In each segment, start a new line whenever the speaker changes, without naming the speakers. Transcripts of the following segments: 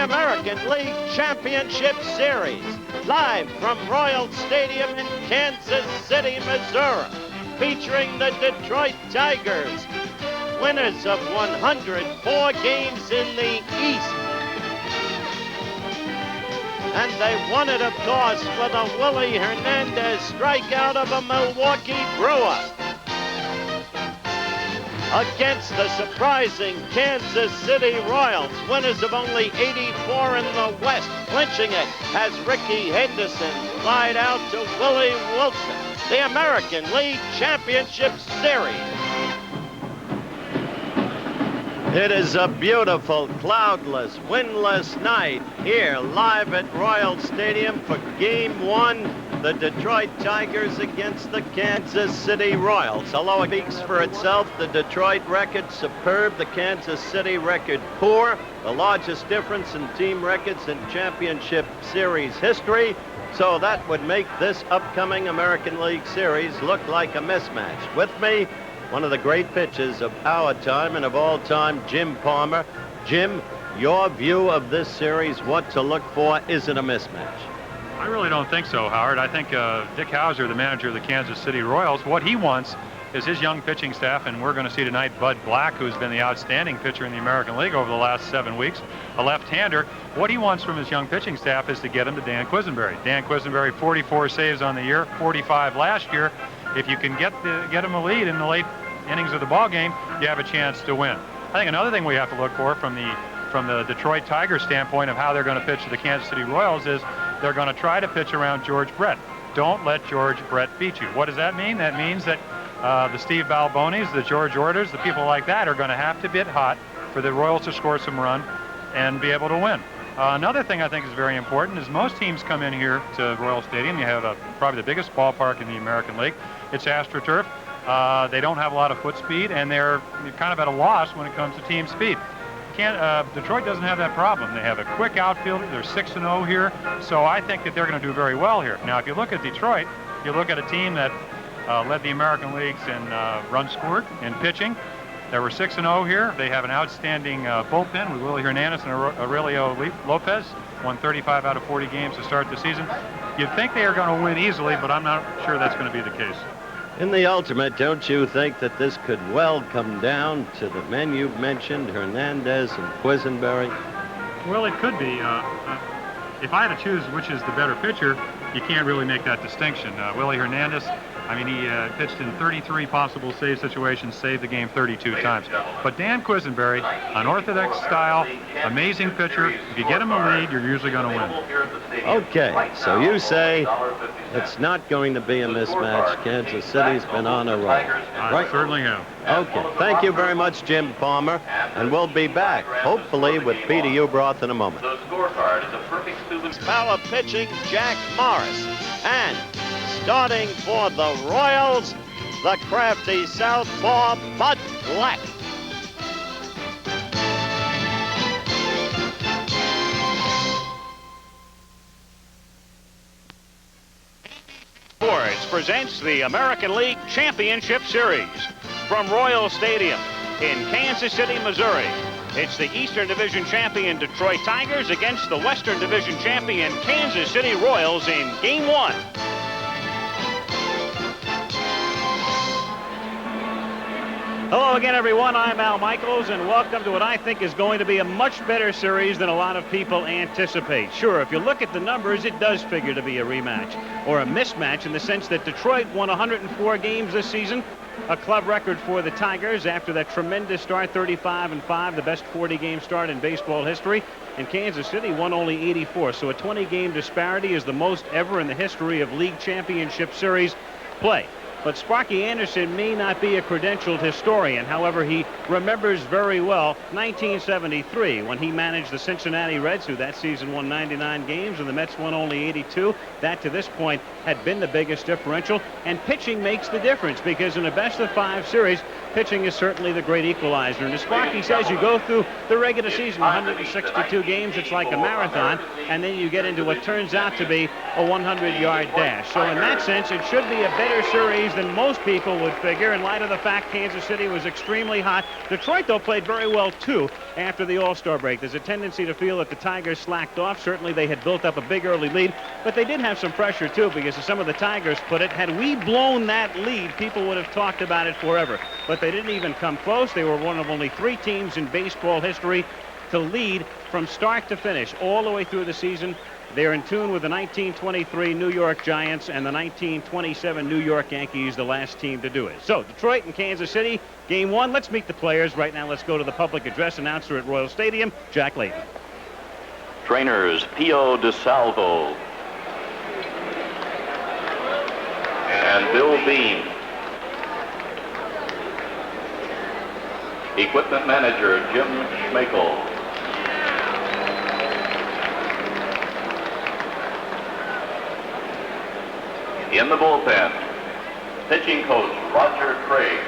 the American League Championship Series, live from Royal Stadium in Kansas City, Missouri, featuring the Detroit Tigers, winners of 104 games in the East. And they won it, of course, with a Willie Hernandez strikeout of a Milwaukee Brewer against the surprising Kansas City Royals, winners of only 84 in the West. Clinching it as Ricky Henderson flied out to Willie Wilson, the American League Championship Series. It is a beautiful, cloudless, windless night here live at Royal Stadium for Game 1. The Detroit Tigers against the Kansas City Royals. Although it speaks for itself, the Detroit record superb, the Kansas City record poor, the largest difference in team records in championship series history. So that would make this upcoming American League Series look like a mismatch. With me, one of the great pitchers of our time and of all time, Jim Palmer. Jim, your view of this series, what to look for, is it a mismatch?
I really don't think so, Howard. I think Dick Hauser, the manager of the Kansas City Royals, what he wants is his young pitching staff, and we're going to see tonight Bud Black, who's been the outstanding pitcher in the American League over the last 7 weeks, a left-hander. What he wants from his young pitching staff is to get him to Dan Quisenberry. Dan Quisenberry, 44 saves on the year, 45 last year. If you can get him a lead in the late innings of the ball game, you have a chance to win. I think another thing we have to look for from the Detroit Tigers standpoint of how they're going to pitch to the Kansas City Royals is they're going to try to pitch around George Brett. Don't let George Brett beat you. What does that mean? That means that the Steve Balbonis, the George Orders, the people like that are going to have to hit hot for the Royals to score some run and be able to win. Another thing I think is very important is most teams come in here to Royal Stadium. You have probably the biggest ballpark in the American League. It's AstroTurf. They don't have a lot of foot speed, and they're kind of at a loss when it comes to team speed. Detroit doesn't have that problem. They have a quick outfielder. They're 6-0 here, so I think that they're going to do very well here. Now, if you look at Detroit, you look at a team that led the American Leagues in runs scored in pitching. They were 6-0 here. They have an outstanding bullpen with Willie Hernandez and Aurelio Lopez. Won 35 out of 40 games to start the season. You'd think they are going to win easily, but I'm not sure that's going to be the case.
In the ultimate, don't you think that this could well come down to the men you've mentioned, Hernandez and Quisenberry?
Well, it could be. If I had to choose which is the better pitcher, you can't really make that distinction. Willie Hernandez, I mean, he pitched in 33 possible save situations, saved the game 32 times. But Dan Quisenberry, unorthodox style, amazing pitcher. If you get him a lead, you're usually going to win.
Okay, so you say it's not going to be a mismatch. Kansas City's been on a roll.
I certainly have.
Okay, thank you very much, Jim Palmer, and we'll be back, hopefully, with Peter Ubroth in a moment. The scorecard is a perfect student. Power pitching, Jack Morris, and starting for the Royals, the crafty southpaw, Bud Black.
Sports presents the American League Championship Series from Royal Stadium in Kansas City, Missouri. It's the Eastern Division champion Detroit Tigers against the Western Division champion Kansas City Royals in Game 1. Hello again, everyone. I'm Al Michaels, and welcome to what I think is going to be a much better series than a lot of people anticipate. Sure, if you look at the numbers, it does figure to be a rematch, or a mismatch in the sense that Detroit won 104 games this season, a club record for the Tigers after that tremendous start, 35-5, the best 40-game start in baseball history. And Kansas City won only 84, so a 20-game disparity is the most ever in the history of League Championship Series play. But Sparky Anderson may not be a credentialed historian. However, he remembers very well 1973 when he managed the Cincinnati Reds, who that season won 99 games, and the Mets won only 82. That, to this point, had been the biggest differential. And pitching makes the difference because in a best-of-5 series, pitching is certainly the great equalizer. And as Sparky says, you go through the regular season, 162 games, it's like a marathon, and then you get into what turns out to be a 100-yard dash. So in that sense, it should be a better series than most people would figure in light of the fact Kansas City was extremely hot. Detroit, though, played very well, too, after the All-Star break. There's a tendency to feel that the Tigers slacked off. Certainly they had built up a big early lead, but they did have some pressure, too, because as some of the Tigers put it, had we blown that lead, people would have talked about it forever. But they didn't even come close. They were one of only 3 teams in baseball history to lead from start to finish all the way through the season. They're in tune with the 1923 New York Giants and the 1927 New York Yankees, the last team to do it. So Detroit and Kansas City, game 1. Let's meet the players. Right now, let's go to the public address announcer at Royal Stadium, Jack Layton.
Trainers Pio DeSalvo and Bill Beam. Equipment manager Jim Schmeichel. In the bullpen, pitching coach Roger Craig,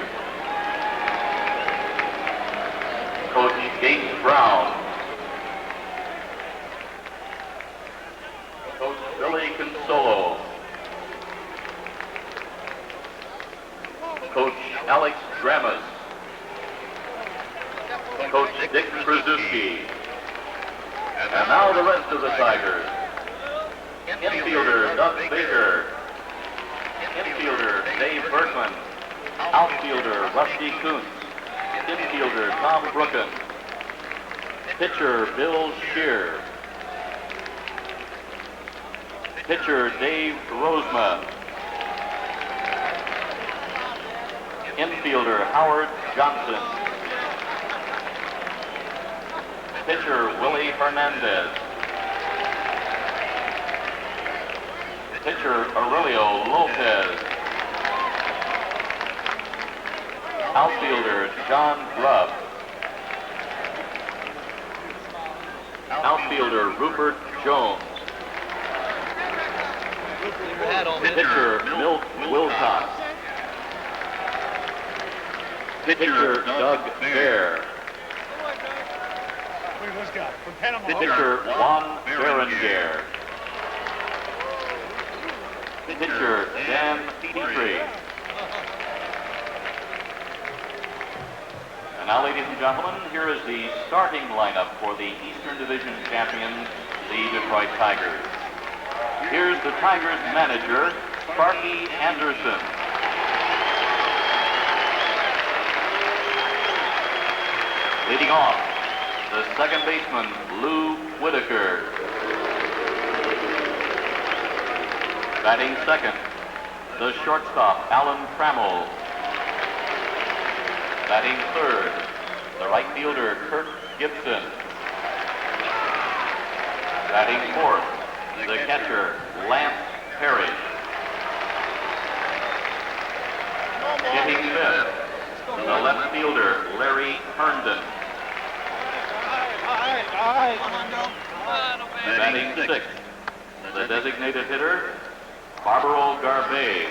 coach Gates Brown, coach Billy Consolo, coach Alex Dramas, coach Dick Krasuski, and now the rest of the Tigers. Infielder Doug Baker, infielder Dave Berkman, outfielder Rusty Kuntz, infielder Tom Brooken, pitcher Bill Shear, pitcher Dave Roseman, infielder Howard Johnson, pitcher Willie Hernandez, pitcher Aurelio Lopez, outfielder John Grubb, outfielder Rupert Jones, pitcher Milt Wilcox, pitcher Doug Bear, pitcher Juan Berenguer, pitcher Dan Petrie. And now, ladies and gentlemen, here is the starting lineup for the Eastern Division champions, the Detroit Tigers. Here's the Tigers manager, Sparky Anderson. Leading off, the second baseman, Lou Whitaker. Batting second, the shortstop, Alan Trammell. Batting third, the right fielder, Kurt Gibson. Batting fourth, the catcher, Lance Parrish. Hitting fifth, the left fielder, Larry Herndon. Batting sixth, the designated hitter, Barbaro Garvey.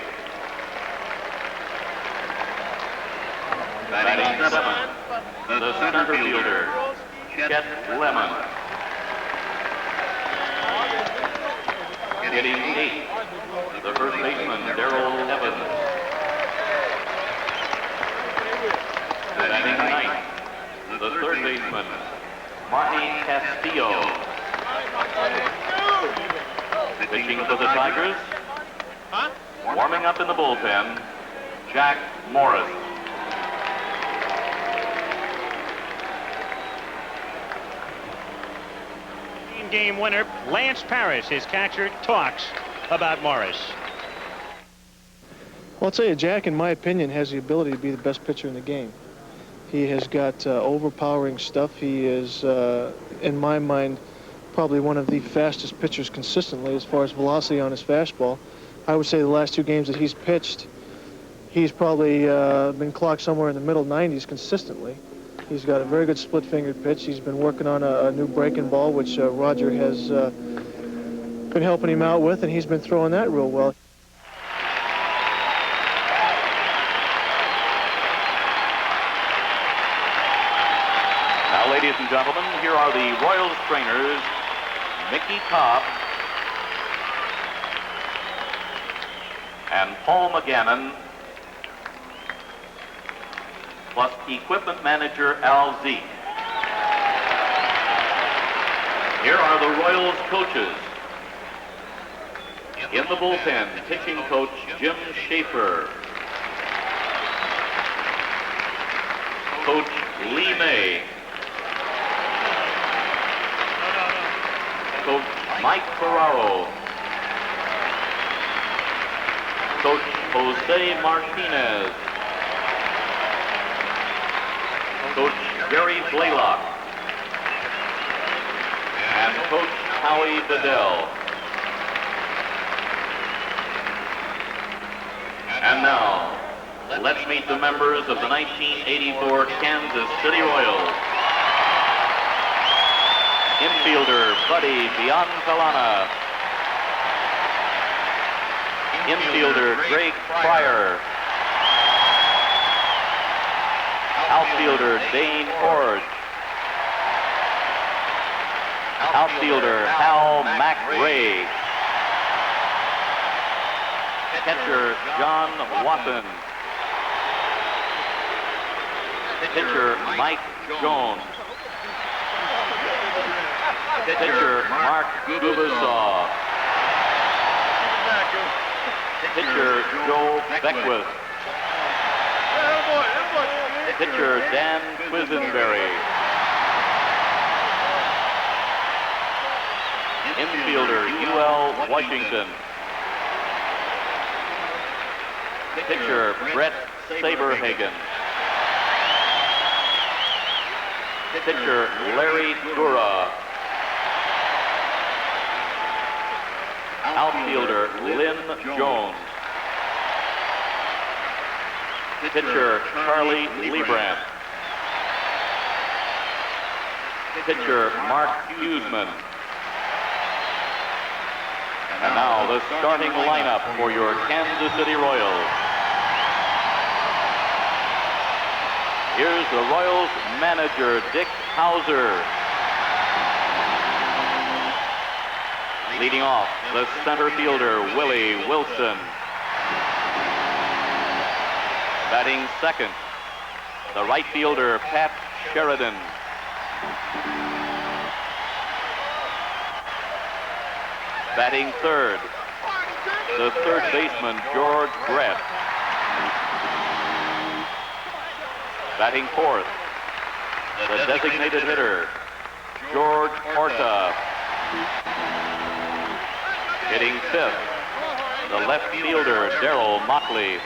Batting seventh, the center fielder, Chet Lemon. Hitting eighth, the first baseman, Darrell Evans. Batting ninth, the third baseman, Marty Castillo. Pitching for the Tigers, warming up in the bullpen, Jack Morris.
Game winner, Lance Parrish, his catcher, talks about Morris.
Well, I'll tell you, Jack, in my opinion, has the ability to be the best pitcher in the game. He has got overpowering stuff. He is, in my mind, probably one of the fastest pitchers consistently as far as velocity on his fastball. I would say the last 2 games that he's pitched, he's probably been clocked somewhere in the middle 90s consistently. He's got a very good split-fingered pitch. He's been working on a new breaking ball, which Roger has been helping him out with, and he's been throwing that real well.
ladies and gentlemen, here are the Royals trainers, Mickey Cobb and Paul McGannon, plus equipment manager Al Z. Here are the Royals coaches. In the bullpen, pitching coach Jim Schaefer, Coach Lee May, Coach Mike Ferraro, Coach Jose Martinez, Coach Gary Blaylock, and Coach Howie Bedell. And now, let's meet the members of the 1984 Kansas City Royals. Infielder Buddy Biancalana. Infielder Greg Pryor. Outfielder Dane Ford. Outfielder Hal McRae. Catcher John Watson. Pitcher Mike Jones. Pitcher Mark Gubasaw. Pitcher Joe Beckwith. Pitcher Dan Quisenberry. Infielder UL Washington. Pitcher Brett Saberhagen. Pitcher Larry Dura. Outfielder Lynn Jones. Pitcher Charlie Liebrand. Pitcher Mark Huseman. And now the starting lineup for your Kansas City Royals. Here's the Royals manager, Dick Hauser. Leading off, the center fielder, Willie Wilson. Batting second, the right fielder, Pat Sheridan. Batting third, the third baseman, George Brett. Batting fourth, the designated hitter, George Horta. Hitting fifth, the left fielder, Darryl Mockley.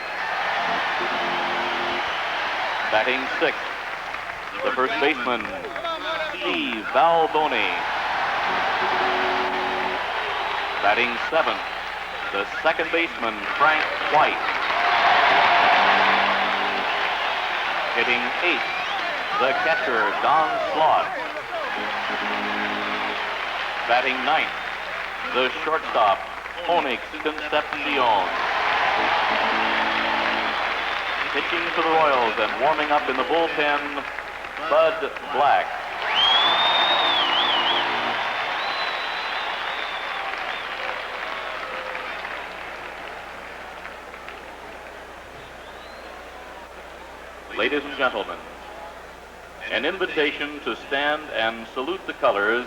Batting sixth, the first baseman, Steve Balboni. Batting seventh, the second baseman, Frank White. Hitting eighth, the catcher, Don Slott. Batting ninth, the shortstop, Onyx Concepcion. Pitching for the Royals and warming up in the bullpen, Bud Black. Ladies and gentlemen, an invitation to stand and salute the colors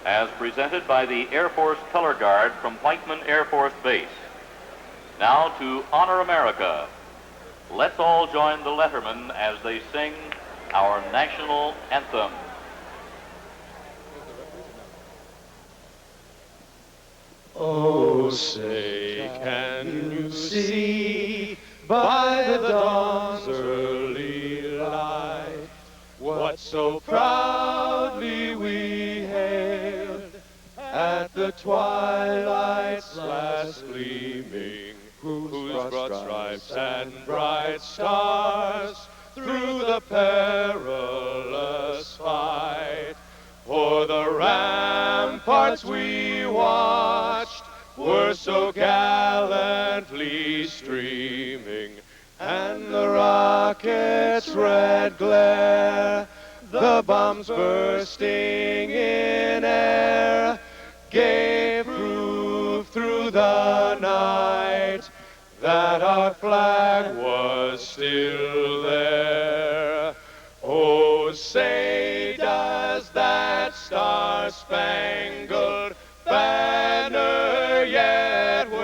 as presented by the Air Force Color Guard from Whiteman Air Force Base. Now to honor America. Let's all join the lettermen as they sing our national anthem.
Oh, say, can you see by the dawn's early light what so proudly we hailed at the twilight's last gleaming, whose broad stripes and bright stars through the perilous fight o'er the ramparts we watched were so gallantly streaming, and the rocket's red glare The bombs bursting in air gave proof through the night that our flag was still there. Oh, say does that star-spangled banner yet wave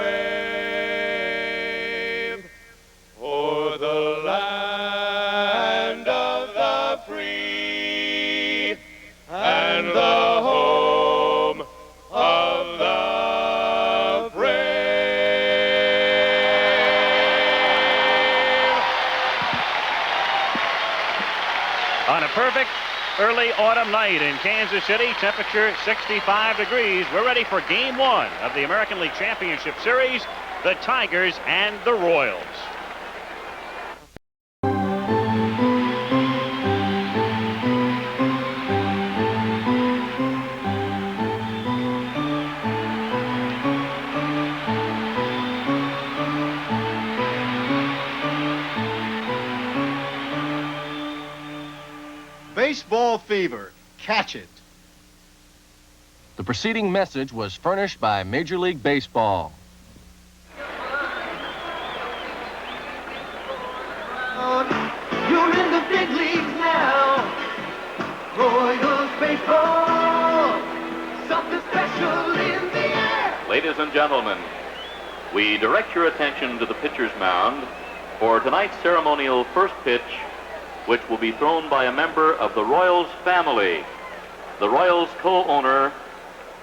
o'er the land of the free and the home of the brave.
On a perfect early autumn night in Kansas City, temperature 65 degrees. We're ready for Game 1 of the American League Championship Series, the Tigers and the Royals.
Baseball fever. Catch it.
The preceding message was furnished by Major League Baseball.
You're in the big leagues now. Royals baseball. Something special in the air.
Ladies and gentlemen, we direct your attention to the pitcher's mound for tonight's ceremonial first pitch, which will be thrown by a member of the Royals family, the Royals co-owner,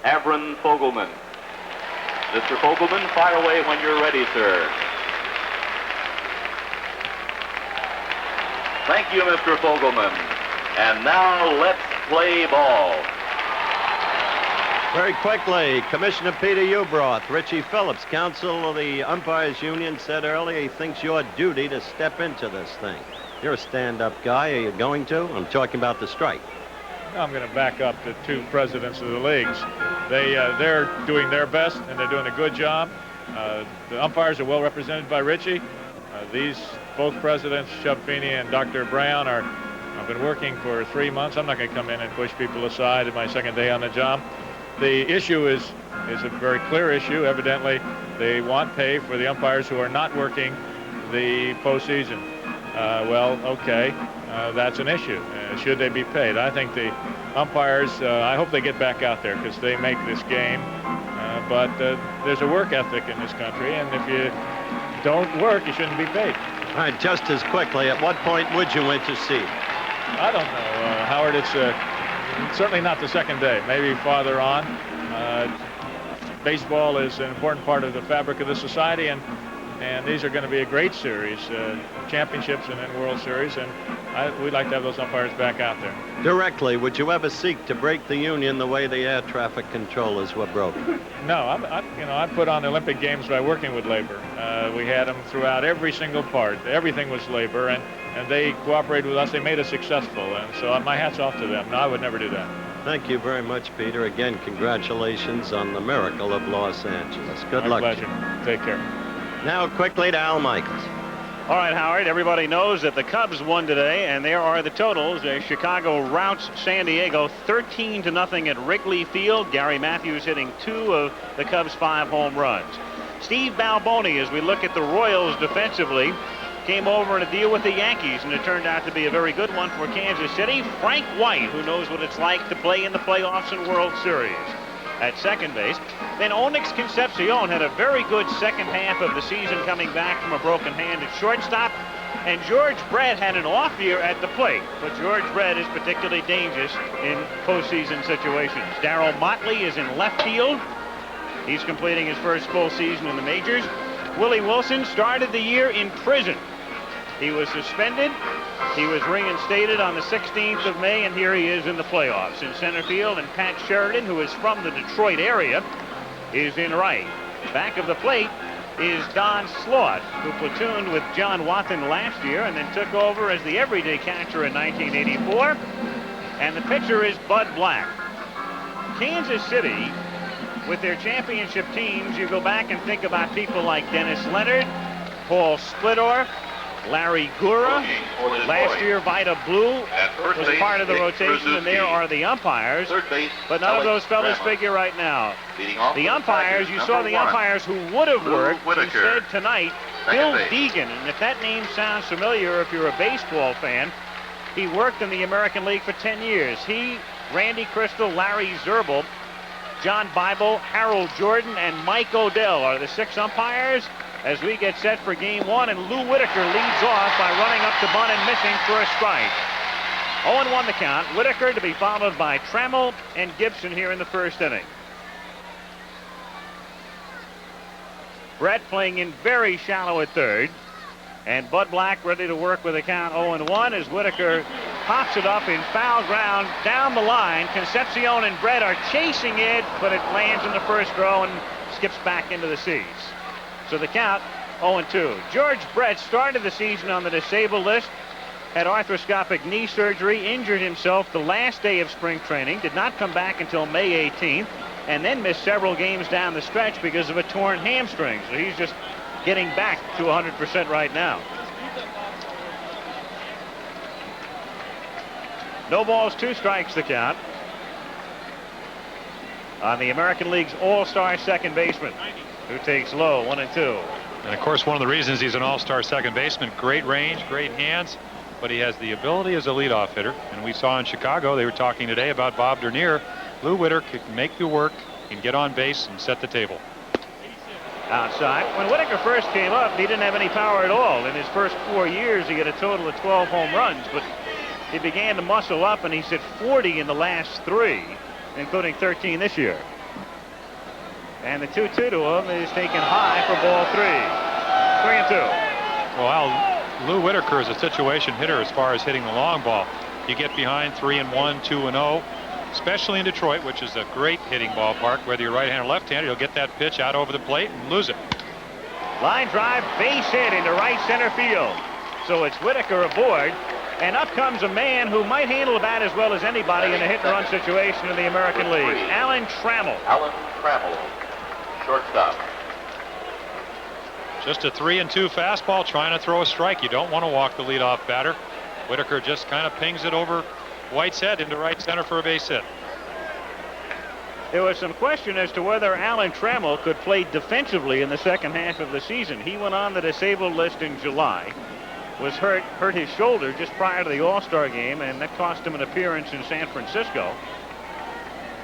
Avron Fogelman. Mr. Fogelman, fire away when you're ready, sir. Thank you, Mr. Fogelman. And now let's play ball.
Very quickly, Commissioner Peter Ubroth, Richie Phillips, counsel of the Umpires Union, said earlier he thinks your duty to step into this thing. You're a stand-up guy. Are you going to? I'm talking about the strike.
I'm going to back up the two presidents of the leagues. They're doing their best, and they're doing a good job. The umpires are well represented by Richie. Both presidents, Chubb Feeney and Dr. Brown, I've been working for 3 months. I'm not going to come in and push people aside at my second day on the job. The issue is a very clear issue. Evidently, they want pay for the umpires who are not working the postseason. Okay, that's an issue. Should they be paid? I think the umpires, I hope they get back out there because they make this game. But there's a work ethic in this country, and if you don't work, you shouldn't be paid.
All right, just as quickly, at what point would you intercede?
I don't know, Howard. It's certainly not the second day, maybe farther on. Baseball is an important part of the fabric of the society, and these are going to be a great series, championships and then World Series, and we'd like to have those umpires back out there.
Directly, would you ever seek to break the union the way the air traffic controllers were broken?
No, I put on the Olympic Games by working with labor. We had them throughout every single part. Everything was labor, and they cooperated with us. They made us successful, and so my hat's off to them. No, I would never do that.
Thank you very much, Peter. Again, congratulations on the miracle of Los Angeles. Good luck.
My pleasure. Take care.
Now quickly to Al Michaels.
All right, Howard, everybody knows that the Cubs won today, and there are the totals. Chicago routs San Diego 13-0 at Wrigley Field. Gary Matthews hitting 2 of the Cubs' 5 home runs. Steve Balboni, as we look at the Royals defensively, came over in a deal with the Yankees, and it turned out to be a very good one for Kansas City. Frank White, who knows what it's like to play in the playoffs and World Series, at second base. Then Onyx Concepcion had a very good second half of the season coming back from a broken hand at shortstop. And George Brett had an off year at the plate, but George Brett is particularly dangerous in postseason situations. Darryl Motley is in left field. He's completing his first full season in the majors. Willie Wilson started the year in prison. He was suspended. He was reinstated on the 16th of May, and here he is in the playoffs. In center field, and Pat Sheridan, who is from the Detroit area, is in right. Back of the plate is Don Slaught, who platooned with John Wathan last year and then took over as the everyday catcher in 1984. And the pitcher is Bud Black. Kansas City, with their championship teams, you go back and think about people like Dennis Leonard, Paul Splittorff, Larry Gura. Last year, Vida Blue was part of the rotation, and there are the umpires. But none of those fellas figure right now. The umpires, you saw the umpires who would have worked. You said tonight, Bill Deegan, and if that name sounds familiar, if you're a baseball fan, he worked in the American League for 10 years. He, Randy Crystal, Larry Zerbel, John Bible, Harold Jordan, and Mike Odell are the 6 umpires as we get set for game 1, and Lou Whitaker leads off by running up to bunt and missing for a strike. 0-1 the count. Whitaker to be followed by Trammell and Gibson here in the first inning. Brett playing in very shallow at third, and Bud Black ready to work with a count 0-1 as Whitaker pops it up in foul ground down the line. Concepcion and Brett are chasing it, but it lands in the first row and skips back into the seats. So the count 0-2. George Brett started the season on the disabled list, had arthroscopic knee surgery, injured himself the last day of spring training, did not come back until May 18th, and then missed several games down the stretch because of a torn hamstring. So he's just getting back to 100% right now. No balls, 2 strikes the count on the American League's all-star second baseman, who takes low, 1-2.
And of course, one of the reasons he's an all-star second baseman, great range, great hands, but he has the ability as a leadoff hitter. And we saw in Chicago, they were talking today about Bob Dernier. Lou Whitaker can make the work, can get on base and set the table.
Outside. When Whitaker first came up, he didn't have any power at all. In his first 4 years, he had a total of 12 home runs, but he began to muscle up, and he's hit 40 in the last 3, including 13 this year. And the 2-2 to him is taken high for ball 3. 3-2.
Well, Lou Whitaker is a situation hitter as far as hitting the long ball. You get behind 3-1, 2-0, especially in Detroit, which is a great hitting ballpark. Whether you're right-handed or left-handed, you'll get that pitch out over the plate and lose it.
Line drive, base hit into right center field. So it's Whitaker aboard, and up comes a man who might handle the bat as well as anybody in a hit-and-run situation in the American League. Alan Trammell.
Alan Trammell, shortstop.
Just a 3-2 fastball, trying to throw a strike. You don't want to walk the leadoff batter. Whitaker just kind of pings it over White's head into right center for a base hit.
There was some question as to whether Alan Trammell could play defensively in the second half of the season. He went on the disabled list in July, was hurt his shoulder just prior to the All-Star game, and that cost him an appearance in San Francisco.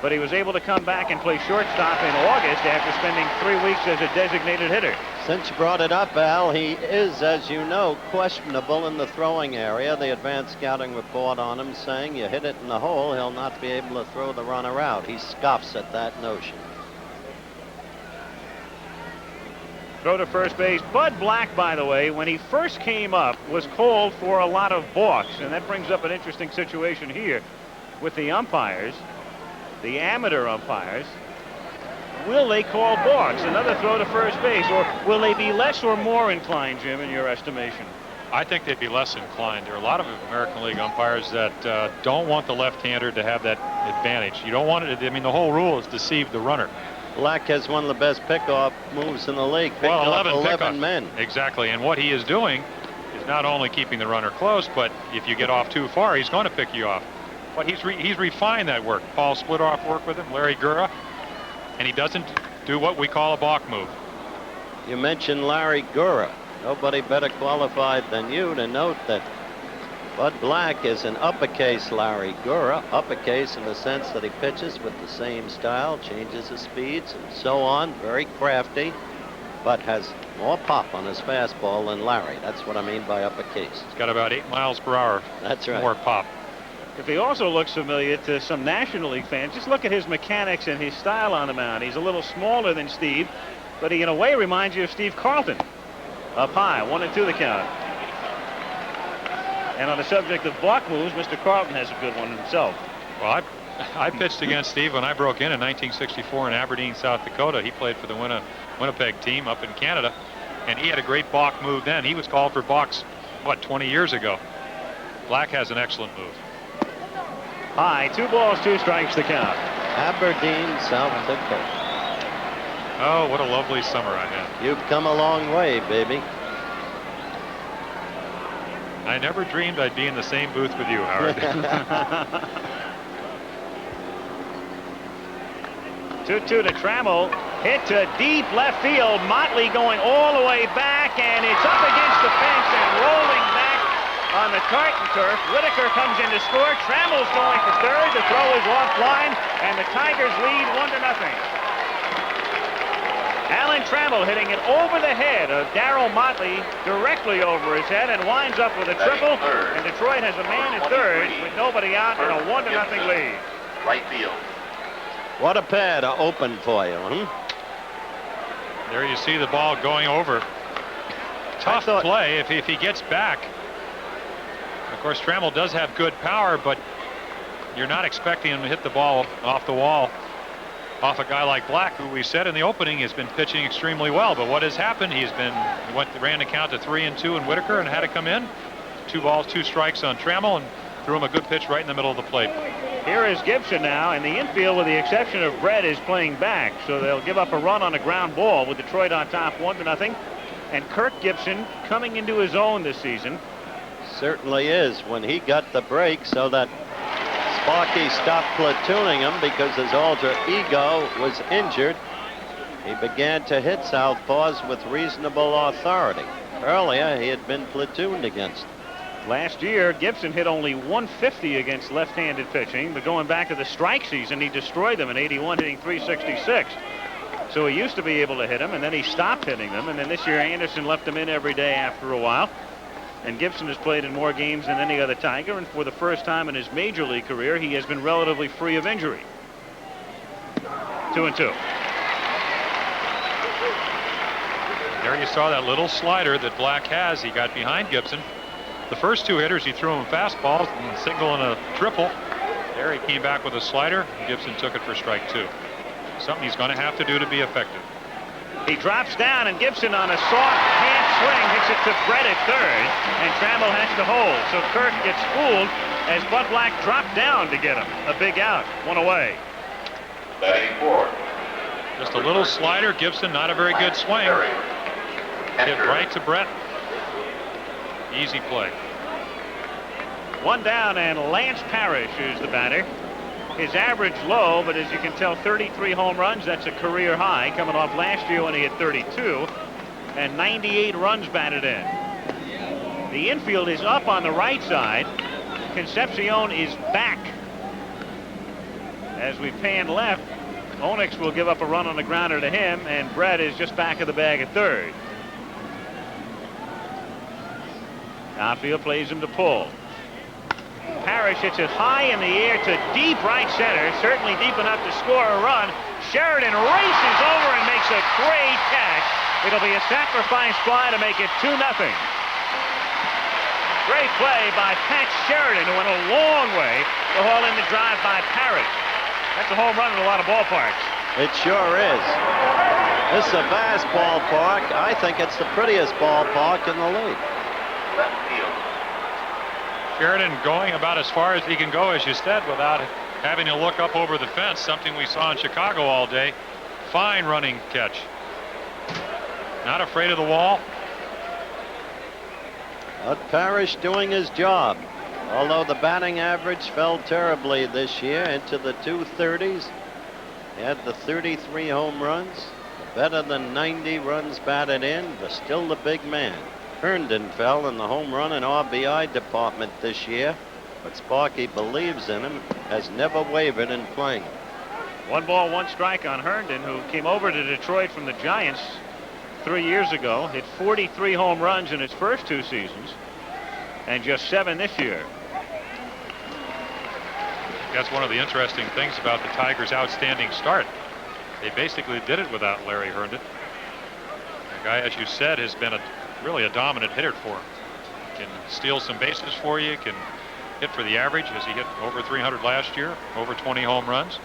But he was able to come back and play shortstop in August after spending 3 weeks as a designated hitter.
Since you brought it up, Al, he is, as you know, questionable in the throwing area. The advanced scouting report on him saying you hit it in the hole, he'll not be able to throw the runner out. He scoffs at that notion.
Throw to first base. Bud Black, by the way, when he first came up, was called for a lot of balks, and that brings up an interesting situation here with the umpires, the amateur umpires. Will they call balks? Another throw to first base, or will they be less or more inclined, Jim, in your estimation?
I think they'd be less inclined. There are a lot of American League umpires that don't want the left-hander to have that advantage. You don't want it. I mean, the whole rule is deceive the runner.
Black has one of the best pickoff moves in the league.
Well,
11 men.
Exactly, and what he is doing is not only keeping the runner close, but if you get off too far, he's going to pick you off. But he's refined that work. Paul Splitoff worked with him, Larry Gura, and he doesn't do what we call a balk move.
You mentioned Larry Gura. Nobody better qualified than you to note that Bud Black is an uppercase Larry Gura, uppercase in the sense that he pitches with the same style, changes his speeds and so on, very crafty, but has more pop on his fastball than Larry. That's what I mean by uppercase.
He's got about 8 miles per hour.
That's right.
More pop.
If he also looks familiar to some National League fans, just look at his mechanics and his style on the mound. He's a little smaller than Steve, but he in a way reminds you of Steve Carlton. Up high, 1-2 the count. And on the subject of block moves, Mr. Carlton has a good one himself.
Well, I pitched against Steve when I broke in 1964 in Aberdeen, South Dakota. He played for the Winnipeg team up in Canada, and he had a great balk move then. He was called for balks, 20 years ago. Black has an excellent move.
High, 2 balls, 2 strikes the count.
Aberdeen, South Dakota.
Oh, what a lovely summer I had.
You've come a long way, baby.
I never dreamed I'd be in the same booth with you, Howard.
2-2 to Trammell. Hit to deep left field. Motley going all the way back, and it's up against the fence and rolling back on the tartan turf. Whitaker comes in to score. Trammell's going for third. The throw is offline, and the Tigers lead 1-0. Alan Trammell hitting it over the head of Darryl Motley, directly over his head, and winds up with a triple. And Detroit has a man at third with nobody out and a 1-0 lead.
Right field.
What a pair to open for you,
There you see the ball going over. Tough play if he gets back. Of course, Trammell does have good power, but you're not expecting him to hit the ball off the wall off a guy like Black, who we said in the opening has been pitching extremely well. But what has happened? He ran the count to 3-2 in Whitaker and had to come in. 2 balls, 2 strikes on Trammell, and threw him a good pitch right in the middle of the plate.
Here is Gibson now, and the infield, with the exception of Brett, is playing back. So they'll give up a run on a ground ball with Detroit on top 1-0. And Kirk Gibson coming into his own this season.
Certainly is. When he got the break so that Sparky stopped platooning him because his alter ego was injured, he began to hit southpaws with reasonable authority. Earlier, he had been platooned against.
Last year, Gibson hit only 150 against left-handed pitching, but going back to the strike season, he destroyed them in 81, hitting 366. So he used to be able to hit them, and then he stopped hitting them, and then this year Anderson left him in every day after a while. And Gibson has played in more games than any other Tiger, and for the first time in his major league career, he has been relatively free of injury. 2-2.
There you saw that little slider that Black has. He got behind Gibson. The first 2 hitters, he threw him fastballs, and single and a triple. There he came back with a slider, and Gibson took it for strike 2. Something he's going to have to do to be effective.
He drops down, and Gibson on a soft hand swing hits it to Brett at third, and Trammell has to hold. So Kirk gets fooled as Bud Black dropped down to get him. A big out, 1 away.
Batting 4.
Just a little slider. Gibson, not a very good swing. Hit right to Brett. Easy play.
1 down, and Lance Parrish is the batter. His average low, but as you can tell, 33 home runs. That's a career high, coming off last year when he had 32, and 98 runs batted in. The infield is up on the right side. Concepcion is back. As we pan left, Onyx will give up a run on the grounder to him, and Brett is just back of the bag at third. Outfield plays him to pull. Parrish hits it high in the air to deep right center, certainly deep enough to score a run. Sheridan races over and makes a great catch. It'll be a sacrifice fly to make it 2-0. Great play by Pat Sheridan, who went a long way to haul in the drive by Parrish. That's a home run in a lot of ballparks.
It sure is. This is a vast ballpark. I think it's the prettiest ballpark in the league.
Left field.
Sheridan going about as far as he can go, as you said, without having to look up over the fence, something we saw in Chicago all day. Fine running catch. Not afraid of the wall.
But Parrish doing his job. Although the batting average fell terribly this year into the 230s. He had the 33 home runs, better than 90 runs batted in, but still the big man. Herndon fell in the home run and RBI department this year, but Sparky believes in him, has never wavered in playing.
1 ball, 1 strike on Herndon, who came over to Detroit from the Giants 3 years ago, hit 43 home runs in his first 2 seasons, and just 7 this year.
That's one of the interesting things about the Tigers' outstanding start. They basically did it without Larry Herndon. The guy, as you said, has been really a dominant hitter for him. Can steal some bases for you, can hit for the average, as he hit over 300 last year, over 20 home runs.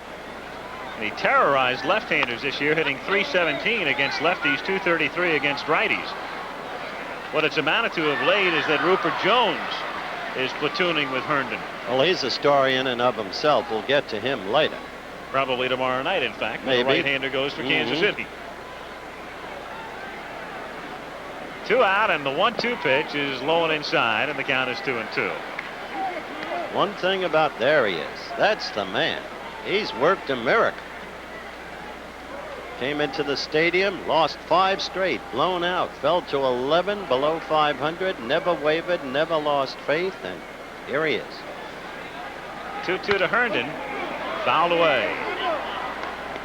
And he terrorized left-handers this year, hitting .317 against lefties, .233 against righties. What it's amounted to of late is that Rupert Jones is platooning with Herndon.
Well, he's a story in and of himself. We'll get to him later.
Probably tomorrow night, in fact.
Maybe.
The right-hander goes for Kansas City. 2 out, and the 1-2 pitch is low and inside, and the count is 2-2.
One thing about there he is. That's the man. He's worked a miracle. Came into the stadium, lost 5 straight, blown out, fell to 11 below 500, never wavered, never lost faith, and here he is.
2-2 to Herndon, fouled away.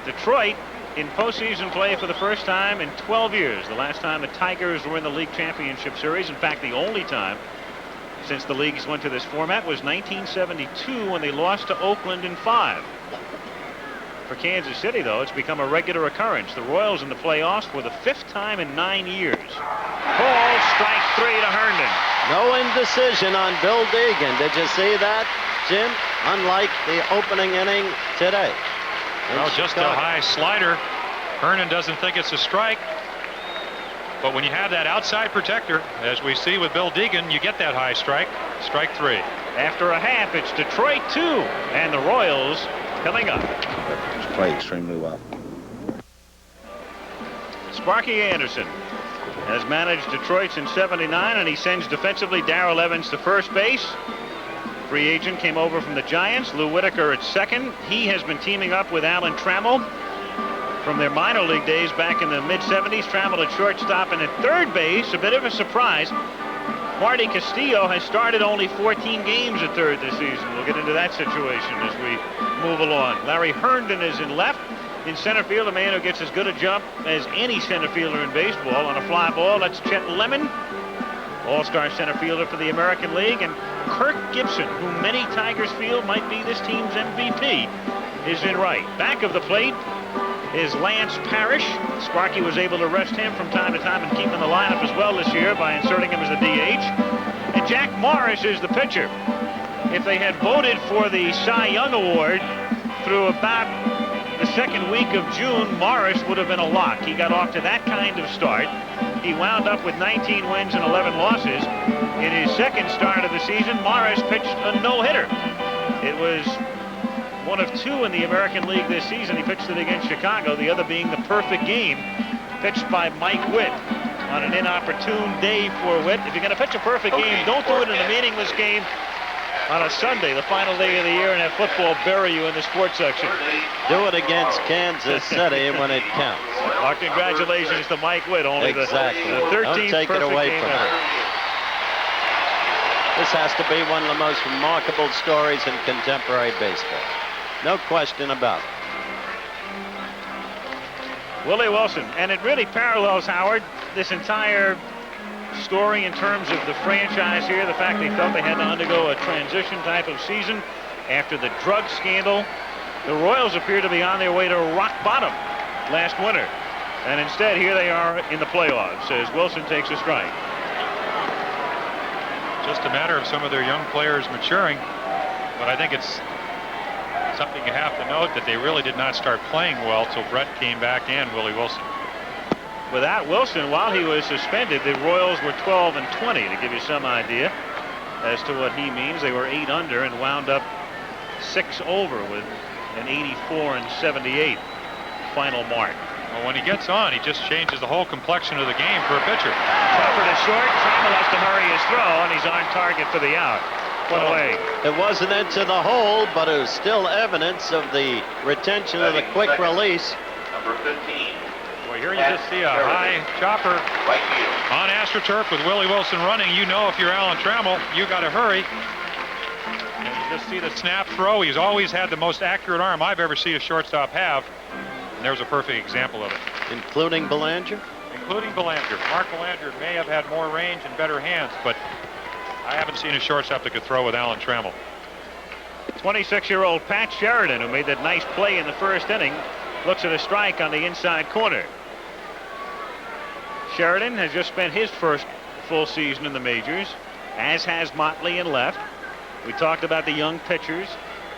Detroit in postseason play for the first time in 12 years. The last time the Tigers were in the league championship series, in fact the only time since the leagues went to this format, was 1972 when they lost to Oakland in 5. For Kansas City, though, it's become a regular occurrence. The Royals in the playoffs for the 5th time in 9 years. Ball, strike 3 to Herndon.
No indecision on Bill Deegan. Did you see that, Jim? Unlike the opening inning today.
Well, just a high slider. Herndon doesn't think it's a strike. But when you have that outside protector, as we see with Bill Deegan, you get that high strike. Strike 3.
After a half, it's Detroit 2, and the Royals coming up.
Played extremely well.
Sparky Anderson has managed Detroit since '79, and he sends defensively Darrell Evans to first base. Free agent came over from the Giants. Lou Whitaker at second. He has been teaming up with Alan Trammell from their minor league days back in the mid-'70s. Trammell at shortstop, and at third base, a bit of a surprise, Marty Castillo has started only 14 games at third this season. We'll get into that situation as we move along. Larry Herndon is in left. In center field, a man who gets as good a jump as any center fielder in baseball on a fly ball. That's Chet Lemon, all-star center fielder for the American League. And Kirk Gibson, who many Tigers feel might be this team's MVP, is in right. Back of the plate is Lance Parrish. Sparky was able to rest him from time to time and keep him in the lineup as well this year by inserting him as a DH. And Jack Morris is the pitcher. If they had voted for the Cy Young Award through about the second week of June, Morris would have been a lock. He got off to that kind of start. He wound up with 19 wins and 11 losses. In his second start of the season, Morris pitched a no-hitter. It was one of 2 in the American League this season. He pitched it against Chicago, the other being the perfect game pitched by Mike Witt on an inopportune day for Witt. If you're going to pitch a perfect game, don't do it in a meaningless game on a Sunday, the final day of the year, and have football bury you in the sports section.
Do it against Kansas City when it counts.
Our congratulations to Mike Witt, only
exactly.
the 13th
Don't take it away
game
from
ever.
him. This has to be one of the most remarkable stories in contemporary baseball. No question about it.
Willie Wilson, and it really parallels, Howard, this entire story in terms of the franchise here, the fact they felt they had to undergo a transition type of season after the drug scandal. The Royals appear to be on their way to rock bottom last winter, and instead here they are in the playoffs as Wilson takes a strike.
Just a matter of some of their young players maturing, but I think it's something you have to note that they really did not start playing well till Brett came back and Willie Wilson.
Without Wilson, while he was suspended, the Royals were 12-20, to give you some idea as to what he means. They were 8 under and wound up 6 over with an 84-78 final mark.
Well, when he gets on, he just changes the whole complexion of the game for a pitcher.
Chopper to short. Trammell has to hurry his throw, and he's on target for the out. Put away.
It wasn't into the hole, but it was still evidence of the retention of the quick release.
Number 15.
Well, here you just see a high chopper on AstroTurf with Willie Wilson running. You know, if you're Alan Trammell, you got to hurry. And you just see the snap throw. He's always had the most accurate arm I've ever seen a shortstop have. And there's a perfect example of it.
Including Belanger?
Including Belanger. Mark Belanger may have had more range and better hands, but I haven't seen a shortstop that could throw with Alan Trammell.
26-year-old Pat Sheridan, who made that nice play in the first inning, looks at a strike on the inside corner. Sheridan has just spent his first full season in the majors, as has Motley in left. We talked about the young pitchers.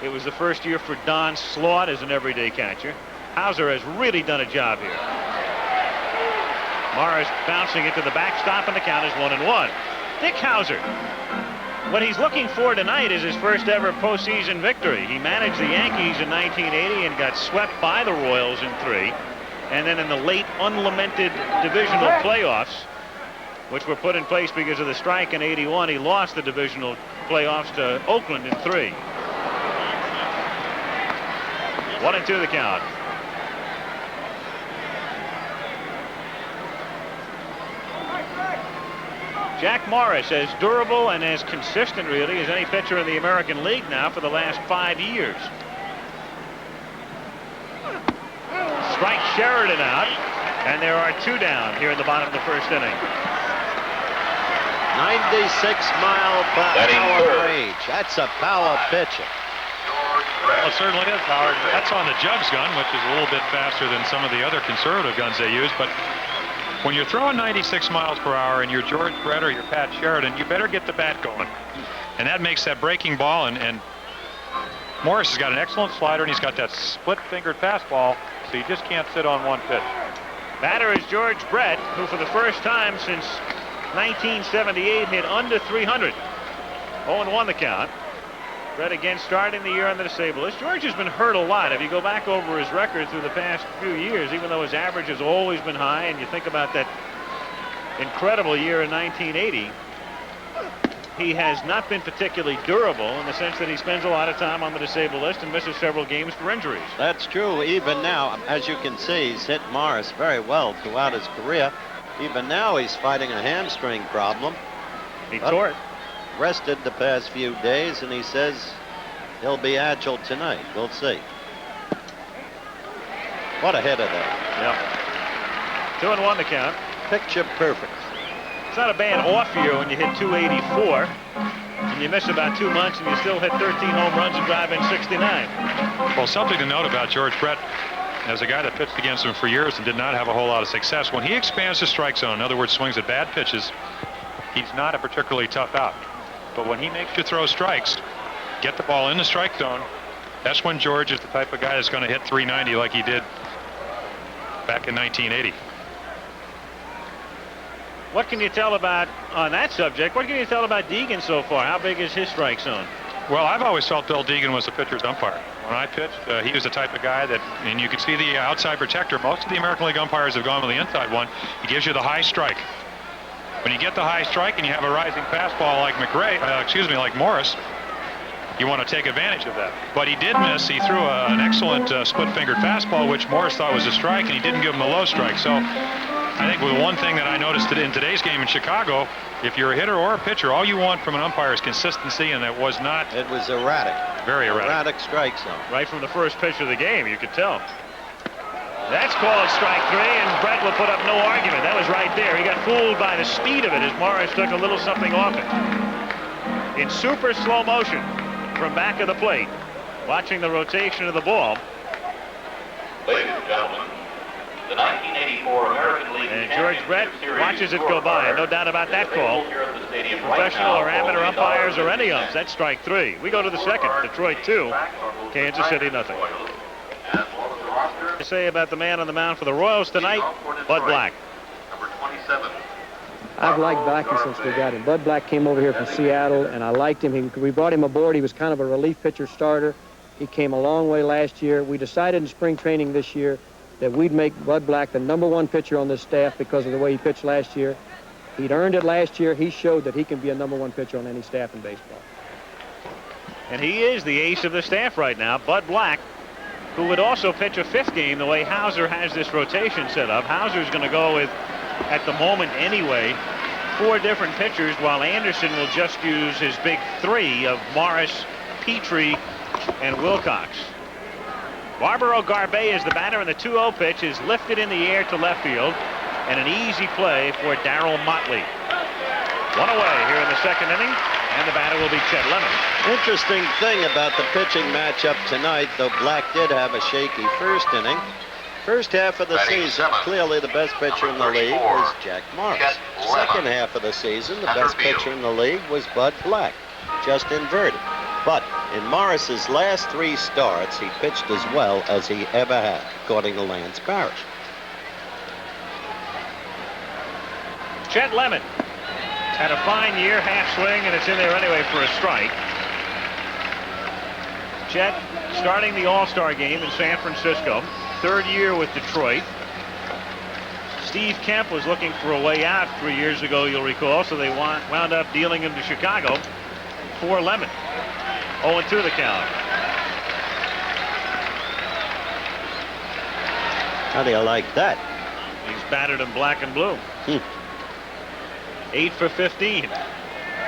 It was the first year for Don Slaught as an everyday catcher. Hauser has really done a job here. Morris bouncing into the backstop, and the count is 1-1. Dick Hauser, what he's looking for tonight is his first ever postseason victory. He managed the Yankees in 1980 and got swept by the Royals in 3. And then in the late unlamented divisional playoffs, which were put in place because of the strike in '81. He lost the divisional playoffs to Oakland in 3. 1-2 the count. Jack Morris, as durable and as consistent really as any pitcher in the American League now for the last 5 years. Strike Sheridan out, and there are 2 down here in the bottom of the first inning.
96-mile-per-hour range. That's a power pitcher.
Well, it certainly is, Howard. That's on the Jugs gun, which is a little bit faster than some of the other conservative guns they use. But when you're throwing 96 miles per hour and you're George Brett or you're Pat Sheridan, you better get the bat going. And that makes that breaking ball. And Morris has got an excellent slider, and he's got that split-fingered fastball, so you just can't sit on one pitch.
Batter is George Brett, who for the first time since 1978 hit under 300. 0-1 the count. Brett again starting the year on the disabled list. George has been hurt a lot. If you go back over his record through the past few years, even though his average has always been high, and you think about that incredible year in 1980, he has not been particularly durable in the sense that he spends a lot of time on the disabled list and misses several games for injuries.
That's true. Even now, as you can see, he's hit Morris very well throughout his career. Even now, he's fighting a hamstring problem.
He tore it.
Rested the past few days, and he says he'll be agile tonight. We'll see. What a hitter there.
Yeah. 2-1 the count.
Picture perfect.
It's not a bad off year when you hit 284 and you miss about 2 months and you still hit 13 home runs and drive in 69.
Well, something to note about George Brett, as a guy that pitched against him for years and did not have a whole lot of success, when he expands the strike zone, in other words, swings at bad pitches, he's not a particularly tough out. But when he makes you throw strikes, get the ball in the strike zone, that's when George is the type of guy that's going to hit 390 like he did back in 1980.
What can you tell about, on that subject, what can you tell about Deegan so far? How big is his strike zone?
Well, I've always felt Bill Deegan was a pitcher's umpire. When I pitched, he was the type of guy that, and you can see the outside protector. Most of the American League umpires have gone with the inside one. He gives you the high strike. When you get the high strike and you have a rising fastball like like Morris, you want to take advantage of that. But he did miss. He threw an excellent split-fingered fastball, which Morris thought was a strike, and he didn't give him the low strike. So I think with one thing that I noticed in today's game in Chicago, if you're a hitter or a pitcher, all you want from an umpire is consistency, and it was not.
It was erratic.
Very erratic.
Erratic strike zone.
Right from the first pitch of the game, you could tell. That's called strike 3, and Brett will put up no argument. That was right there. He got fooled by the speed of it as Morris took a little something off it. In super slow motion from back of the plate, watching the rotation of the ball.
Ladies and gentlemen, the 1984 American League
and George Brett watches it go by. No doubt about that call. Professional or amateur umpires or any umps. That's strike 3. We go to the second. Detroit 2, Kansas City nothing. To say about the man on the mound for the Royals tonight, Bud Black.
Number 27.
I've liked Blackie since we got him. Bud Black came over here from Seattle, and I liked him. We brought him aboard. He was kind of a relief pitcher starter. He came a long way last year. We decided in spring training this year that we'd make Bud Black the #1 pitcher on this staff because of the way he pitched last year. He'd earned it last year. He showed that he can be a #1 pitcher on any staff in baseball.
And he is the ace of the staff right now, Bud Black, who would also pitch a 5th game the way Hauser has this rotation set up. Hauser's going to go with, at the moment anyway, 4 different pitchers, while Anderson will just use his big 3 of Morris, Petrie, and Wilcox. Barbaro Garbe is the batter, and the 2-0 pitch is lifted in the air to left field, and an easy play for Darryl Motley. 1 away here in the second inning, and the batter will be Chet Lemon.
Interesting thing about the pitching matchup tonight, though Black did have a shaky first inning. First half of the season, clearly the best pitcher in the league was Jack Morris. Second half of the season, the best pitcher in the league was Bud Black, just inverted. But in Morris's last 3 starts, he pitched as well as he ever had, according to Lance Parrish.
Chet Lemon had a fine year, half swing, and it's in there anyway for a strike. Chet starting the All-Star game in San Francisco, 3rd year with Detroit. Steve Kemp was looking for a way out 3 years ago, you'll recall, so they wound up dealing him to Chicago for Lemon. 0-2 the count.
How do you like that?
He's battered in black and blue. 8 for 15.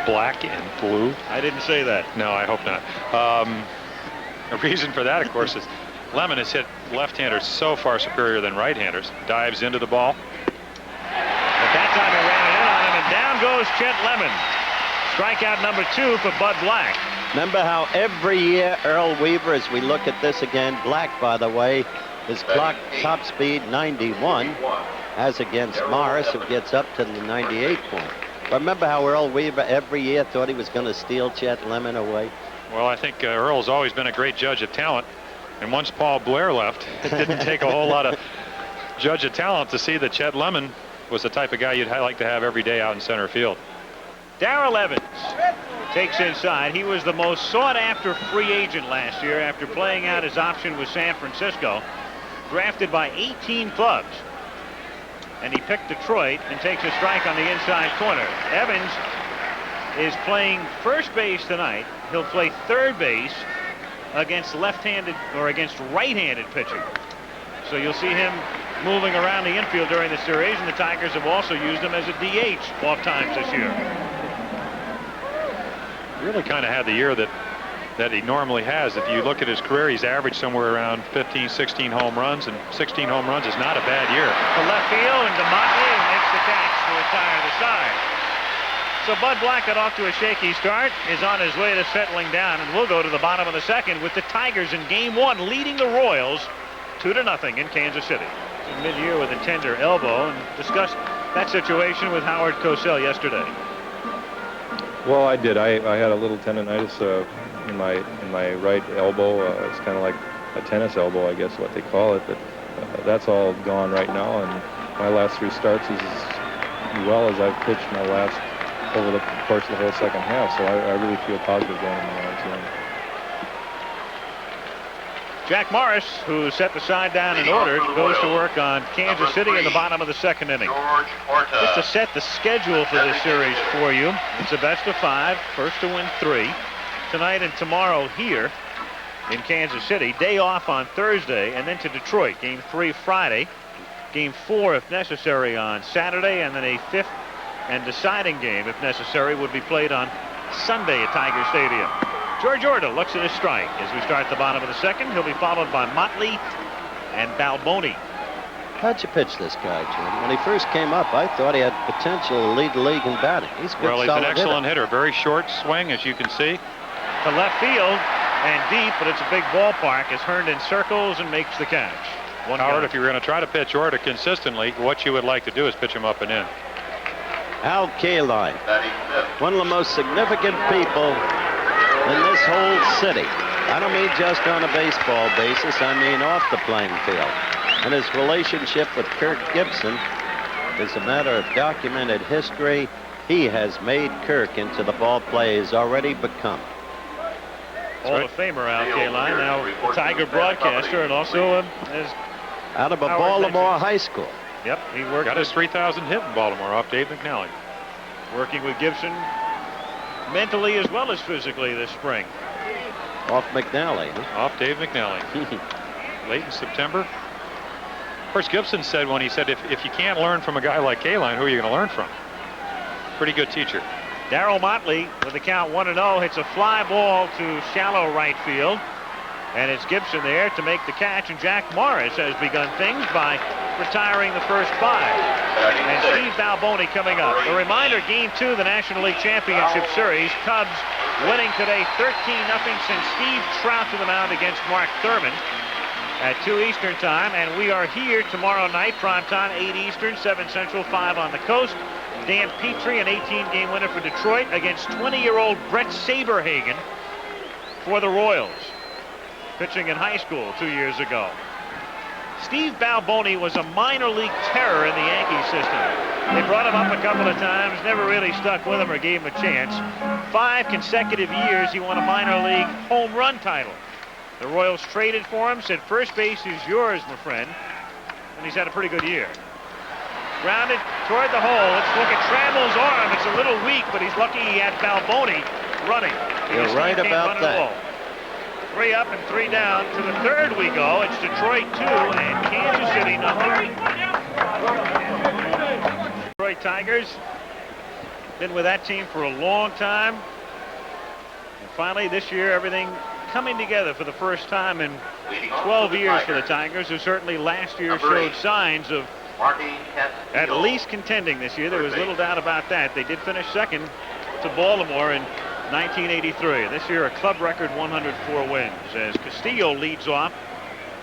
Black and blue?
I didn't say that.
No, I hope not. The reason for that, of course, is Lemon has hit left-handers so far superior than right-handers. Dives into the ball.
At that time, he ran it in on him, and down goes Chet Lemon. Strikeout number 2 for Bud Black.
Remember how every year Earl Weaver, as we look at this again, Black, by the way, his clock top speed 91, as against Morris, who gets up to the 98 point. But remember how Earl Weaver every year thought he was going to steal Chet Lemon away?
Well, I think Earl's always been a great judge of talent. And once Paul Blair left, it didn't take a whole lot of judge of talent to see that Chet Lemon was the type of guy you'd like to have every day out in center field.
Darrell Evans takes inside. He was the most sought-after free agent last year after playing out his option with San Francisco. Drafted by 18 clubs. And he picked Detroit and takes a strike on the inside corner. Evans is playing first base tonight. He'll play third base against left-handed or against right-handed pitching. So you'll see him moving around the infield during the series, and the Tigers have also used him as a DH off times this year.
Really kind of had the year that he normally has. If you look at his career, he's averaged somewhere around 15, 16 home runs, and 16 home runs is not a bad year.
To left field, and DeMotley makes the catch to retire the side. So Bud Black got off to a shaky start, is on his way to settling down, and we'll go to the bottom of the second with the Tigers in Game 1 leading the Royals 2-0 in Kansas City. Mid-year with a tender elbow, and discussed that situation with Howard Cosell yesterday.
Well, I did. I had a little tendonitis in my right elbow. It's kind of like a tennis elbow, I guess, what they call it. But that's all gone right now, and my last 3 starts is as well as I've pitched my last over the course of the whole second half. So I really feel positive going in the last game.
Jack Morris, who set the side down in order, goes to work on Kansas City in the bottom of the second inning. Just to set the schedule for this series for you, it's a best of 5, first to win 3. Tonight and tomorrow here in Kansas City. Day off on Thursday, and then to Detroit. Game 3 Friday. Game 4, if necessary, on Saturday, and then a 5th and deciding game, if necessary, would be played on Sunday at Tiger Stadium. George Orta looks at his strike as we start the bottom of the second. He'll be followed by Motley and Balboni.
How'd you pitch this guy, Jim? When he first came up, I thought he had potential to lead the league in batting. He's a good,
well, he's an excellent hitter. Very short swing, as you can see.
To left field and deep, but it's a big ballpark as Herndon circles and makes the catch.
Howard, if you're going to try to pitch Orta consistently, what you would like to do is pitch him up and in.
Al Kaline, one of the most significant people in this whole city. I don't mean just on a baseball basis, I mean off the playing field. And his relationship with Kirk Gibson is a matter of documented history. He has made Kirk into the ball player he's already become.
Hall of Famer Al Kaline, now a Tiger broadcaster, and also as
out of a Baltimore high school.
Yep, he got
his 3,000 hit in Baltimore off Dave McNally.
Working with Gibson mentally as well as physically this spring.
Off McNally. Huh?
Off Dave McNally. Late in September. Of course, Gibson said when he said, if you can't learn from a guy like Kaline, who are you going to learn from? Pretty good teacher.
Darryl Motley with the count 1-0 hits a fly ball to shallow right field. And it's Gibson there to make the catch, and Jack Morris has begun things by retiring the first 5. And Steve Balboni coming up. A reminder, Game 2 of the National League Championship Series. Cubs winning today 13-0 since Steve Trout to the mound against Mark Thurman at 2 Eastern time. And we are here tomorrow night, prime time, 8 Eastern, 7 Central, 5 on the coast. Dan Petrie, an 18-game winner for Detroit, against 20-year-old Brett Saberhagen for the Royals, pitching in high school 2 years ago. Steve Balboni was a minor league terror in the Yankee system. They brought him up a couple of times, never really stuck with him or gave him a chance. 5 consecutive years he won a minor league home run title. The Royals traded for him, said first base is yours, my friend, and he's had a pretty good year. Grounded toward the hole. Let's look at Trammell's arm. It's a little weak, but he's lucky he had Balboni running.
You're right about that.
3 up and 3 down. To the third we go. It's Detroit 2 and Kansas City nothing. Detroit Tigers. Been with that team for a long time. And finally this year everything coming together for the first time in 12 years for the Tigers, who certainly last year showed signs of at least contending this year. There was little doubt about that. They did finish second to Baltimore in 1983. This year a club record 104 wins as Castillo leads off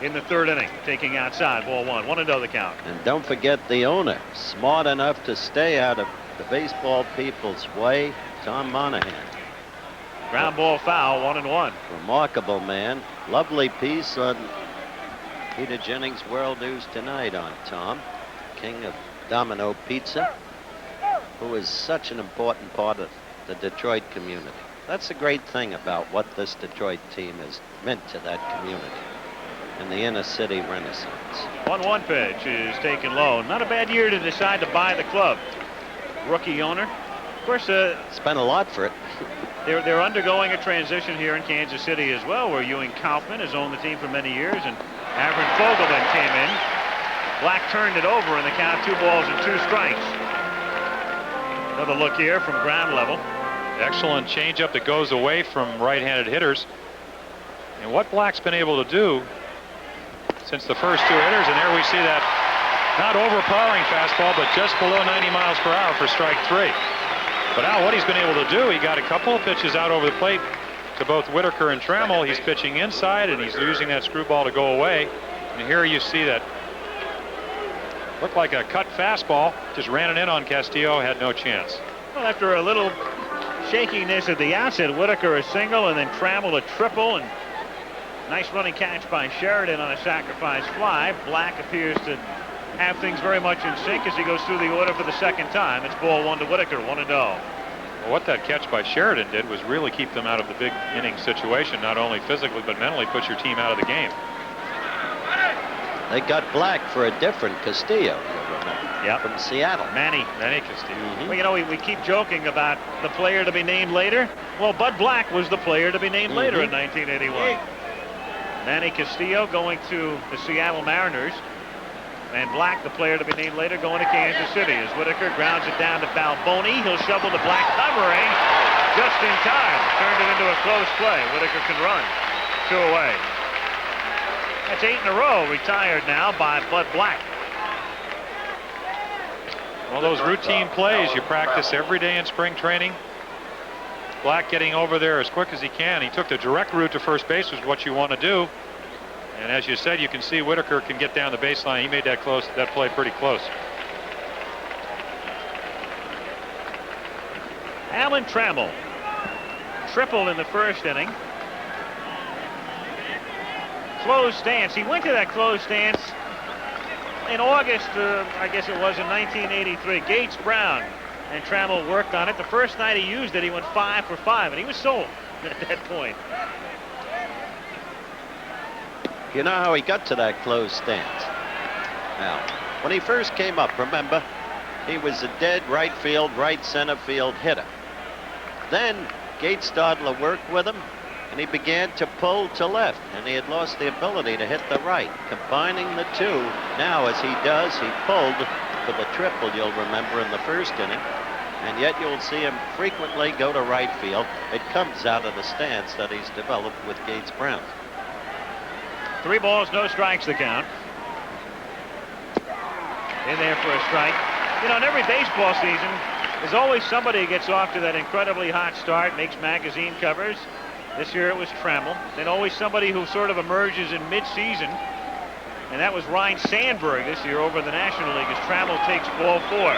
in the third inning, taking outside, ball 1. 1-0 the count.
And don't forget the owner, smart enough to stay out of the baseball people's way, Tom Monahan.
Ground ball foul, 1-1.
Remarkable man. Lovely piece on Peter Jennings' World News Tonight on Tom, king of Domino Pizza, who is such an important part of the Detroit community. That's the great thing about what this Detroit team has meant to that community and the inner city renaissance.
1-1 pitch is taken low. Not a bad year to decide to buy the club. Rookie owner. Of course,
spent a lot for it.
They're undergoing a transition here in Kansas City as well, where Ewing Kaufman has owned the team for many years, and Avron Fogelman came in. Black turned it over in the count, 2 balls and 2 strikes. Another look here from ground level.
Excellent changeup that goes away from right-handed hitters. And what Black's been able to do since the first 2 hitters, and there we see that not overpowering fastball, but just below 90 miles per hour for strike 3. But now what he's been able to do, he got a couple of pitches out over the plate to both Whitaker and Trammell. He's pitching inside, and he's using that screwball to go away. And here you see that looked like a cut fastball, just ran it in on Castillo, had no chance.
Well, after a little shakiness at the outset, Whitaker a single and then Trammell a triple, and nice running catch by Sheridan on a sacrifice fly. Black appears to have things very much in sync as he goes through the order for the second time. It's ball 1 to Whitaker, 1-0.
Well, what that catch by Sheridan did was really keep them out of the big inning situation, not only physically but mentally put your team out of the game.
They got Black for a different Castillo,
yep,
from Seattle.
Manny
Castillo.
Well, you know, we keep joking about the player to be named later. Well, Bud Black was the player to be named later in 1981. Manny Castillo going to the Seattle Mariners, and Black, the player to be named later, going to Kansas City as Whitaker grounds it down to Balboni. He'll shovel to Black, covering just in time. Turned it into a close play. Whitaker can run. 2 away. That's 8 in a row retired now by Bud Black.
Well, those routine plays you practice every day in spring training. Black getting over there as quick as he can. He took the direct route to first base, was what you want to do. And as you said, you can see Whitaker can get down the baseline. He made that play pretty close.
Alan Trammell, triple in the first inning. Closed stance. He went to that closed stance in August, I guess it was in 1983. Gates Brown and Trammell worked on it. The first night he used it, he went 5 for 5, and he was sold at that point.
You know how he got to that closed stance? Now, when he first came up, remember, he was a dead right field, right center field hitter. Then Gates started to work with him, and he began to pull to left, and he had lost the ability to hit the right. Combining the two, now as he does, he pulled for the triple, you'll remember, in the first inning, and yet you'll see him frequently go to right field. It comes out of the stance that he's developed with Gates Brown.
3 balls, no strikes the count. In there for a strike. You know, in every baseball season, there's always somebody who gets off to that incredibly hot start, makes magazine covers. This year it was Trammell. Then always somebody who sort of emerges in mid-season, and that was Ryne Sandberg this year over the National League as Trammell takes ball 4.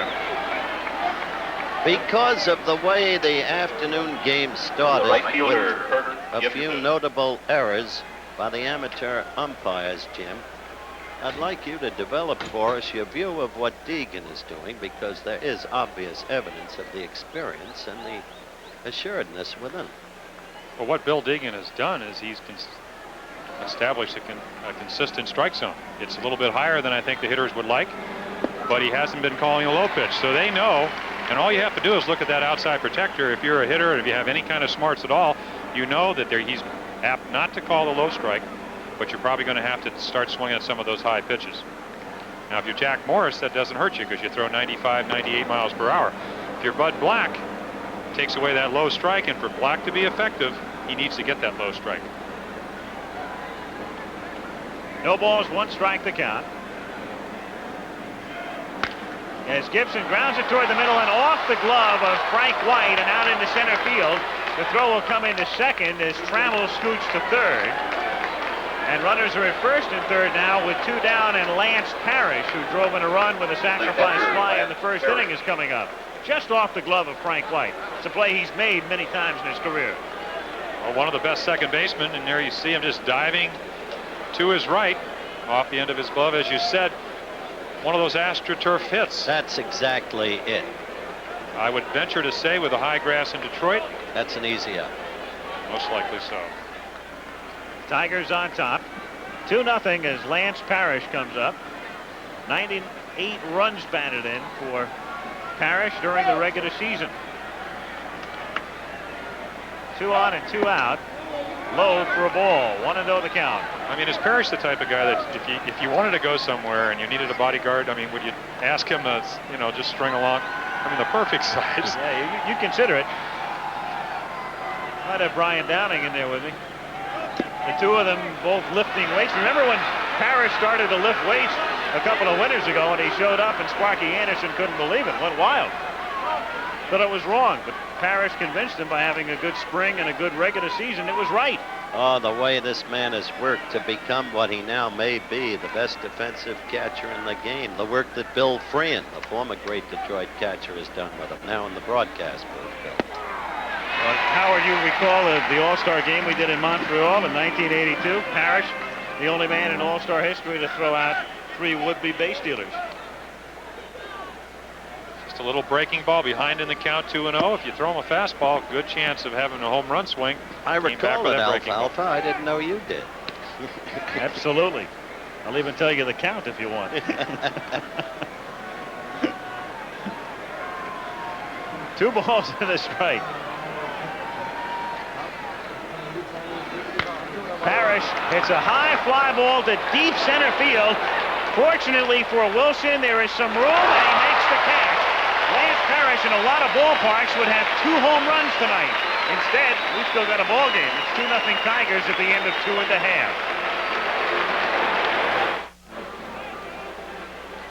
Because of the way the afternoon game started, with a few notable errors by the amateur umpires, Jim, I'd like you to develop for us your view of what Deegan is doing, because there is obvious evidence of the experience and the assuredness within.
Well, what Bill Deegan has done is he's established a consistent strike zone. It's a little bit higher than I think the hitters would like. but he hasn't been calling a low pitch. So they know, and all you have to do is look at that outside protector. If you're a hitter, and if you have any kind of smarts at all, you know that he's apt not to call the low strike, but you're probably going to have to start swinging at some of those high pitches. Now, if you're Jack Morris, that doesn't hurt you because you throw 95, 98 miles per hour. If you're Bud Black, it takes away that low strike, and for Black to be effective, he needs to get that low strike.
No balls, 1 strike to count. As Gibson grounds it toward the middle and off the glove of Frank White and out into center field. The throw will come into second as Trammell scoots to third. And runners are at first and third now with 2 down, and Lance Parrish, who drove in a run with a sacrifice fly in the first inning, is coming up. Just off the glove of Frank White. It's a play he's made many times in his career.
Well, one of the best second basemen, and there you see him just diving to his right off the end of his glove, as you said. One of those AstroTurf hits.
That's exactly it.
I would venture to say with the high grass in Detroit,
that's an easy out.
Most likely so.
Tigers on top. 2-0 as Lance Parrish comes up. 98 runs batted in for Parrish during the regular season. 2 on and 2 out. Low for a ball. 1-0 the count.
I mean, is Parrish the type of guy that if you wanted to go somewhere and you needed a bodyguard, I mean, would you ask him to, just string along? I mean, the perfect size.
Yeah, you consider it. Might have Brian Downing in there with me. The 2 of them both lifting weights. Remember when Parrish started to lift weights a couple of winters ago, and he showed up and Sparky Anderson couldn't believe it. Went wild. Thought it was wrong, but Parrish convinced him by having a good spring and a good regular season. It was right.
Oh, the way this man has worked to become what he now may be, the best defensive catcher in the game. The work that Bill Freehan, the former great Detroit catcher, has done with him now in the broadcast booth, Bill.
Well, Howard, you recall the All-Star game we did in Montreal in 1982. Parrish, the only man in All-Star history to throw out 3 would-be base stealers.
Just a little breaking ball behind in the count, 2-0. If you throw him a fastball, good chance of having a home run swing.
I recall it, Alfalfa. I didn't know you did.
Absolutely. I'll even tell you the count if you want. 2 balls and a strike. Parrish hits a high fly ball to deep center field. Fortunately for Wilson, there is some room, and he makes the catch. Lance Parrish in a lot of ballparks would have 2 home runs tonight. Instead, we've still got a ball game. It's 2-0 Tigers at the end of 2 1/2.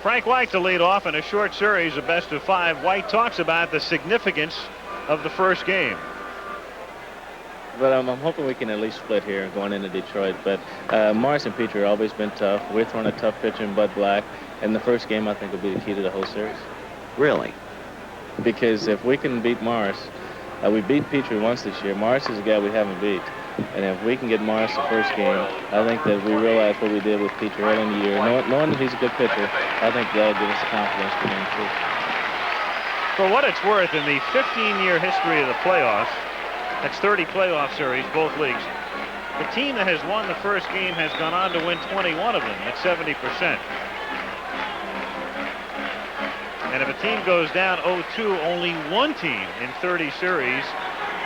Frank White to lead off in a short series of best of 5. White talks about the significance of the first game.
But I'm hoping we can at least split here going into Detroit. But Morris and Petrie have always been tough. We're throwing a tough pitch in Bud Black. And the first game, I think, will be the key to the whole series.
Really?
Because if we can beat Morris, we beat Petrie once this year. Morris is a guy we haven't beat. And if we can get Morris the first game, I think that we realize what we did with Petrie early in the year. Knowing that he's a good pitcher, I think that'll give us the confidence for game 2.
For what it's worth, in the 15-year history of the playoffs, that's 30 playoff series, both leagues, the team that has won the first game has gone on to win 21 of them. That's 70%. And if a team goes down 0-2, only one team in 30 series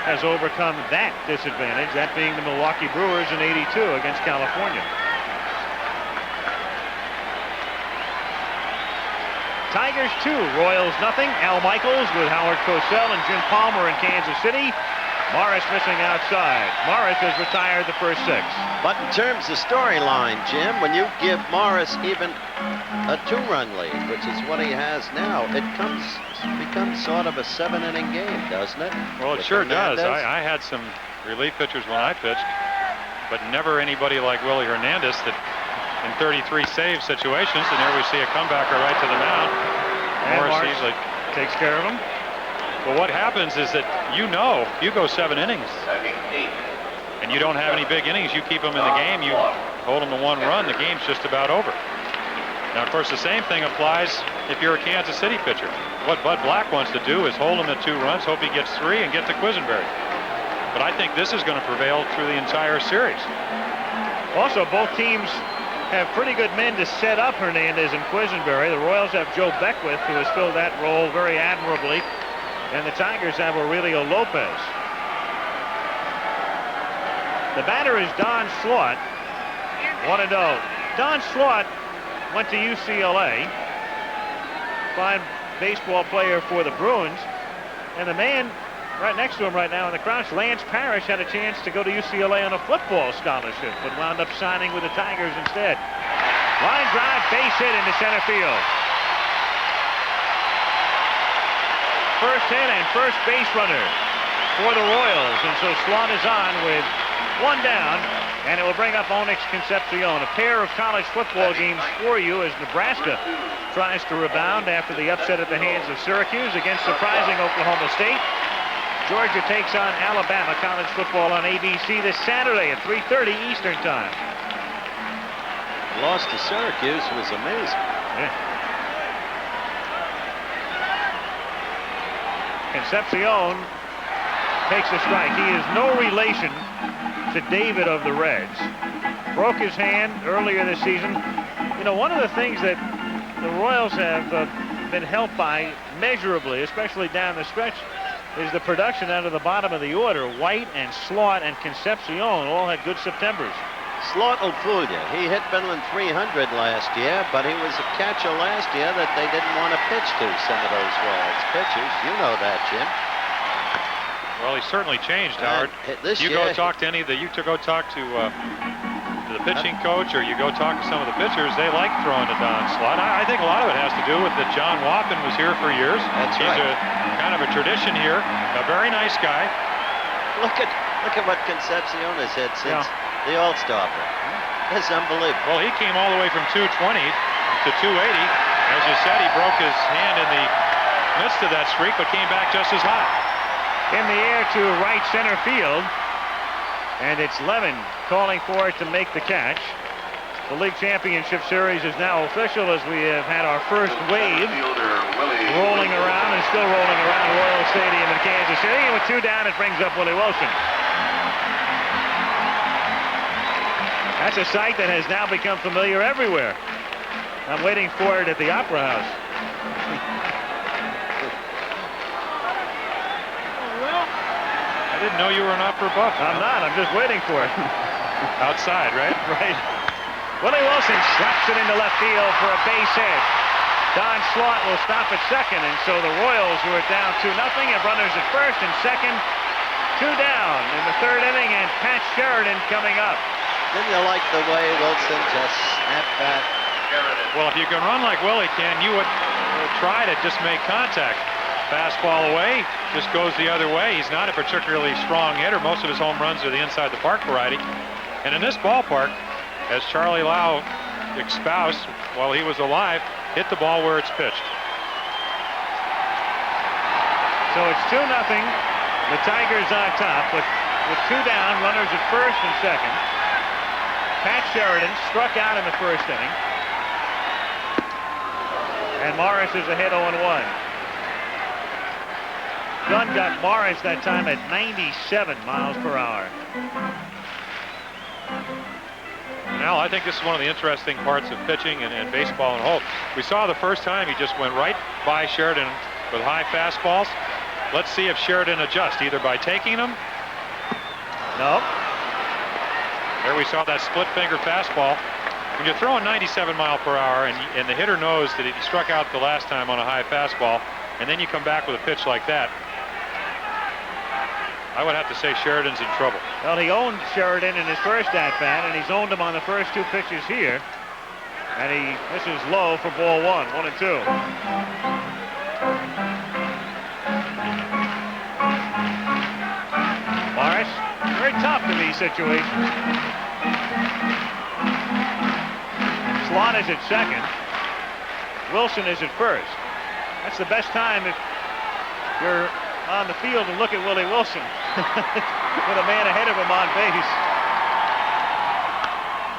has overcome that disadvantage, that being the Milwaukee Brewers in '82 against California. Tigers 2, Royals nothing. Al Michaels with Howard Cosell and Jim Palmer in Kansas City. Morris missing outside. Morris has retired the first 6.
But in terms of storyline, Jim, when you give Morris even a 2-run lead, which is what he has now, it becomes sort of a 7-inning game, doesn't it?
Well, it sure does. I had some relief pitchers when I pitched, but never anybody like Willie Hernandez that in 33 save situations, and there we see a comebacker right to the mound.
And Morris easily takes care of him.
But what happens is that you go 7 innings and you don't have any big innings, you keep them in the game, you hold them to 1 run, the game's just about over. Now, of course, the same thing applies if you're a Kansas City pitcher. What Bud Black wants to do is hold him at 2 runs, hope he gets 3, and get to Quisenberry. But I think this is going to prevail through the entire series.
Also, both teams have pretty good men to set up Hernandez and Quisenberry. The Royals have Joe Beckwith, who has filled that role very admirably. And the Tigers have Aurelio Lopez. The batter is Don Slaught. 1-0. Don Slaught went to UCLA. Fine baseball player for the Bruins. And the man right next to him right now in the crouch, Lance Parrish, had a chance to go to UCLA on a football scholarship, but wound up signing with the Tigers instead. Line drive, base hit into center field. First hit and first base runner for the Royals. And so Slaught is on with one down, and it will bring up Onyx Concepcion. A pair of college football games for you as Nebraska tries to rebound after the upset at the hands of Syracuse against surprising Oklahoma State. Georgia takes on Alabama. College football on ABC this Saturday at 3:30 Eastern Time.
The loss to Syracuse was amazing.
Yeah. Concepcion takes a strike. He is no relation to David of the Reds. Broke his hand earlier this season. You know, one of the things that the Royals have been helped by measurably, especially down the stretch, is the production out of the bottom of the order. White and Slaught and Concepcion all had good Septembers.
Slaught will fool you. He hit Finland 300 last year, but he was a catcher last year that they didn't want to pitch to, some of those Royals pitchers. You know that, Jim.
Well, he certainly changed, Howard.
This
you
year,
go talk to any of the, go talk to the pitching coach, or you go talk to some of the pitchers, they like throwing to Don Slaught. I think a lot of it has to do with that John Wappen was here for years.
That's right.
He's a kind of a tradition here, a very nice guy.
Look at what Concepcion has hit since the All-Star break. That's unbelievable.
Well, he came all the way from 220 to 280. As you said, he broke his hand in the midst of that streak, but came back just as hot.
In the air to right center field, and it's Levin calling for it to make the catch. The League Championship Series is now official as we have had our first wave rolling around and still rolling around Royal Stadium in Kansas City. And with two down, it brings up Willie Wilson. That's a sight that has now become familiar everywhere. I'm waiting for it at the Opera House.
I didn't know you were an opera buff.
I'm not. I'm just waiting for it.
Outside, right?
Right. Willie Wilson slaps it into left field for a base hit. Don Slaught will stop at second, and so the Royals, who are down 2-0, have runners at first and second. 2 down in the third inning, and Pat Sheridan coming up.
Didn't you like the way Wilson just snapped back?
Well, if you can run like Willie can, you would try to just make contact. Fastball away, just goes the other way. He's not a particularly strong hitter. Most of his home runs are the inside the park variety. And in this ballpark, as Charlie Lau espoused while he was alive, hit the ball where it's pitched.
So it's 2-0. The Tigers on top, but with 2 down, runners at first and second. Pat Sheridan struck out in the first inning. And Morris is ahead 0-1. Gunn got Morris that time at 97 miles per hour.
Now, I think this is one of the interesting parts of pitching and baseball and whole. We saw the first time he just went right by Sheridan with high fastballs. Let's see if Sheridan adjusts, either by taking them.
No.
There we saw that split finger fastball. When you're throwing 97 mile per hour and the hitter knows that he struck out the last time on a high fastball, and then you come back with a pitch like that, I would have to say Sheridan's in trouble.
Well, he owned Sheridan in his first at-bat, and he's owned him on the first 2 pitches here. And this is low for ball 1, 1 and 2. Morris, very tough in these situations. Slaught is at second. Wilson is at first. That's the best time if you're on the field and look at Willie Wilson with a man ahead of him on base.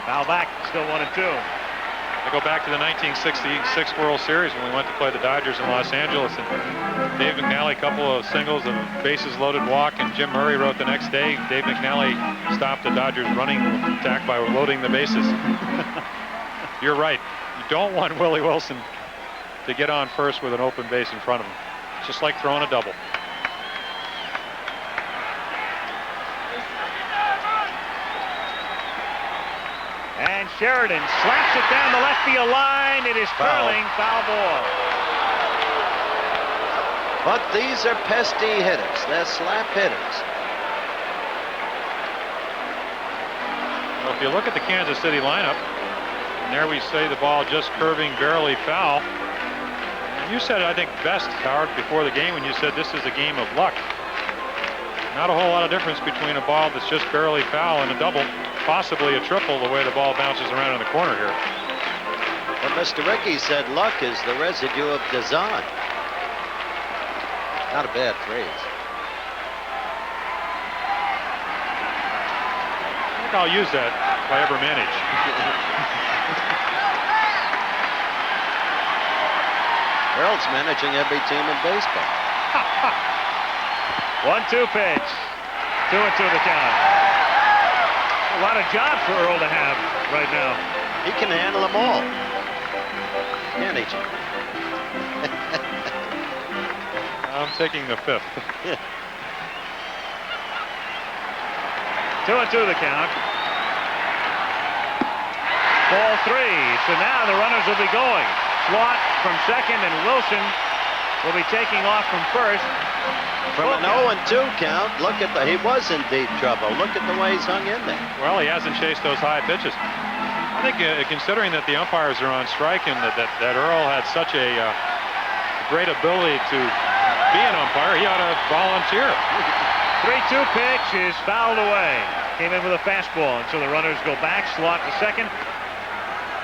Foul back, still 1 and 2.
I go back to the 1966 World Series when we went to play the Dodgers in Los Angeles, and Dave McNally, a couple of singles, a bases loaded walk, and Jim Murray wrote the next day, Dave McNally stopped the Dodgers running attack by loading the bases. You're right. You don't want Willie Wilson to get on first with an open base in front of him. It's just like throwing a double.
And Sheridan slaps it down the left field line. It is curling, foul ball.
But these are pesky hitters. They're slap hitters.
Well, if you look at the Kansas City lineup, and there we say the ball just curving barely foul. And you said it, I think, best, Howard, before the game when you said this is a game of luck. Not a whole lot of difference between a ball that's just barely foul and a double, possibly a triple, the way the ball bounces around in the corner here.
But Mr. Rickey said luck is the residue of design. Not a bad phrase.
I think I'll use that if I ever manage.
Earl's managing every team in baseball.
1-2 pitch. 2-2 the count. A lot of jobs for Earl to have right now.
He can handle them all. Can't he?
I'm taking the fifth.
2-2 the count. Ball 3. So now the runners will be going. Slot from second, and Wilson will be taking off from first.
From an 0-2 count, look at he was in deep trouble. Look at the way he's hung in there.
Well, he hasn't chased those high pitches. I think considering that the umpires are on strike and that Earl had such a great ability to be an umpire, he ought to volunteer.
3-2 pitch is fouled away. Came in with a fastball, and so the runners go back. Slot to second.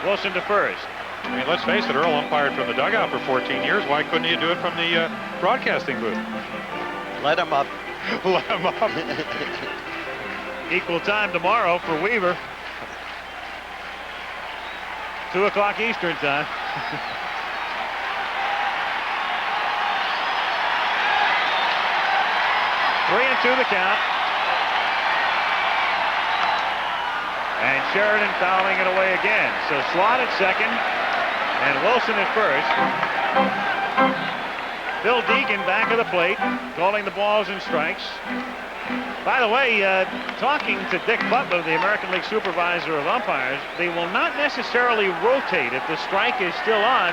Wilson to first.
I mean, let's face it, Earl umpired from the dugout for 14 years. Why couldn't he do it from the broadcasting booth?
Let him up.
Let him up.
Equal time tomorrow for Weaver. 2 o'clock Eastern time. Three and 2 the count. And Sheridan fouling it away again. So Slot at second and Wilson at first. Bill Deegan back of the plate, calling the balls and strikes. By the way, talking to Dick Butler, the American League supervisor of umpires, they will not necessarily rotate if the strike is still on.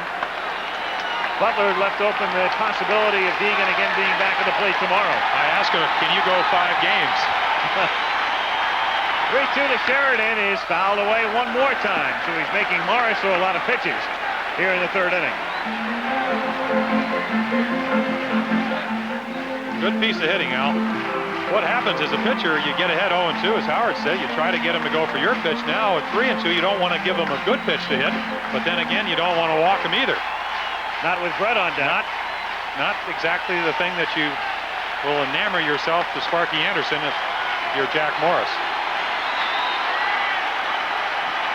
Butler left open the possibility of Deegan again being back at the plate tomorrow.
I asked him, can you go 5 games?
3-2 to Sheridan is fouled away one more time, so he's making Morris throw a lot of pitches here in the third inning.
Good piece of hitting, Al. What happens as a pitcher, you get ahead 0-2, as Howard said, you try to get him to go for your pitch. Now at 3-2, you don't want to give him a good pitch to hit, but then again, you don't want to walk him either.
Not with Brett on deck.
Not exactly the thing that you will enamor yourself to Sparky Anderson if you're Jack Morris.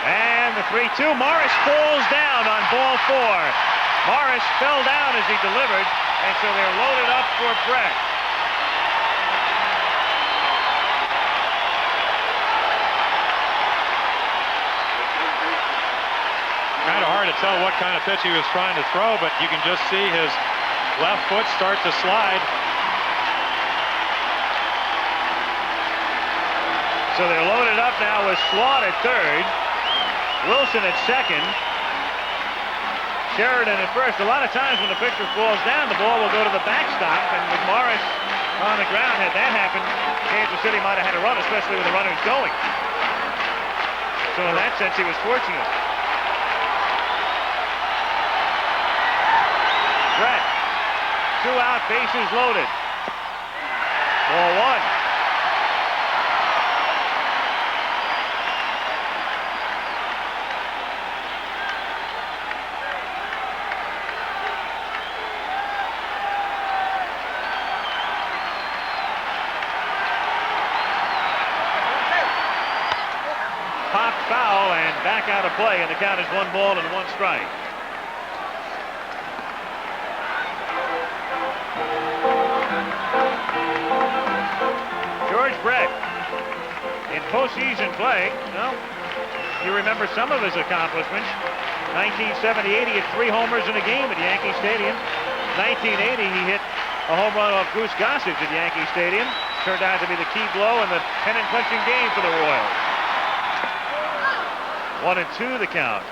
And the 3-2, Morris falls down on ball 4. Morris fell down as he delivered, and so they're loaded up for Brett.
Kind of hard to tell what kind of pitch he was trying to throw, but you can just see his left foot start to slide.
So they're loaded up now with Slot at third, Wilson at second, Sheridan at first. A lot of times when the pitcher falls down, the ball will go to the backstop, and with Morris on the ground, had that happened, Kansas City might have had a run, especially with the runners going. So in that sense, he was fortunate. Brett, 2 out, bases loaded. Ball 1. Popped foul and back out of play, and the count is 1 ball and 1 strike. George Brett in postseason play. Well, you remember some of his accomplishments. 1978, he hit 3 homers in a game at Yankee Stadium. 1980, he hit a home run off Goose Gossage at Yankee Stadium. Turned out to be the key blow in the pennant-clinching game for the Royals. 1-2 the count.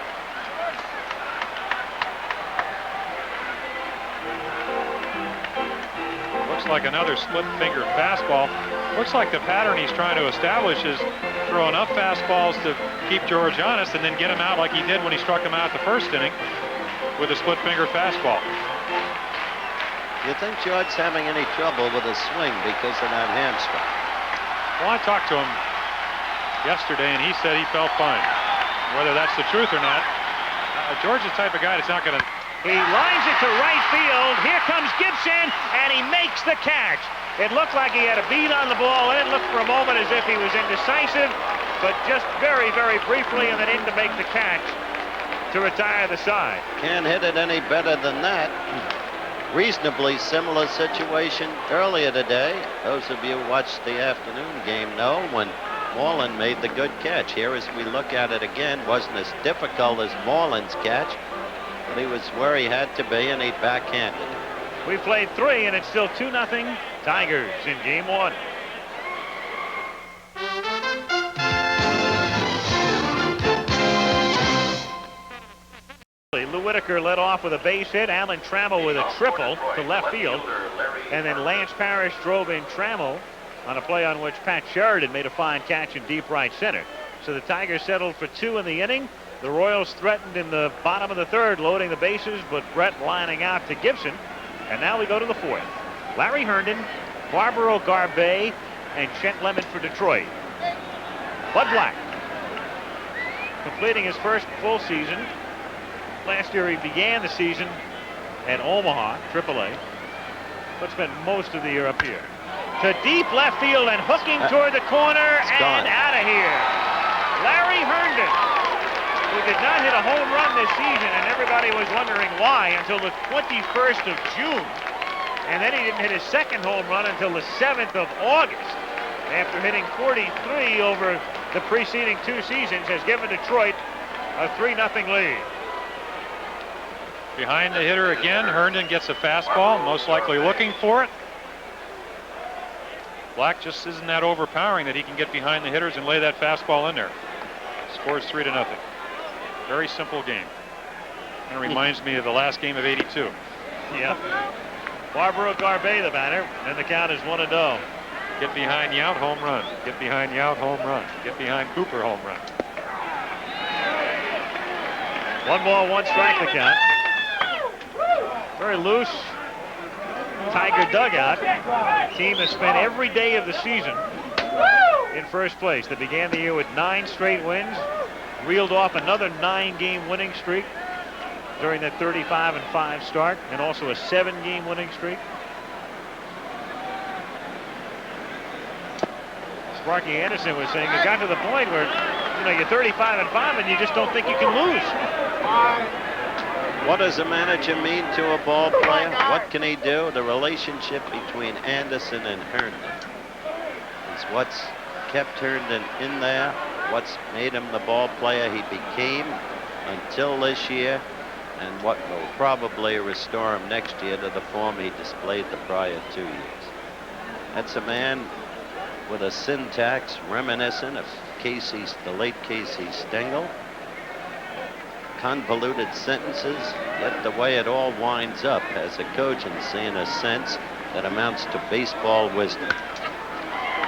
Looks like another split-finger fastball. Looks like the pattern he's trying to establish is throw enough fastballs to keep George honest and then get him out like he did when he struck him out the first inning with a split-finger fastball.
You think George's having any trouble with his swing because of that hamstring?
Well, I talked to him yesterday, and he said he felt fine. Whether that's the truth or not, George's the type of guy that's not going to...
He lines it to right field. Here comes Gibson, and he makes the catch. It looked like he had a beat on the ball, and it looked for a moment as if he was indecisive, but just very, very briefly, and then in to make the catch to retire the side.
Can't hit it any better than that. Reasonably similar situation earlier today. Those of you who watched the afternoon game know when Moreland made the good catch. Here, as we look at it again, wasn't as difficult as Moreland's catch, but he was where he had to be, and he backhanded it.
We played 3, and it's still 2-0 Tigers in game 1. Lou Whitaker led off with a base hit. Alan Trammell with a triple to left field. And then Lance Parrish drove in Trammell on a play on which Pat Sheridan made a fine catch in deep right center. So the Tigers settled for 2 in the inning. The Royals threatened in the bottom of the 3rd, loading the bases, but Brett lining out to Gibson. And now we go to the 4th. Larry Herndon, Barbaro Garbey, and Chet Lemon for Detroit. Bud Black, completing his first full season. Last year he began the season at Omaha, AAA, but spent most of the year up here. To deep left field and hooking toward the corner and out of here. Larry Herndon, who did not hit a home run this season, and everybody was wondering why until the 21st of June. And then he didn't hit his second home run until the 7th of August. After hitting 43 over the preceding 2 seasons, has given Detroit a 3-0 lead.
Behind the hitter again, Herndon gets a fastball, most likely looking for it. Black just isn't that overpowering that he can get behind the hitters and lay that fastball in there. Scores 3-0. Very simple game. Kind of reminds me of the last game of '82.
Yeah. Barbaro Garbey the batter, and the count is 1-0.
Get behind Yount, home run. Get behind Yount, home run. Get behind Cooper, home run.
1 ball, 1 strike the count. Very loose Tiger dugout. Team has spent every day of the season in first place. They began the year with 9 straight wins, reeled off another 9-game winning streak during that 35-5 start, and also a 7-game winning streak. Sparky Anderson was saying it got to the point where, you know, you're 35-5 and you just don't think you can lose.
What does a manager mean to a ball player? What can he do? The relationship between Anderson and Herndon is what's kept Herndon in there, what's made him the ball player he became until this year, and what will probably restore him next year to the form he displayed the prior 2 years. That's a man with a syntax reminiscent of the late Casey Stengel. Convoluted sentences, yet the way it all winds up has a cogency in a sense that amounts to baseball wisdom.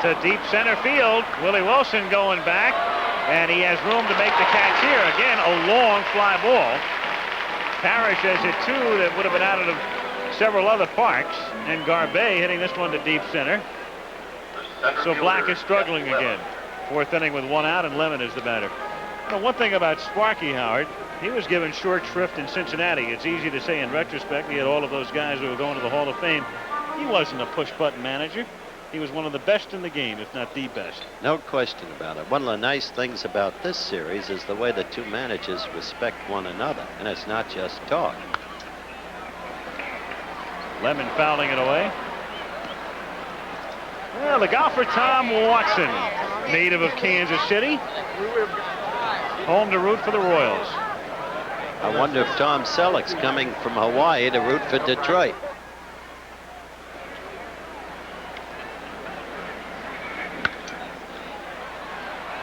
To deep center field, Willie Wilson going back, and he has room to make the catch here. Again, a long fly ball. Parrish has hit 2 that would have been out of several other parks, and Garbey hitting this one to deep center. So Black is struggling again. 4th inning with 1 out, and Lemon is the batter. Now, one thing about Sparky, Howard, he was given short shrift in Cincinnati. It's easy to say in retrospect. He had all of those guys who were going to the Hall of Fame. He wasn't a push-button manager. He was one of the best in the game, if not the best.
No question about it. One of the nice things about this series is the way the 2 managers respect one another, and it's not just talk.
Lemon fouling it away. Well, the golfer Tom Watson, native of Kansas City, home to root for the Royals.
I wonder if Tom Selleck's coming from Hawaii to root for Detroit.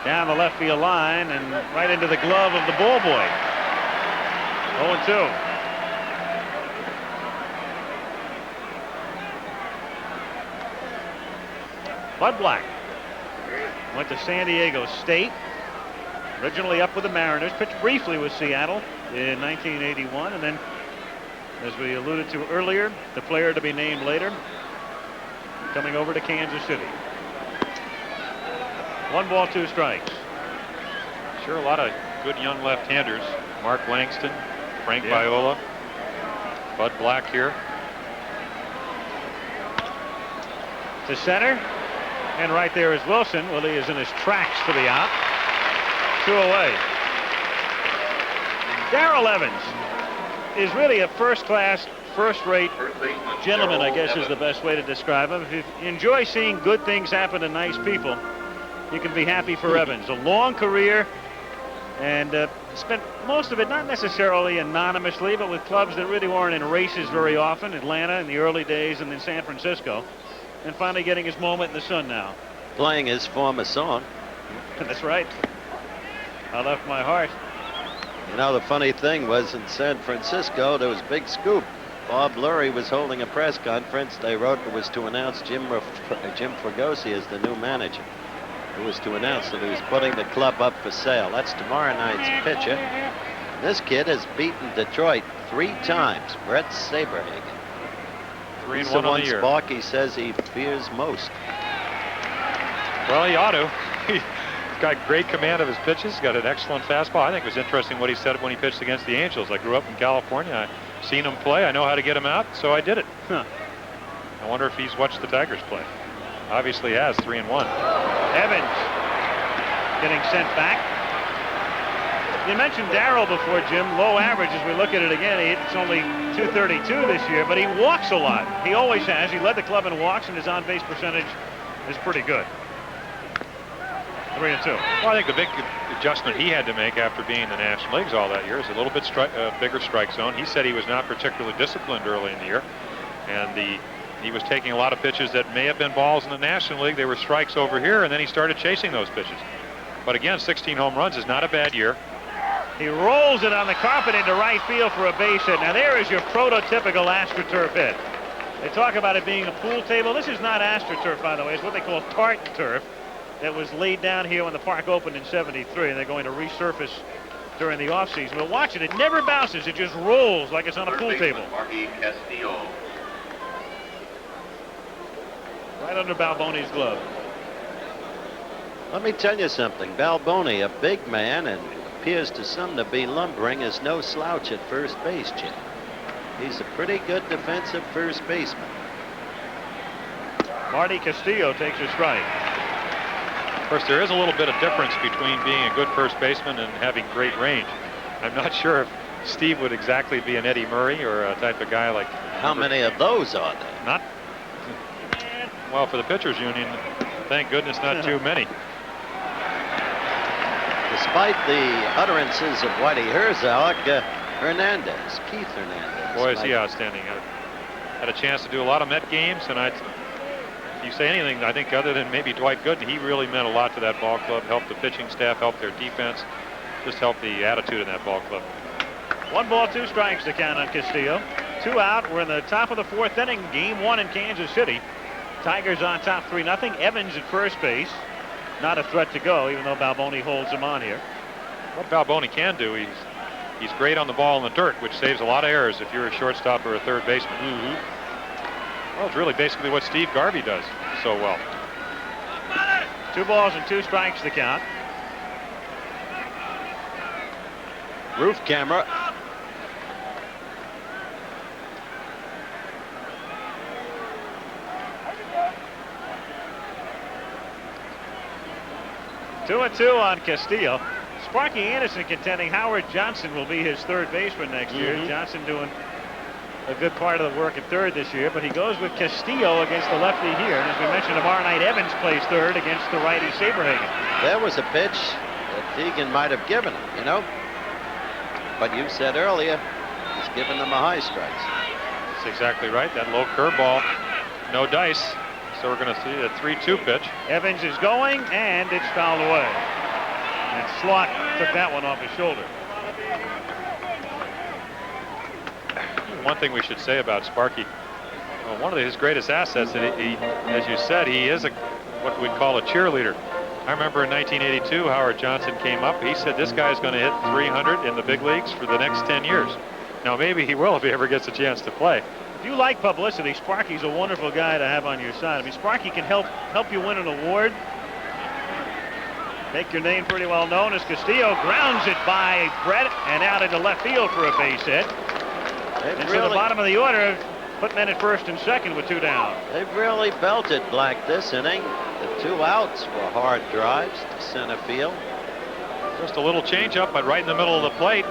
Down the left field line and right into the glove of the ball boy. 0-2. Bud Black went to San Diego State. Originally up with the Mariners, pitched briefly with Seattle in 1981, and then, as we alluded to earlier, the player to be named later, coming over to Kansas City. 1 ball, 2 strikes.
Sure, a lot of good young left-handers. Mark Langston, Frank Viola, Bud Black here.
To center, and right there is Wilson. Willie is in his tracks for the out. 2 away. Darrell Evans is really a first-class, first-rate gentleman, I guess is the best way to describe him. If you enjoy seeing good things happen to nice people, you can be happy for Evans. A long career, and spent most of it not necessarily anonymously, but with clubs that really weren't in races very often. Atlanta in the early days, and then San Francisco, and finally getting his moment in the sun now.
Playing his former song.
That's right. I Left My Heart.
You know, the funny thing was in San Francisco, there was a big scoop. Bob Lurie was holding a press conference. They wrote it was to announce Jim Fregosi as the new manager. It was to announce that he was putting the club up for sale. That's tomorrow night's pitcher. This kid has beaten Detroit 3 times. Brett Saberhagen.
3-1 on the year.
Sparky says he fears most.
Well, he ought to. He's got great command of his pitches. Got an excellent fastball. I think it was interesting what he said when he pitched against the Angels. I grew up in California. I've seen him play. I know how to get him out, so I did it.
Huh.
I wonder if he's watched the Tigers play. Obviously has. 3-1.
Evans getting sent back. You mentioned Darrell before, Jim. Low average as we look at it again. It's only 232 this year, but he walks a lot. He always has. He led the club in walks, and his on-base percentage is pretty good. 3-2.
Well, I think the big adjustment he had to make after being in the National Leagues all that year is a little bit bigger strike zone. He said he was not particularly disciplined early in the year, and he was taking a lot of pitches that may have been balls in the National League. They were strikes over here, and then he started chasing those pitches. But again, 16 home runs is not a bad year.
He rolls it on the carpet into right field for a base hit. Now there is your prototypical AstroTurf hit. They talk about it being a pool table. This is not AstroTurf, by the way. It's what they call tartan turf that was laid down here when the park opened in '73, and they're going to resurface during the offseason. But watch it. It never bounces. It just rolls like it's on a pool table. Right under Balbone's glove.
Let me tell you something. Balboni, a big man and appears to some to be lumbering, is no slouch at first base, Jim. He's a pretty good defensive first baseman.
Marty Castillo takes a strike.
Of course, there is a little bit of difference between being a good first baseman and having great range. I'm not sure if Steve would exactly be an Eddie Murray or a type of guy like...
How many of those are there?
Not... Well, for the pitchers union, thank goodness not too many.
Despite the utterances of Whitey Herzog, Hernandez, Keith Hernandez.
Boy, is he outstanding. I had a chance to do a lot of Met games, and if you say anything, I think other than maybe Dwight Gooden, he really meant a lot to that ball club, helped the pitching staff, helped their defense, just helped the attitude in that ball club.
1 ball, 2 strikes to count on Castillo. 2 out. We're in the top of the 4th inning, game 1 in Kansas City. Tigers on top 3-0. Evans at first base. Not a threat to go, even though Balboni holds him on here.
What Balboni can do, he's great on the ball in the dirt, which saves a lot of errors if you're a shortstop or a third baseman. Well, it's really basically what Steve Garvey does so well.
2 balls and 2 strikes to count.
Roof camera.
Two and 2 on Castillo. Sparky Anderson contending Howard Johnson will be his third baseman next year. Johnson doing a good part of the work at third this year, but he goes with Castillo against the lefty here. And as we mentioned, tomorrow night, Evans plays third against the righty Saberhagen.
There was a pitch that Deegan might have given him, you know. But you said earlier, he's giving them a high strikes.
That's exactly right. That low curveball, no dice. So we're going to see a 3-2 pitch.
Evans is going, and it's fouled away. And Slot took that one off his shoulder.
One thing we should say about Sparky, well, one of his greatest assets, that he, as you said, he is what we'd call a cheerleader. I remember in 1982, Howard Johnson came up. He said this guy's going to hit 300 in the big leagues for the next 10 years. Now, maybe he will if he ever gets a chance to play.
If you like publicity, Sparky's a wonderful guy to have on your side. I mean, Sparky can help you win an award. Make your name pretty well known as Castillo grounds it by Brett and out into left field for a base hit. And to the bottom of the order, put men at first and second with 2 down.
They've really belted Black this inning. The 2 outs were hard drives to center field.
Just a little changeup, but right in the middle of the plate.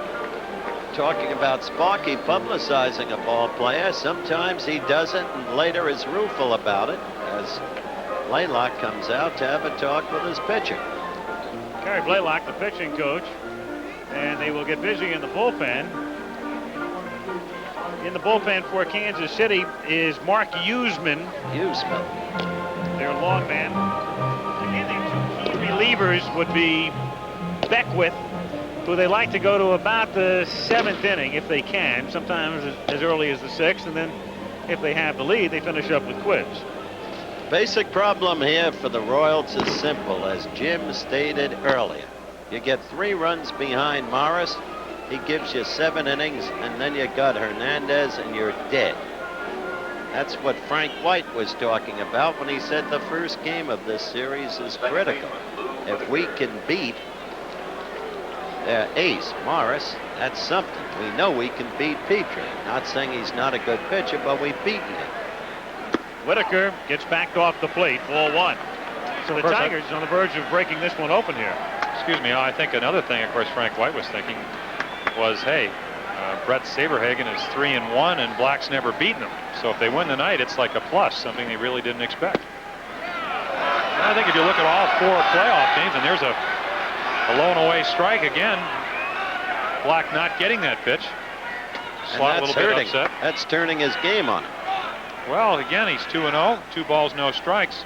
Talking about Sparky publicizing a ball player, sometimes he doesn't and later is rueful about it as Blaylock comes out to have a talk with his pitcher.
Gary Blaylock, the pitching coach, and they will get busy in the bullpen. In the bullpen for Kansas City is Mark Huseman. Their long man. Again, their 2 key relievers would be Beckwith, who they like to go to about the 7th inning if they can, sometimes as early as the 6th, and then if they have the lead, they finish up with Quibbs.
Basic problem here for the Royals is simple, as Jim stated earlier. You get 3 runs behind Morris, he gives you 7 innings, and then you got Hernandez and you're dead. That's what Frank White was talking about when he said the first game of this series is critical. If we can beat their ace, Morris, that's something. We know we can beat Petrie. Not saying he's not a good pitcher, but we've beaten him.
Whitaker gets backed off the plate, ball 1. So the Tigers on the verge of breaking this one open here.
Excuse me, I think another thing, of course, Frank White was thinking was, hey, Brett Saberhagen is 3-1 and Black's never beaten him. So if they win tonight, it's like a plus, something they really didn't expect. And I think if you look at all 4 playoff teams, and there's a low and away strike again. Black not getting that pitch. Slot a little bit upset.
That's turning his game on him.
Well, again, he's 2-0, 2 balls, no strikes.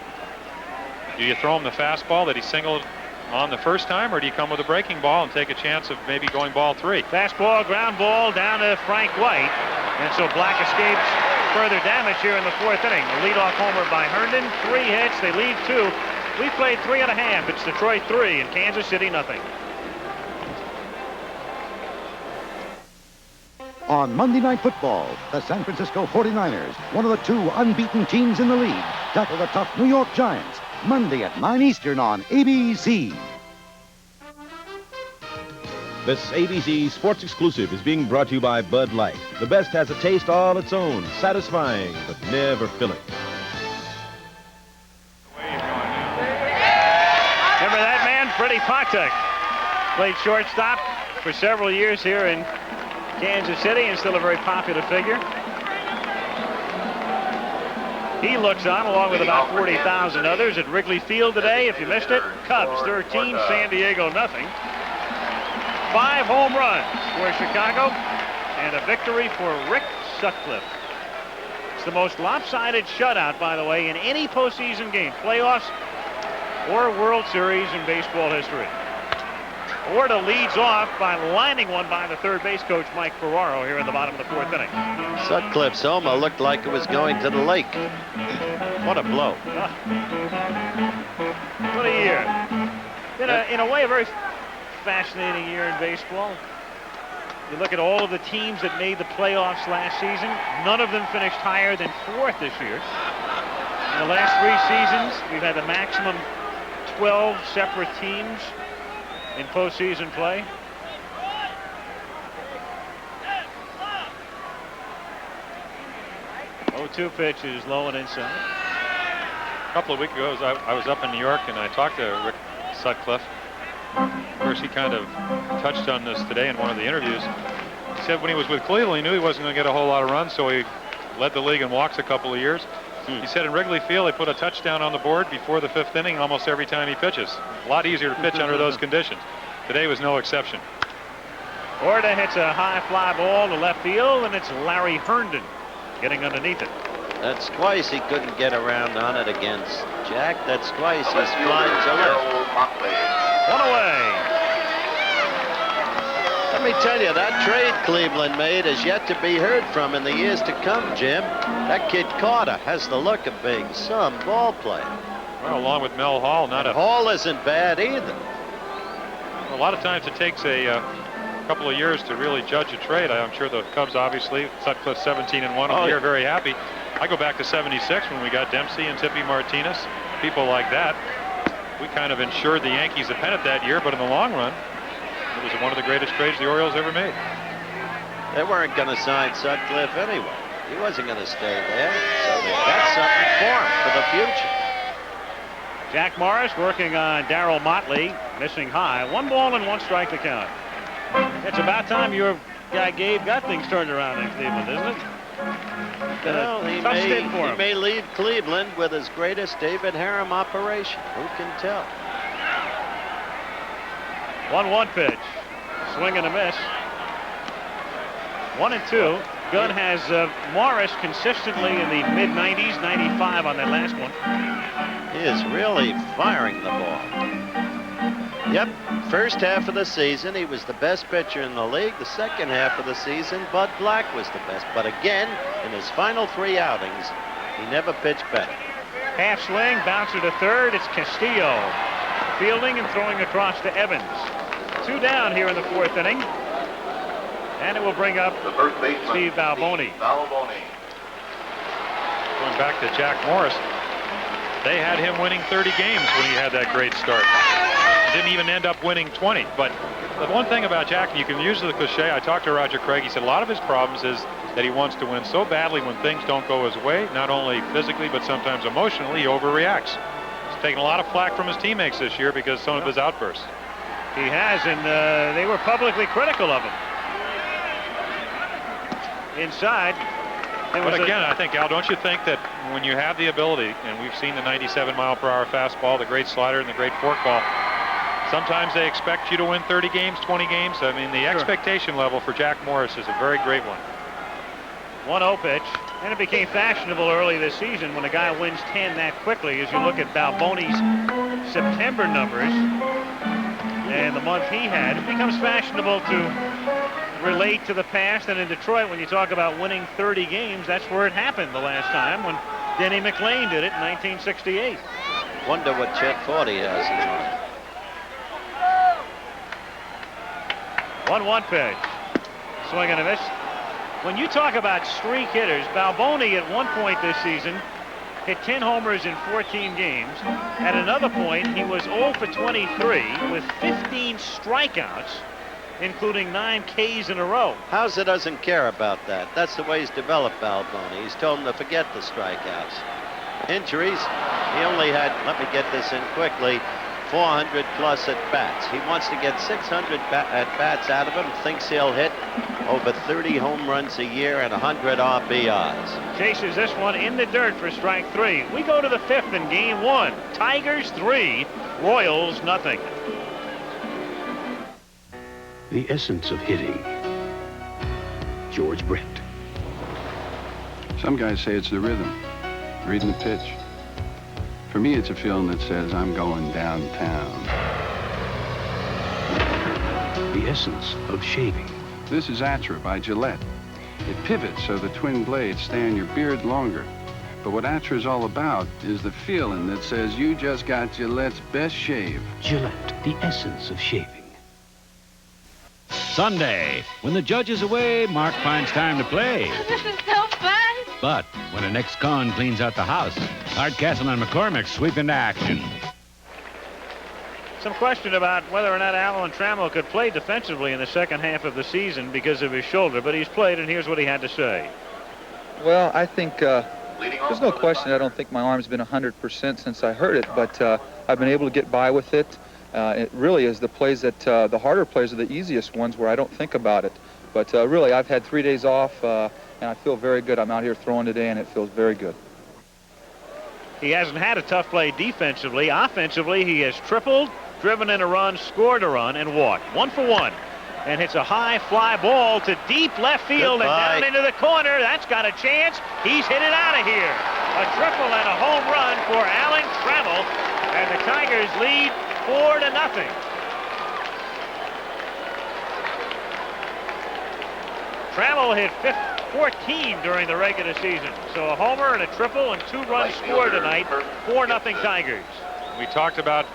Do you throw him the fastball that he singled on the first time, or do you come with a breaking ball and take a chance of maybe going ball 3?
Fastball, ground ball down to Frank White. And so Black escapes further damage here in the 4th inning. A leadoff homer by Herndon, 3 hits, they lead 2. We played 3.5. It's Detroit 3 and Kansas City nothing.
On Monday Night Football, the San Francisco 49ers, one of the 2 unbeaten teams in the league, tackle the tough New York Giants, Monday at 9 Eastern on ABC.
This ABC Sports Exclusive is being brought to you by Bud Light. The best has a taste all its own, satisfying, but never filling.
Remember that man, Freddie Patek. Played shortstop for several years here in Kansas City and still a very popular figure. He looks on along with about 40,000 others at Wrigley Field today. If you missed it, Cubs 13, San Diego nothing. 5 home runs for Chicago and a victory for Rick Sutcliffe. It's the most lopsided shutout, by the way, in any postseason game, playoffs or World Series in baseball history. Orta leads off by lining one by the third base coach, Mike Ferraro, here in the bottom of the 4th inning.
Sutcliffe's homer looked like it was going to the lake. What a blow.
What a year. In a way, a very fascinating year in baseball. You look at all of the teams that made the playoffs last season. None of them finished higher than 4th this year. In the last 3 seasons, we've had the maximum 12 separate teams in postseason play. Oh, 2 pitches, low and inside.
A couple of weeks ago, I was up in New York and I talked to Rick Sutcliffe. Of course, he kind of touched on this today in one of the interviews. He said when he was with Cleveland, he knew he wasn't going to get a whole lot of runs, so he led the league in walks a couple of years. He said in Wrigley Field, they put a touchdown on the board before the 5th inning almost every time he pitches. A lot easier to pitch under those conditions. Today was no exception.
Orta hits a high fly ball to left field, and it's Larry Herndon getting underneath it.
That's twice he couldn't get around on it against Jack. That's twice he's flying to left.
One away.
Let me tell you, that trade Cleveland made is yet to be heard from in the years to come, Jim. That kid Carter has the look of being some ball player.
Well, along with Mel Hall,
Hall isn't bad either.
A lot of times it takes a couple of years to really judge a trade. I'm sure the Cubs, obviously, Sutcliffe 17-1 of the year, very happy. I go back to '76 when we got Dempsey and Tippy Martinez, people like that. We kind of ensured the Yankees a pennant that year, but in the long run, it was one of the greatest trades the Orioles ever made.
They weren't going to sign Sutcliffe anyway. He wasn't going to stay there, so they got something for him for the future.
Jack Morris working on Darryl Motley, missing high. 1 ball and 1 strike to count. It's about time your guy Gabe got things turned around in Cleveland, isn't it?
Well, he may leave Cleveland with his greatest David Harum operation. Who can tell?
1-1 pitch. Swing and a miss. 1-2. Gunn has Morris consistently in the mid-90s, 95 on that last one.
He is really firing the ball. Yep, first half of the season, he was the best pitcher in the league. The second half of the season, Bud Black was the best. But again, in his final 3 outings, he never pitched better.
Half swing, bouncer to third. It's Castillo fielding and throwing across to Evans. 2 down here in the 4th inning. And it will bring up Steve Balboni.
Going back to Jack Morris, they had him winning 30 games when he had that great start. Didn't even end up winning 20. But the one thing about Jack, and you can use the cliche, I talked to Roger Craig, he said a lot of his problems is that he wants to win so badly when things don't go his way, not only physically but sometimes emotionally, he overreacts. He's taken a lot of flack from his teammates this year because of some of his outbursts.
He has, and they were publicly critical of him. Inside.
But again, I think, Al, don't you think that when you have the ability, and we've seen the 97-mile-per-hour fastball, the great slider, and the great forkball, sometimes they expect you to win 30 games, 20 games. I mean, the expectation level for Jack Morris is a very great one.
1-0 pitch, and it became fashionable early this season when a guy wins 10 that quickly. As you look at Balboni's September numbers and the month he had, it becomes fashionable to relate to the past. And in Detroit, when you talk about winning 30 games, that's where it happened the last time when Denny McLain did it in 1968.
Wonder what Chet Forty has in mind.
1-1 pitch. Swing and a miss. When you talk about streak hitters, Balboni at one point this season hit 10 homers in 14 games. At another point, he was 0 for 23 with 15 strikeouts, including 9 Ks in a row.
Hauser doesn't care about that. That's the way he's developed Balboni. He's told him to forget the strikeouts. Injuries, he only had, let me get this in quickly, 400 plus at bats. He wants to get 600 at bats out of him, thinks he'll hit over 30 home runs a year and 100 RBIs.
Chases this one in the dirt for strike 3. We go to the 5th in game 1. Tigers 3, Royals nothing.
The essence of hitting. George Brett.
Some guys say it's the rhythm, reading the pitch. For me, it's a feeling that says I'm going downtown.
The essence of shaving.
This is Atra by Gillette. It pivots so the twin blades stay on your beard longer. But what Atra is all about is the feeling that says you just got Gillette's best shave.
Gillette, the essence of shaving.
Sunday, when the judge is away, Mark finds time to play.
This is so fun.
But when an ex-con cleans out the house, Art Castle and McCormick sweep into action.
Some question about whether or not Alan Trammell could play defensively in the second half of the season because of his shoulder, but he's played, and here's what he had to say.
Well, I think there's no question. I don't think my arm's been 100% since I hurt it, but I've been able to get by with it. It really is the plays that the harder plays are the easiest ones where I don't think about it. But really, I've had 3 days off, and I feel very good. I'm out here throwing today, and it feels very good.
He hasn't had a tough play defensively. Offensively, he has tripled, driven in a run, scored a run, and walked. 1 for 1. and hits a high fly ball to deep left field and down into the corner. That's got a chance. He's hit it out of here. A triple and a home run for Alan Trammell, and the Tigers lead 4-0. Trammell hit 14 during the regular season. So a homer and a triple and 2 runs scored tonight. 4-0 Tigers.
We talked about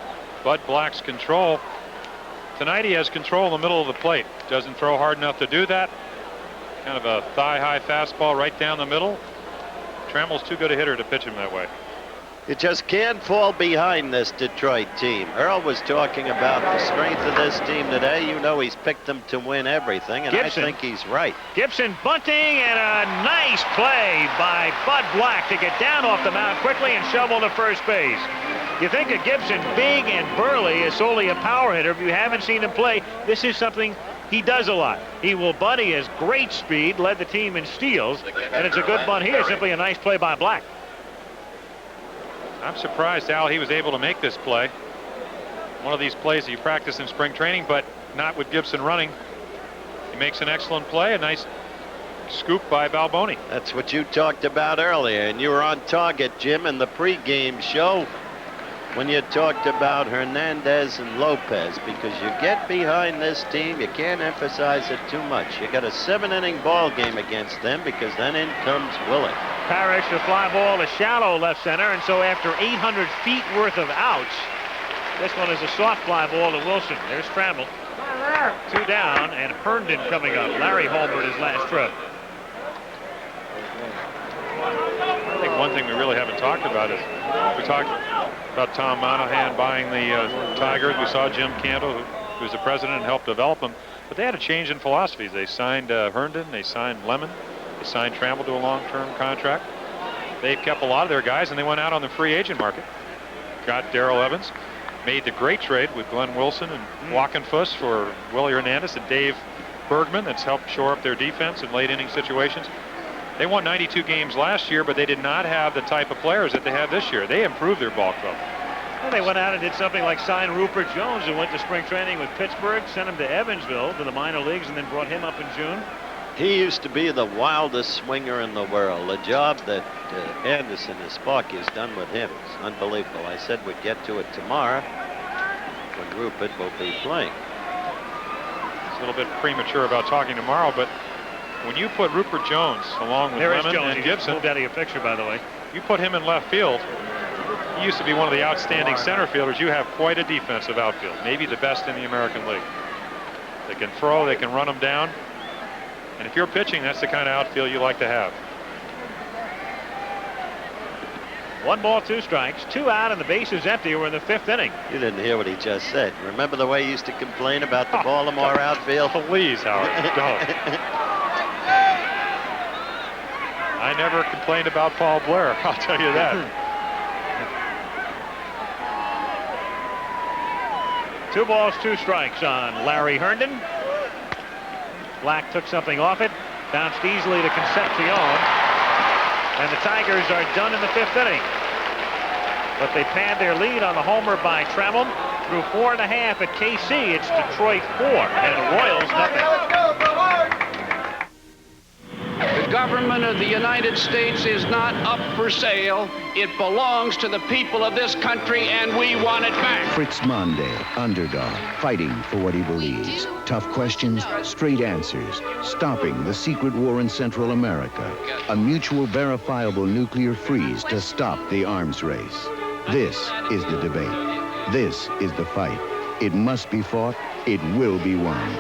Bud Black's control. Tonight he has control in the middle of the plate. Doesn't throw hard enough to do that. Kind of a thigh-high fastball right down the middle. Trammell's too good a hitter to pitch him that way.
You just can't fall behind this Detroit team. Earl was talking about the strength of this team today. You know he's picked them to win everything, and
Gibson.
I think he's right.
Gibson bunting, and a nice play by Bud Black to get down off the mound quickly and shovel to first base. You think of Gibson big and burly as solely a power hitter. If you haven't seen him play, this is something he does a lot. He will bunt. He has great speed, led the team in steals, and it's a good bunt here. Simply a nice play by Black.
I'm surprised, Al, he was able to make this play. One of these plays that you practice in spring training, but not with Gibson running. He makes an excellent play, a nice scoop by Balboni.
That's what you talked about earlier, and you were on target, Jim, in the pregame show when you talked about Hernandez and Lopez, because you get behind this team, you can't emphasize it too much. You got a 7-inning ball game against them, because then in comes Willie.
Parrish, a fly ball to shallow left center, and so after 800 feet worth of outs, this one is a soft fly ball to Wilson. There's Trammell. 2 down, and Herndon coming up. Larry homered his last trip.
I think one thing we really haven't talked about is we talked about Tom Monahan buying the Tigers. We saw Jim Cantle, who was the president and helped develop them. But they had a change in philosophies. They signed Herndon, they signed Lemon, they signed Trammell to a long-term contract. They've kept a lot of their guys, and they went out on the free agent market. Got Darrell Evans, made the great trade with Glenn Wilson and Wackenfuss for Willie Hernandez and Dave Bergman. That's helped shore up their defense in late inning situations. They won 92 games last year, but they did not have the type of players that they have this year. They improved their ball club.
Well, they went out and did something like sign Rupert Jones, who went to spring training with Pittsburgh, sent him to Evansville to the minor leagues, and then brought him up in June.
He used to be the wildest swinger in the world. The job that Anderson and Sparky has done with him is unbelievable. I said we'd get to it tomorrow when Rupert will be playing.
It's a little bit premature about talking tomorrow, but when you put Rupert Jones along with Lemon and Gibson,
moved out of your picture, by the way.
You put him in left field. He used to be one of the outstanding center fielders. You have quite a defensive outfield, maybe the best in the American League. They can throw, they can run them down. And if you're pitching, that's the kind of outfield you like to have.
1 ball, 2 strikes, 2 out, and the base is empty. We're in the 5th inning.
You didn't hear what he just said. Remember the way he used to complain about the Baltimore outfield?
Please, Howard, don't. I never complained about Paul Blair, I'll tell you that.
2 balls, 2 strikes on Larry Herndon. Black took something off it, bounced easily to Concepcion, and the Tigers are done in the 5th inning. But they pad their lead on the homer by Trammell. Through 4.5 at KC, it's Detroit 4 and Royals nothing.
The government of the United States is not up for sale. It belongs to the people of this country, and we want it back.
Fritz Monday, underdog, fighting for what he believes. Tough questions, straight answers. Stopping the secret war in Central America. A mutual verifiable nuclear freeze to stop the arms race. This is the debate. This is the fight. It must be fought. It will be won.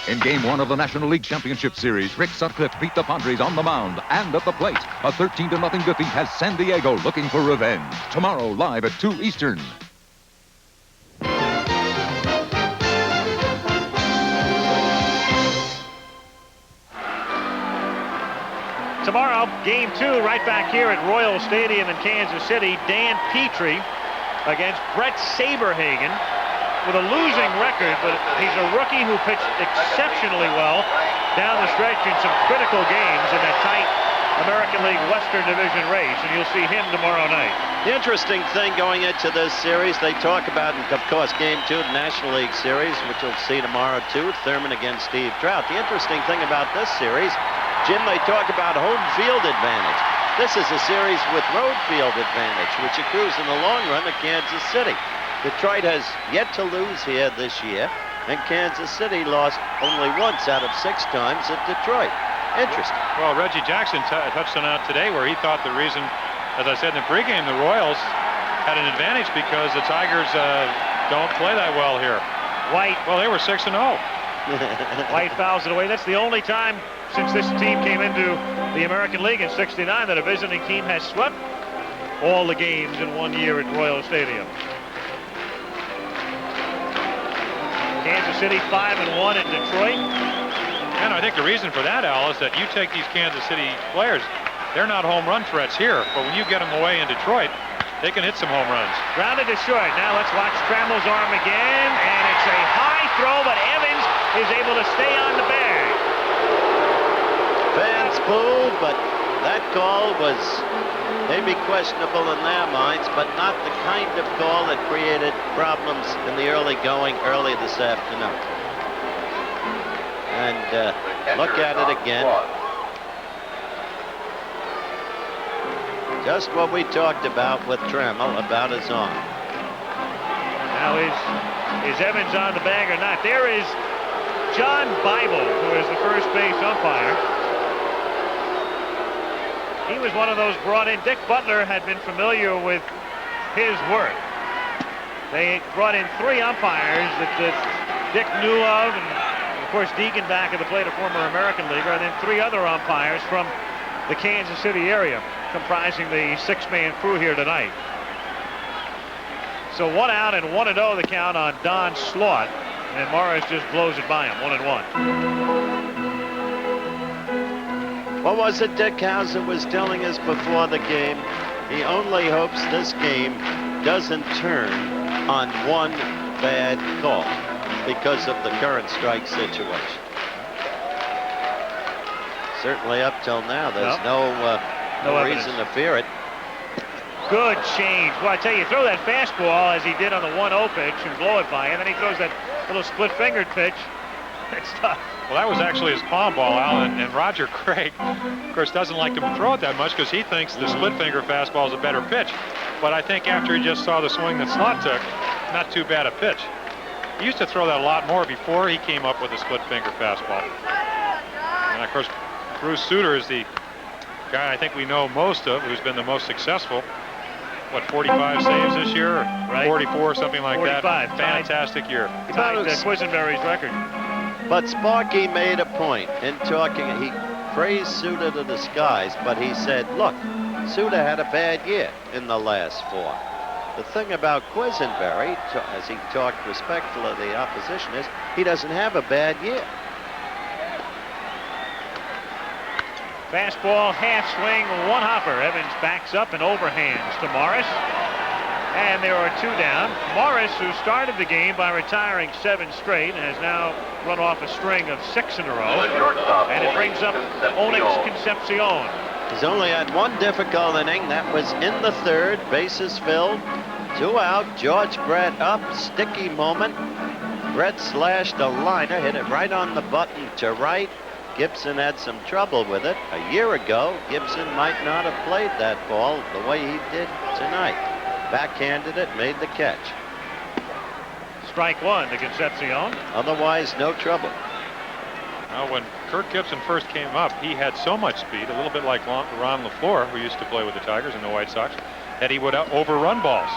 In Game 1 of the National League Championship Series, Rick Sutcliffe beat the Padres on the mound and at the plate. A 13-0 defeat has San Diego looking for revenge. Tomorrow, live at 2 Eastern.
Tomorrow, Game 2, right back here at Royal Stadium in Kansas City. Dan Petrie against Brett Saberhagen, with a losing record, but he's a rookie who pitched exceptionally well down the stretch in some critical games in that tight American League Western Division race, and you'll see him tomorrow night.
The interesting thing going into this series, they talk about, of course, Game 2 of the National League Series, which we'll see tomorrow, too, Thurman against Steve Trout. The interesting thing about this series, Jim, they talk about home field advantage. This is a series with road field advantage, which accrues in the long run to Kansas City. Detroit has yet to lose here this year, and Kansas City lost only once out of 6 times at Detroit. Interesting.
Well, Reggie Jackson touched on that today, where he thought the reason, as I said in the pregame, the Royals had an advantage because the Tigers don't play that well here.
White.
Well, they were 6-0.
White fouls it away. That's the only time since this team came into the American League in '69 that a visiting team has swept all the games in one year at Royal Stadium. Kansas City 5-1 in Detroit.
And I think the reason for that, Al, is that you take these Kansas City players, they're not home run threats here, but when you get them away in Detroit, they can hit some home runs.
Grounded to short. Now let's watch Trammell's arm again, and it's a high throw, but Evans is able to stay on the bag.
Fans boo, but that call was maybe questionable in their minds, but not the kind of call that created problems in the early going early this afternoon. And look at it again. Just what we talked about with Trammell about his arm.
Now is Evans on the bag or not? There is John Bible, who is the first base umpire. He was one of those brought in. Dick Butler had been familiar with his work. They brought in 3 umpires that Dick knew of, and of course Deegan back at the plate, a former American leaguer, and then 3 other umpires from the Kansas City area, comprising the 6-man crew here tonight. So 1 out and 1-0 the count on Don Slaught, and Morris just blows it by him, 1-1.
What was it Dick Hauser was telling us before the game? He only hopes this game doesn't turn on one bad call because of the current strike situation. Certainly up till now, there's no reason to fear it.
Good change. Well, I tell you, throw that fastball as he did on the 1-0 pitch and blow it by, and then he throws that little split-fingered pitch. That's tough.
Well, that was actually his palm ball, Al, and Roger Craig, of course, doesn't like to throw it that much because he thinks the split-finger fastball is a better pitch. But I think after he just saw the swing that Slaught took, not too bad a pitch. He used to throw that a lot more before he came up with a split-finger fastball. And, of course, Bruce Sutter is the guy I think we know most of, who's been the most successful. What, 45 saves this year? Or
right.
44, something like
45.
that. Fantastic year.
Tied Quisenberry's record.
But Sparky made a point in talking. He praised Sutter to the skies, but he said, look, Sutter had a bad year in the last 4. The thing about Quisenberry, as he talked respectful of the opposition, is he doesn't have a bad year.
Fastball, half swing, 1 hopper. Evans backs up and overhands to Morris. And there are 2 down. Morris, who started the game by retiring 7 straight, and has now run off a string of 6 in a row. And it brings up Onyx Concepcion.
He's only had 1 difficult inning. That was in the 3rd. Bases filled. 2 out. George Brett up. Sticky moment. Brett slashed a liner, hit it right on the button to right. Gibson had some trouble with it. A year ago, Gibson might not have played that ball the way he did tonight. Backhanded it, made the catch.
Strike 1 to Concepcion.
Otherwise, no trouble.
Now, when Kirk Gibson first came up, he had so much speed, a little bit like Ron LaFleur, who used to play with the Tigers and the White Sox, that he would overrun balls.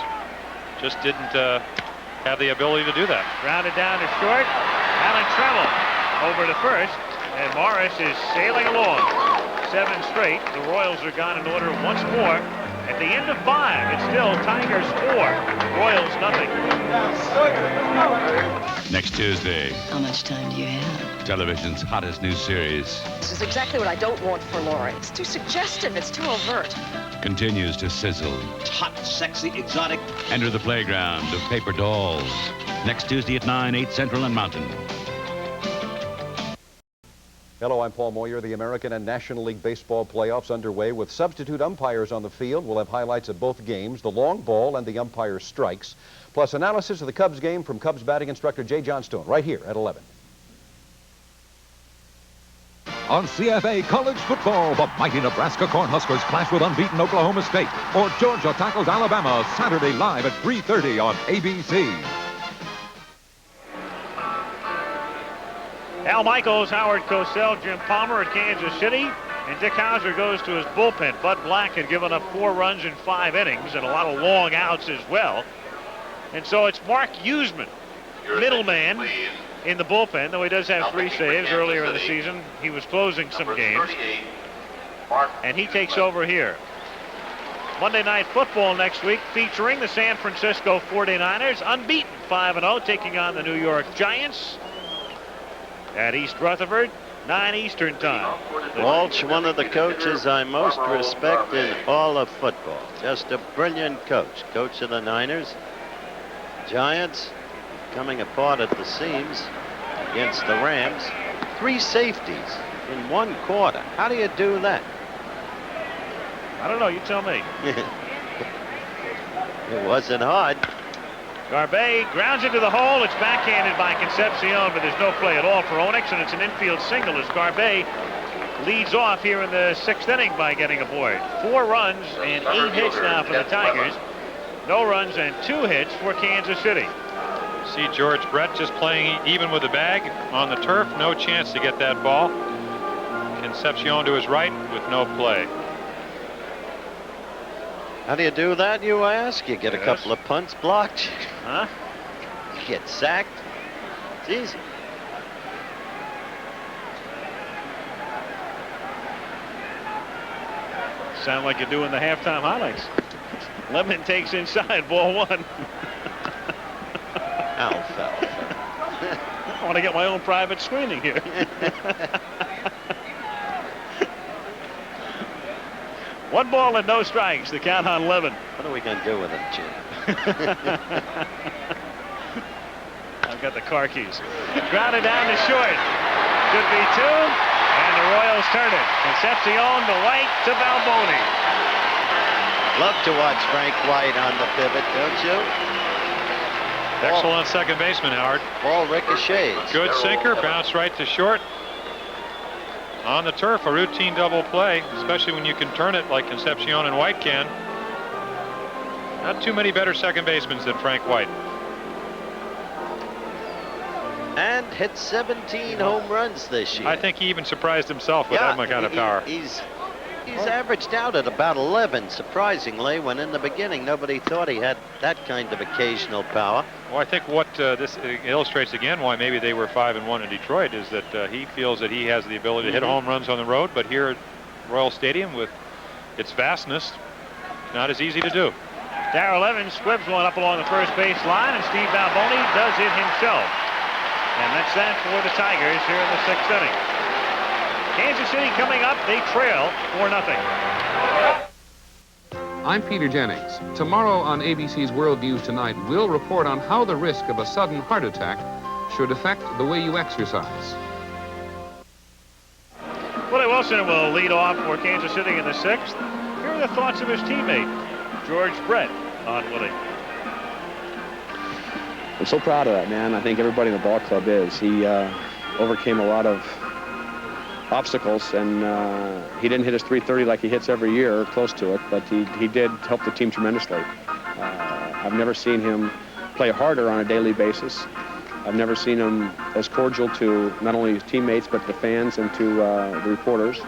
Just didn't have the ability to do that.
Grounded down to short. Alan Trammell over to first. And Morris is sailing along. 7 straight. The Royals are gone in order once more. At the end of 5, it's still Tigers 4, Royals nothing.
Next Tuesday,
How much time do you have?
television's hottest new series
This is exactly what I don't want for Laura. It's too suggestive. It's too overt.
continues to sizzle.
It's hot, sexy, exotic.
Enter the playground of paper dolls. Next Tuesday at 9, 8 Central and Mountain.
Hello, I'm Paul Moyer. The American and National League Baseball playoffs underway with substitute umpires on the field. We'll have highlights of both games, the long ball and the umpire strikes, plus analysis of the Cubs game from Cubs batting instructor Jay Johnstone right here at 11.
On CFA College Football, the mighty Nebraska Cornhuskers clash with unbeaten Oklahoma State, or Georgia tackles Alabama Saturday live at 3:30 on ABC.
Al Michaels, Howard Cosell, Jim Palmer at Kansas City, and Dick Hauser goes to his bullpen. Bud Black had given up 4 runs in 5 innings and a lot of long outs as well. And so it's Mark Huseman, middleman, in the bullpen, though he does have 3 saves earlier in the season. He was closing some games. And he takes over here. Monday Night Football next week featuring the San Francisco 49ers, unbeaten 5-0, taking on the New York Giants at East Rutherford, 9 Eastern time.
Walsh, one of the coaches I most respect in all of football. Just a brilliant coach. Coach of the Niners. Giants coming apart at the seams against the Rams. 3 safeties in 1 quarter. How do you do that?
I don't know. You tell me.
It wasn't hard.
Garbet grounds into the hole. It's backhanded by Concepcion, but there's no play at all for Onyx, and it's an infield single as Garbet leads off here in the 6th inning by getting aboard. 4 runs and 8 hits now for the Tigers. No runs and 2 hits for Kansas City.
See George Brett just playing even with the bag on the turf. No chance to get that ball. Concepcion to his right with no play.
How do you do that, you ask? You get a couple of punts blocked.
Huh?
You get sacked. It's easy.
Sound like you're doing the halftime highlights. Lemon takes inside, ball 1.
Alfalfa.
I want to get my own private screening here. One ball and no strikes. The count on 11.
What are we going to do with him, Jim?
I've got the car keys. Grounded down to short. Could be 2. And the Royals turn it. Concepcion to White to Balboni.
Love to watch Frank White on the pivot, don't you?
Excellent second baseman, Howard.
Ball ricochets.
Good sinker. Bounce right to short. On the turf, a routine double play, especially when you can turn it like Concepcion and White can. Not too many better second basemen than Frank White.
And hit 17 home runs this year.
I think he even surprised himself with that kind of power.
He's averaged out at about 11, surprisingly, when in the beginning nobody thought he had that kind of occasional power.
Well, I think what this illustrates again why maybe they were 5-1 in Detroit is that he feels that he has the ability to hit home runs on the road, but here at Royal Stadium with its vastness, not as easy to do.
Darrell Evans squibs one up along the first base line, and Steve Balboni does it himself. And that's that for the Tigers here in the 6th inning. Kansas City coming up, they trail 4-0.
I'm Peter Jennings. Tomorrow on ABC's World News Tonight, we'll report on how the risk of a sudden heart attack should affect the way you exercise.
Willie Wilson will lead off for Kansas City in the 6th. Here are the thoughts of his teammate, George Brett, on Willie.
I'm so proud of that, man. I think everybody in the ball club is. He overcame a lot of obstacles, and he didn't hit his .330 like he hits every year, or close to it, but he did help the team tremendously. I've never seen him play harder on a daily basis. I've never seen him as cordial to not only his teammates, but the fans and to the reporters.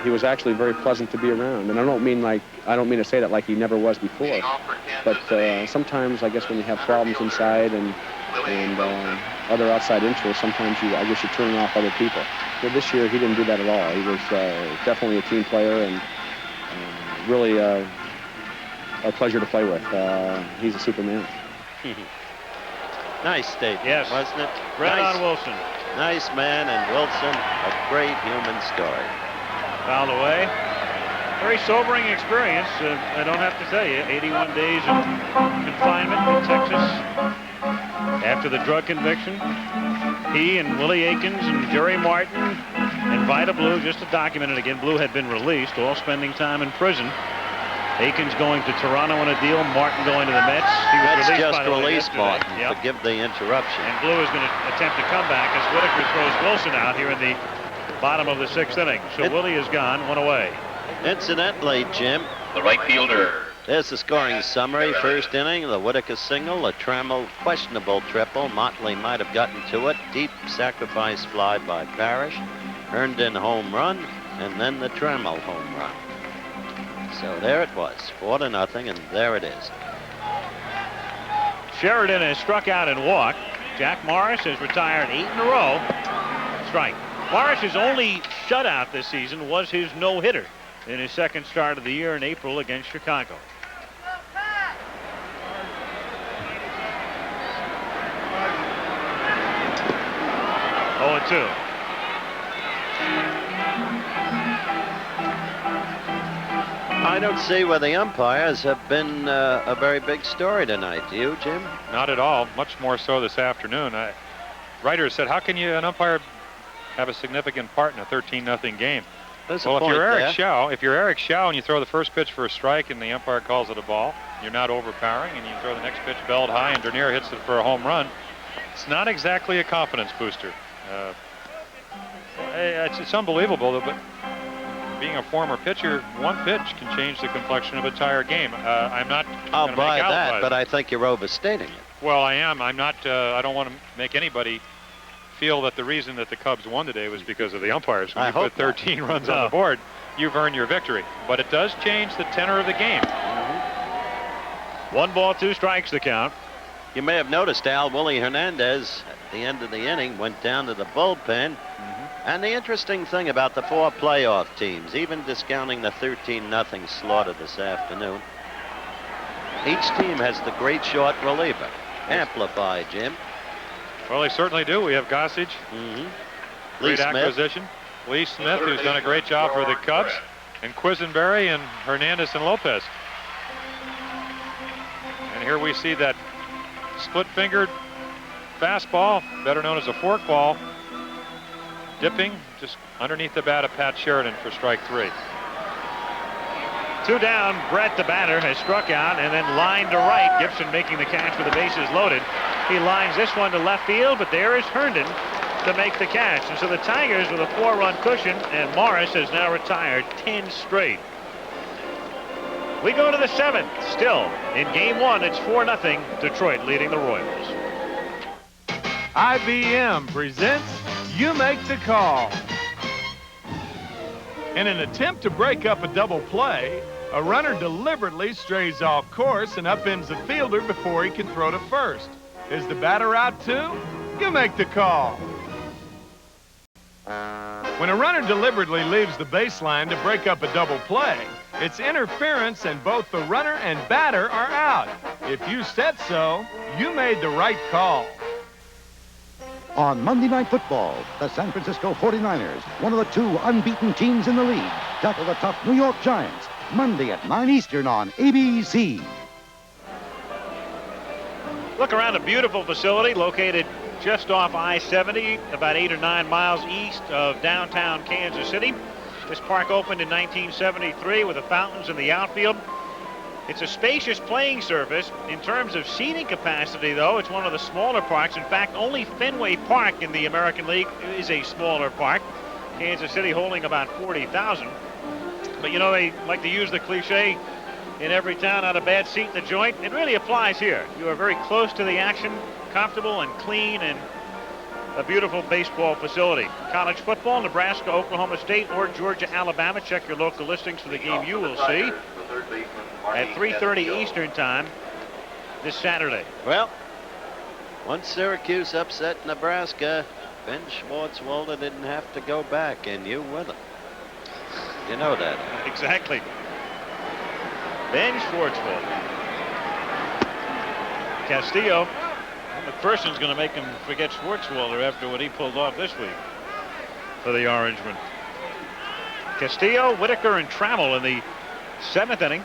He was actually very pleasant to be around, and I don't mean to say that like he never was before, but sometimes I guess when you have problems inside and other outside interests, sometimes I guess you're turning off other people. But this year he didn't do that at all. He was definitely a team player and really a pleasure to play with. He's a Superman.
Nice statement,
yes,
wasn't it?
Right
nice,
on Wilson.
Nice man, and Wilson, a great human story.
Fouled away. Very sobering experience. I don't have to tell you, 81 days of confinement in Texas after the drug conviction. He and Willie Aikens and Jerry Martin and Vida Blue, just to document it again, Blue had been released, all spending time in prison. Aikens going to Toronto on a deal, Martin going to the Mets. He was
That's
released,
just
by the way,
released,
yesterday.
Martin.
Yep.
Forgive the interruption.
And Blue is going to attempt to come back as Whitaker throws Wilson out here in the bottom of the 6th inning. So Willie is gone, 1 away.
Incidentally, Jim,
the right fielder.
There's the scoring summary. First inning, the Whitaker single, a Trammell questionable triple. Motley might have gotten to it. Deep sacrifice fly by Parrish. Herndon home run, and then the Trammell home run. So there it was, 4-0, and there it is.
Sheridan has struck out and walked. Jack Morris has retired 8 in a row. Strike. Morris's only shutout this season was his no-hitter in his second start of the year in April against Chicago. Oh, 2.
I don't see where the umpires have been a very big story tonight. Do you, Jim?
Not at all. Much more so this afternoon. Writers said, how can an umpire have a significant part in a 13-0 game?
There's
well,
a
if you're
point
Eric Schau and you throw the first pitch for a strike and the umpire calls it a ball, you're not overpowering, and you throw the next pitch belled high and Dernier hits it for a home run, it's not exactly a confidence booster. It's unbelievable, but being a former pitcher, one pitch can change the complexion of an entire game. I'm not
I'll
gonna
buy
make
that,
out,
but I think you're overstating it.
Well, I am. I'm not. I don't want to make anybody feel that the reason that the Cubs won today was because of the umpires. When you put 13 runs on the board, you've earned your victory. But it does change the tenor of the game.
1 ball, 2 strikes the count.
You may have noticed, Al, Willie Hernandez at the end of the inning went down to the bullpen. And the interesting thing about the 4 playoff teams, even discounting the 13-0 slaughter this afternoon, each team has the great short reliever. Amplify, Jim.
Well, they certainly do. We have Gossage. Great acquisition. Lee Smith, who's done a great job for the Cubs. And Quisenberry and Hernandez and Lopez. And here we see that split-fingered fastball, better known as a forkball, dipping just underneath the bat of Pat Sheridan for strike 3.
2 down. Brett, the batter, has struck out and then lined to right. Gibson making the catch with the bases loaded. He lines this one to left field, but there is Herndon to make the catch. And so the Tigers with a 4-run cushion, and Morris has now retired 10 straight. We go to the 7th. Still in game 1, it's 4-0. Detroit leading the Royals.
IBM presents You Make the Call. In an attempt to break up a double play, a runner deliberately strays off course and upends the fielder before he can throw to first. Is the batter out too? You make the call. When a runner deliberately leaves the baseline to break up a double play, it's interference and both the runner and batter are out. If you said so, you made the right call.
On Monday Night Football, the San Francisco 49ers, one of the 2 unbeaten teams in the league, tackle the tough New York Giants, Monday at 9 Eastern on ABC.
Look around a beautiful facility located just off I-70, about 8 or 9 miles east of downtown Kansas City. This park opened in 1973 with the fountains in the outfield. It's a spacious playing surface. In terms of seating capacity, though, it's one of the smaller parks. In fact, only Fenway Park in the American League is a smaller park. Kansas City holding about 40,000. But, you know, they like to use the cliche, in every town, not a bad seat in the joint. It really applies here. You are very close to the action, comfortable and clean, and a beautiful baseball facility. College football, Nebraska, Oklahoma State, or Georgia, Alabama. Check your local listings for the game you will see at 3:30 Eastern time this Saturday.
Well, once Syracuse upset Nebraska, Ben Schwartzwalder didn't have to go back, and you with him. You know that.
Exactly. Ben Schwartzwalder. Castillo. McPherson's going to make him forget Schwartzwalder after what he pulled off this week for the Orangemen. Castillo, Whitaker, and Trammell in the 7th inning.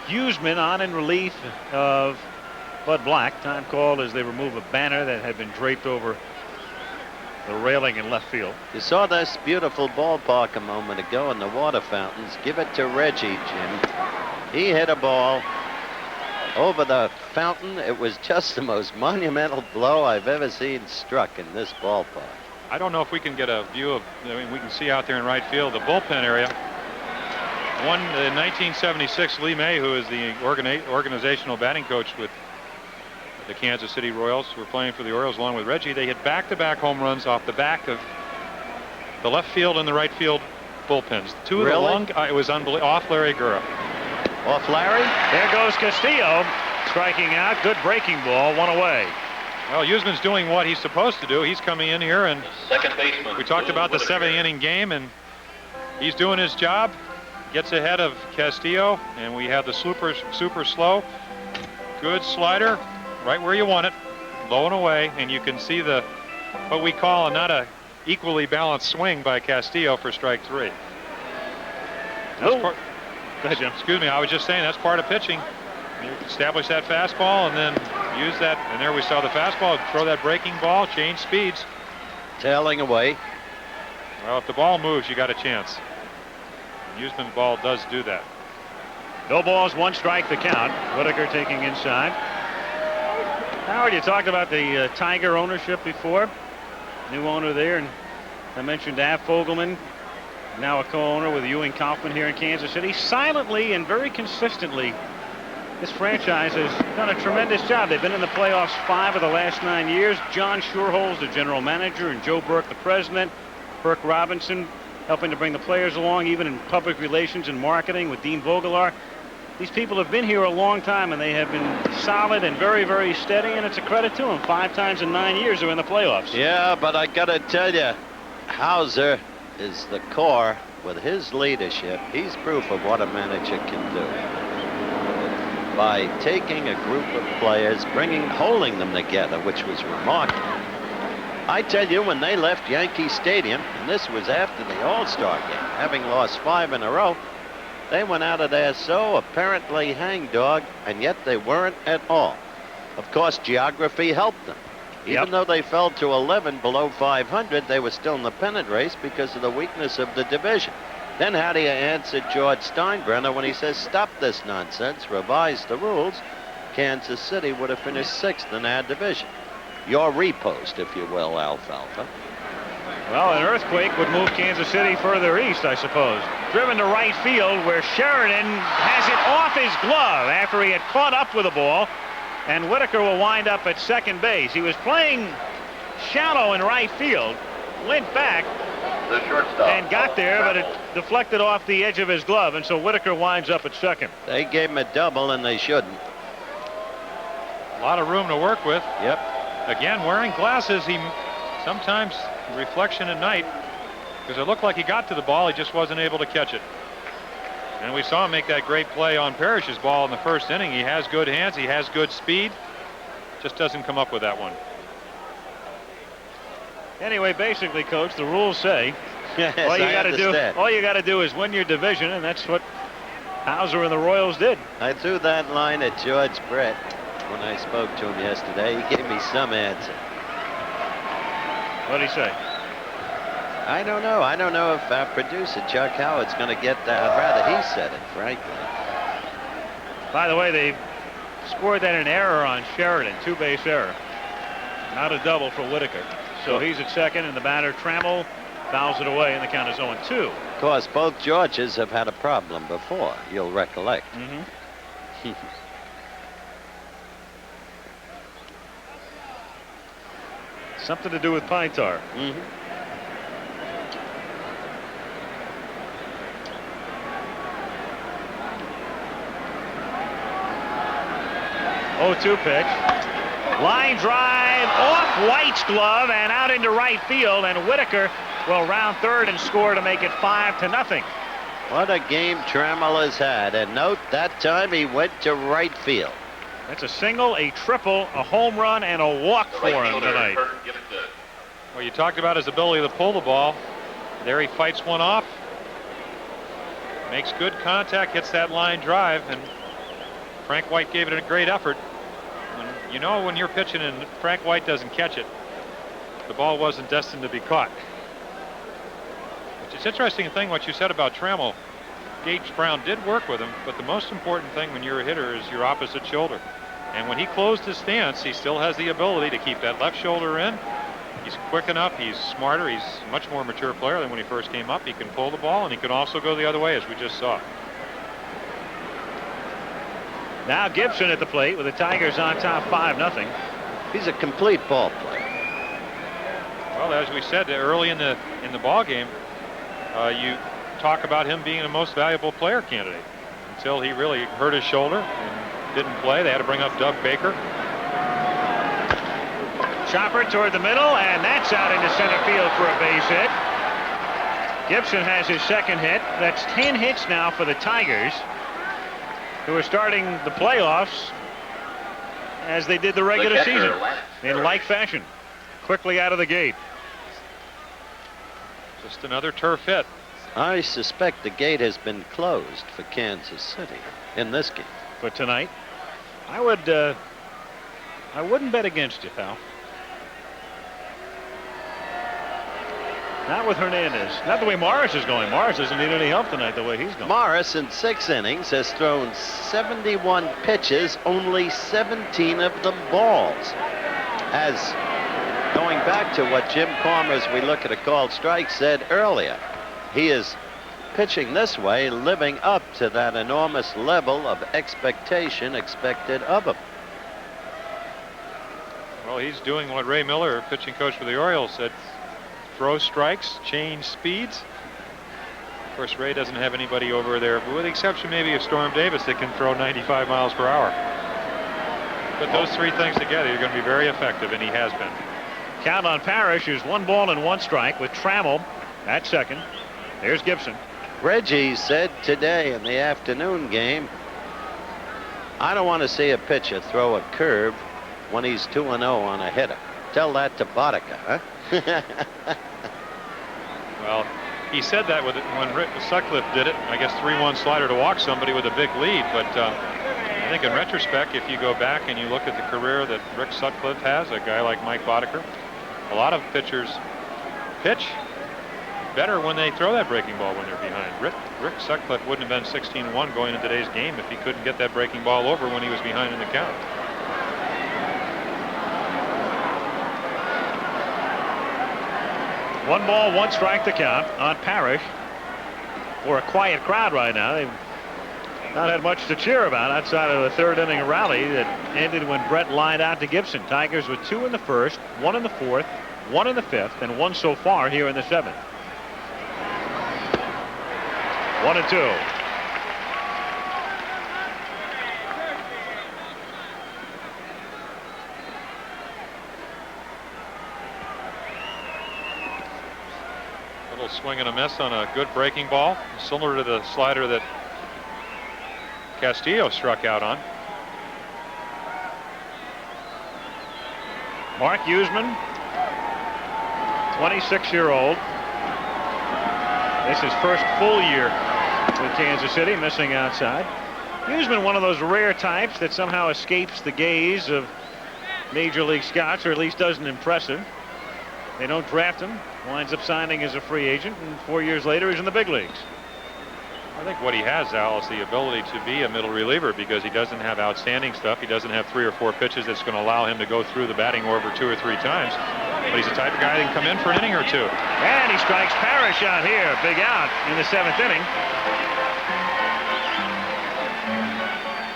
Huseman on in relief of Bud Black. Time called as they remove a banner that had been draped over the railing in left field.
You saw this beautiful ballpark a moment ago in the water fountains. Give it to Reggie, Jim. He hit a ball over the fountain. It was just the most monumental blow I've ever seen struck in this ballpark.
I don't know if we can get a view of, I mean, we can see out there in right field, the bullpen area. One in 1976, Lee May, who is the organizational batting coach with the Kansas City Royals, who were playing for the Orioles along with Reggie. They hit back-to-back home runs off the back of the left field and the right field bullpens. Two of the long, it was unbelievable, off Larry Gura.
Off Larry?
There goes Castillo, striking out. Good breaking ball, one away.
Well, Usman's doing what he's supposed to do. He's coming in here, and we talked about the 7th inning game, and he's doing his job. Gets ahead of Castillo, and we have the super slow. Good slider, right where you want it, low and away, and you can see the what we call not a equally balanced swing by Castillo for strike 3. Go ahead, Jim. Excuse me, I was just saying that's part of pitching. You establish that fastball and then use that, and there we saw the fastball, throw that breaking ball, change speeds.
Tailing away.
Well, if the ball moves, you got a chance. And Usman's ball does do that.
No balls, 1 strike the count. Whitaker taking inside. Howard, you talked about the Tiger ownership before. New owner there, and I mentioned Av Fogelman, now a co-owner with Ewing Kaufman here in Kansas City. Silently and very consistently, this franchise has done a tremendous job. They've been in the playoffs 5 of the last 9 years. John Schuerholz, the general manager, and Joe Burke, the president. Burke Robinson helping to bring the players along, even in public relations and marketing with Dean Vogelar. These people have been here a long time, and they have been solid and very, very steady, and it's a credit to them. 5 times in 9 years they're in the playoffs.
Yeah, but I got to tell you, Hauser is the core. With his leadership, he's proof of what a manager can do. By taking a group of players, holding them together, which was remarkable. I tell you, when they left Yankee Stadium, and this was after the All-Star game, having lost 5 in a row, they went out of there so apparently hangdog, and yet they weren't at all. Of course, geography helped them. Even though they fell to 11 below 500, they were still in the pennant race because of the weakness of the division. Then how do you answer George Steinbrenner when he says, stop this nonsense, revise the rules? Kansas City would have finished 6th in our division. Your repost, if you will, Alfalfa.
Well, an earthquake would move Kansas City further east, I suppose. Driven to right field, where Sheridan has it off his glove after he had caught up with the ball. And Whitaker will wind up at second base. He was playing shallow in right field, went back, and got there, but it deflected off the edge of his glove, and so Whitaker winds up at second.
They gave him a double, and they shouldn't.
A lot of room to work with.
Yep.
Again, wearing glasses, he sometimes reflection at night, because it looked like he got to the ball, he just wasn't able to catch it. And we saw him make that great play on Parrish's ball in the 1st inning. He has good hands, he has good speed, just doesn't come up with that one.
Anyway, basically, Coach, the rules say
yes,
all you got to do is win your division, and that's what Hauser and the Royals did.
I threw that line at George Brett when I spoke to him yesterday. He gave me some answer.
What did he say?
I don't know. I don't know if our producer, Chuck Howard's going to get that. I'd rather he said it, frankly.
By the way, they scored that an error on Sheridan, 2-base error. Not a double for Whitaker. So he's at second, and the batter, Trammell, fouls it away, and the count is 0-2.
Of course, both Georges have had a problem before, you'll recollect.
Something to do with pine tar. 0-2 pitch. Line drive off White's glove and out into right field, and Whitaker will round third and score to make it 5-0.
What a game Trammell has had, and note that time he went to right field.
That's a single, a triple, a home run, and a walk for him tonight.
Well, you talked about his ability to pull the ball. There he fights one off, makes good contact, hits that line drive, and Frank White gave it a great effort. When you know when you're pitching and Frank White doesn't catch it, the ball wasn't destined to be caught. Which is interesting thing what you said about Trammell. Gage Brown did work with him, but the most important thing when you're a hitter is your opposite shoulder. And when he closed his stance, he still has the ability to keep that left shoulder in. He's quick enough, he's smarter, he's a much more mature player than when he first came up. He can pull the ball, and he can also go the other way, as we just saw.
Now Gibson at the plate with the Tigers on top 5-0.
He's a complete ball player.
Well, as we said early in the ball game, you talk about him being the most valuable player candidate until he really hurt his shoulder and didn't play. They had to bring up Doug Baker.
Chopper toward the middle, and that's out into center field for a base hit. Gibson has his second hit. That's 10 hits now for the Tigers, who are starting the playoffs as they did the regular season in like fashion, quickly out of the gate.
Just another turf hit.
I suspect the gate has been closed for Kansas City in this game.
For tonight, I wouldn't bet against you, pal. Not with Hernandez. Not the way Morris is going. Morris doesn't need any help tonight the way he's going.
Morris in 6 innings has thrown 71 pitches, only 17 of them balls. As going back to what Jim Cormers, we look at a called strike, said earlier, he is pitching this way, living up to that enormous level of expectation expected of him.
Well, he's doing what Ray Miller, pitching coach for the Orioles, said. Throw strikes, change speeds. Of course, Ray doesn't have anybody over there, but with the exception maybe of Storm Davis that can throw 95 miles per hour. Put those three things together, you're going to be very effective, and he has been.
Count on Parrish is 1 ball and 1 strike with Trammell at second. There's Gibson.
Reggie said today in the afternoon game, I don't want to see a pitcher throw a curve when he's 2-0 on a hitter. Tell that to Boddicker, huh?
Well, he said that when Rick Sutcliffe did it. I guess 3-1 slider to walk somebody with a big lead. But I think in retrospect, if you go back and you look at the career that Rick Sutcliffe has, a guy like Mike Boddicker, a lot of pitchers pitch better when they throw that breaking ball when they're behind. Rick Sutcliffe wouldn't have been 16-1 going into today's game if he couldn't get that breaking ball over when he was behind in the count.
One ball, 1 strike to count on Parrish. For a quiet crowd right now. They've not had much to cheer about outside of the 3rd inning rally that ended when Brett lined out to Gibson. Tigers with 2 in the 1st, 1 in the 4th, 1 in the 5th, and 1 so far here in the 7th. 1-2.
Swing and a miss on a good breaking ball, similar to the slider that Castillo struck out on.
Mark Huseman, 26-year-old. This is his first full year with Kansas City, missing outside. Huseman, one of those rare types that somehow escapes the gaze of Major League scouts, or at least doesn't impress him. They don't draft him, winds up signing as a free agent, and 4 years later he's in the big leagues.
I think what he has, Al, is the ability to be a middle reliever because he doesn't have outstanding stuff. He doesn't have 3 or 4 pitches that's going to allow him to go through the batting order 2 or 3 times. But he's the type of guy that can come in for an inning or 2.
And he strikes Parrish out here. Big out in the 7th inning.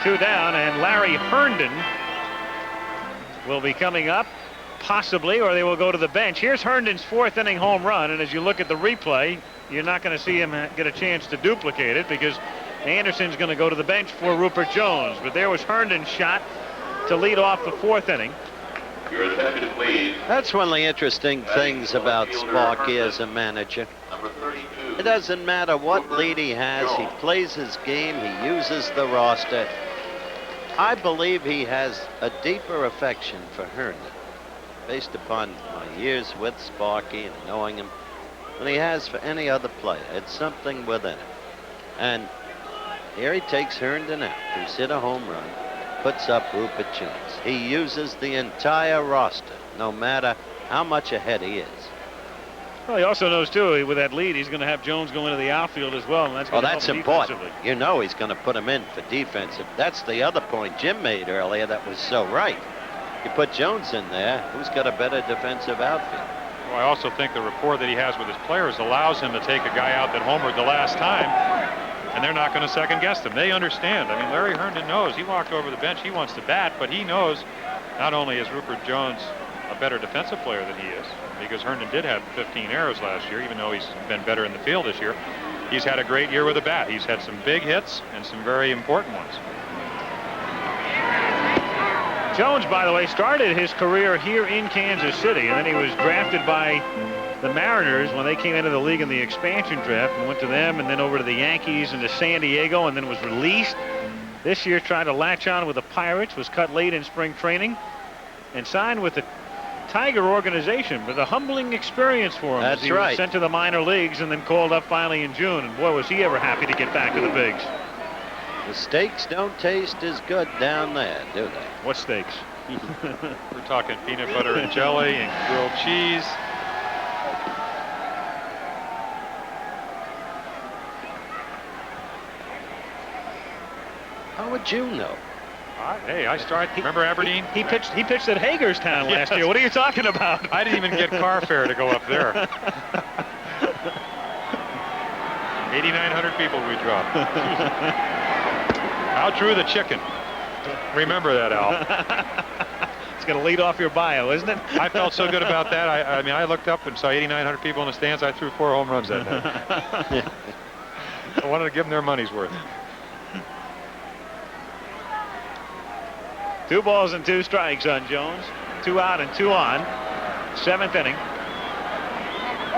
2 down, and Larry Herndon will be coming up. Possibly, or they will go to the bench. Here's Herndon's 4th inning home run, and as you look at the replay, you're not going to see him get a chance to duplicate it because Anderson's going to go to the bench for Rupert Jones. But there was Herndon's shot to lead off the 4th inning.
That's one of the interesting things about Sparky as a manager. It doesn't matter what lead he has, he plays his game, he uses the roster. I believe he has a deeper affection for Herndon, based upon my years with Sparky and knowing him, than he has for any other player. It's something within him. And here he takes Herndon out, who's hit a home run. puts up Rupert Jones. He uses the entire roster, no matter how much ahead he is.
Well, he also knows, too, with that lead, he's going to have Jones go into the outfield as well, and that's going to help him
important.
defensively.
You know he's going to put him in for defensive. That's the other point Jim made earlier that was so right. You put Jones in there, who's got a better defensive outfield?
Well, I also think the rapport that he has with his players allows him to take a guy out that homered the last time, and they're not going to second guess him. They understand. I mean, Larry Herndon knows. He walked over the bench. He wants to bat, but he knows not only is Rupert Jones a better defensive player than he is, because Herndon did have 15 errors last year, even though he's been better in the field this year. He's had a great year with the bat. He's had some big hits and some very important ones.
Jones, by the way, started his career here in Kansas City, and then he was drafted by the Mariners when they came into the league in the expansion draft, and went to them and then over to the Yankees and to San Diego, and then was released. This year tried to latch on with the Pirates, was cut late in spring training, and signed with the Tiger organization. But a humbling experience for him.
That's
he
right.
was sent to the minor leagues and then called up finally in June, and boy, was he ever happy to get back to the bigs.
The steaks don't taste as good down there, do they?
What steaks?
We're talking peanut butter and jelly and grilled cheese.
How would you know?
Hey, I started. Remember Aberdeen?
He pitched at Hagerstown last year. What are you talking about?
I didn't even get car fare to go up there. 8,900 people we dropped. How true the chicken. Remember that, Al.
It's going to lead off your bio, isn't it?
I felt so good about that. I mean, I looked up and saw 8,900 people in the stands. I threw 4 home runs that night. I wanted to give them their money's worth.
2 balls and 2 strikes on Jones. 2 out and 2 on. 7th inning.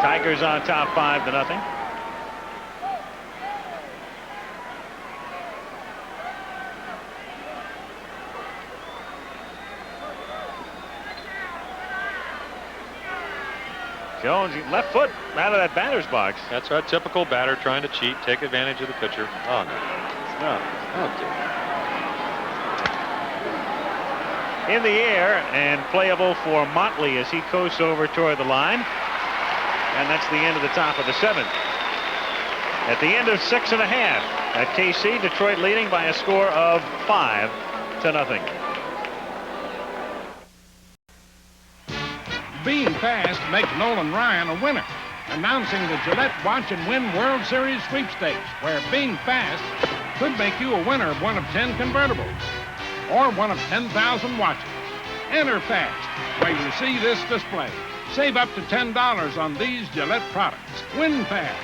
Tigers on top 5-0. Jones, left foot out of that batter's box.
That's a typical batter trying to cheat, take advantage of the pitcher.
Oh, no. Don't do it.
In the air and playable for Motley as he coasts over toward the line. And that's the end of the top of the 7th. At the end of 6.5 at KC, Detroit leading by a score of 5-0.
Being fast makes Nolan Ryan a winner. Announcing the Gillette Watch and Win World Series sweepstakes, where being fast could make you a winner of one of 10 convertibles or one of 10,000 watches. Enter fast where you see this display. Save up to $10 on these Gillette products. Win fast.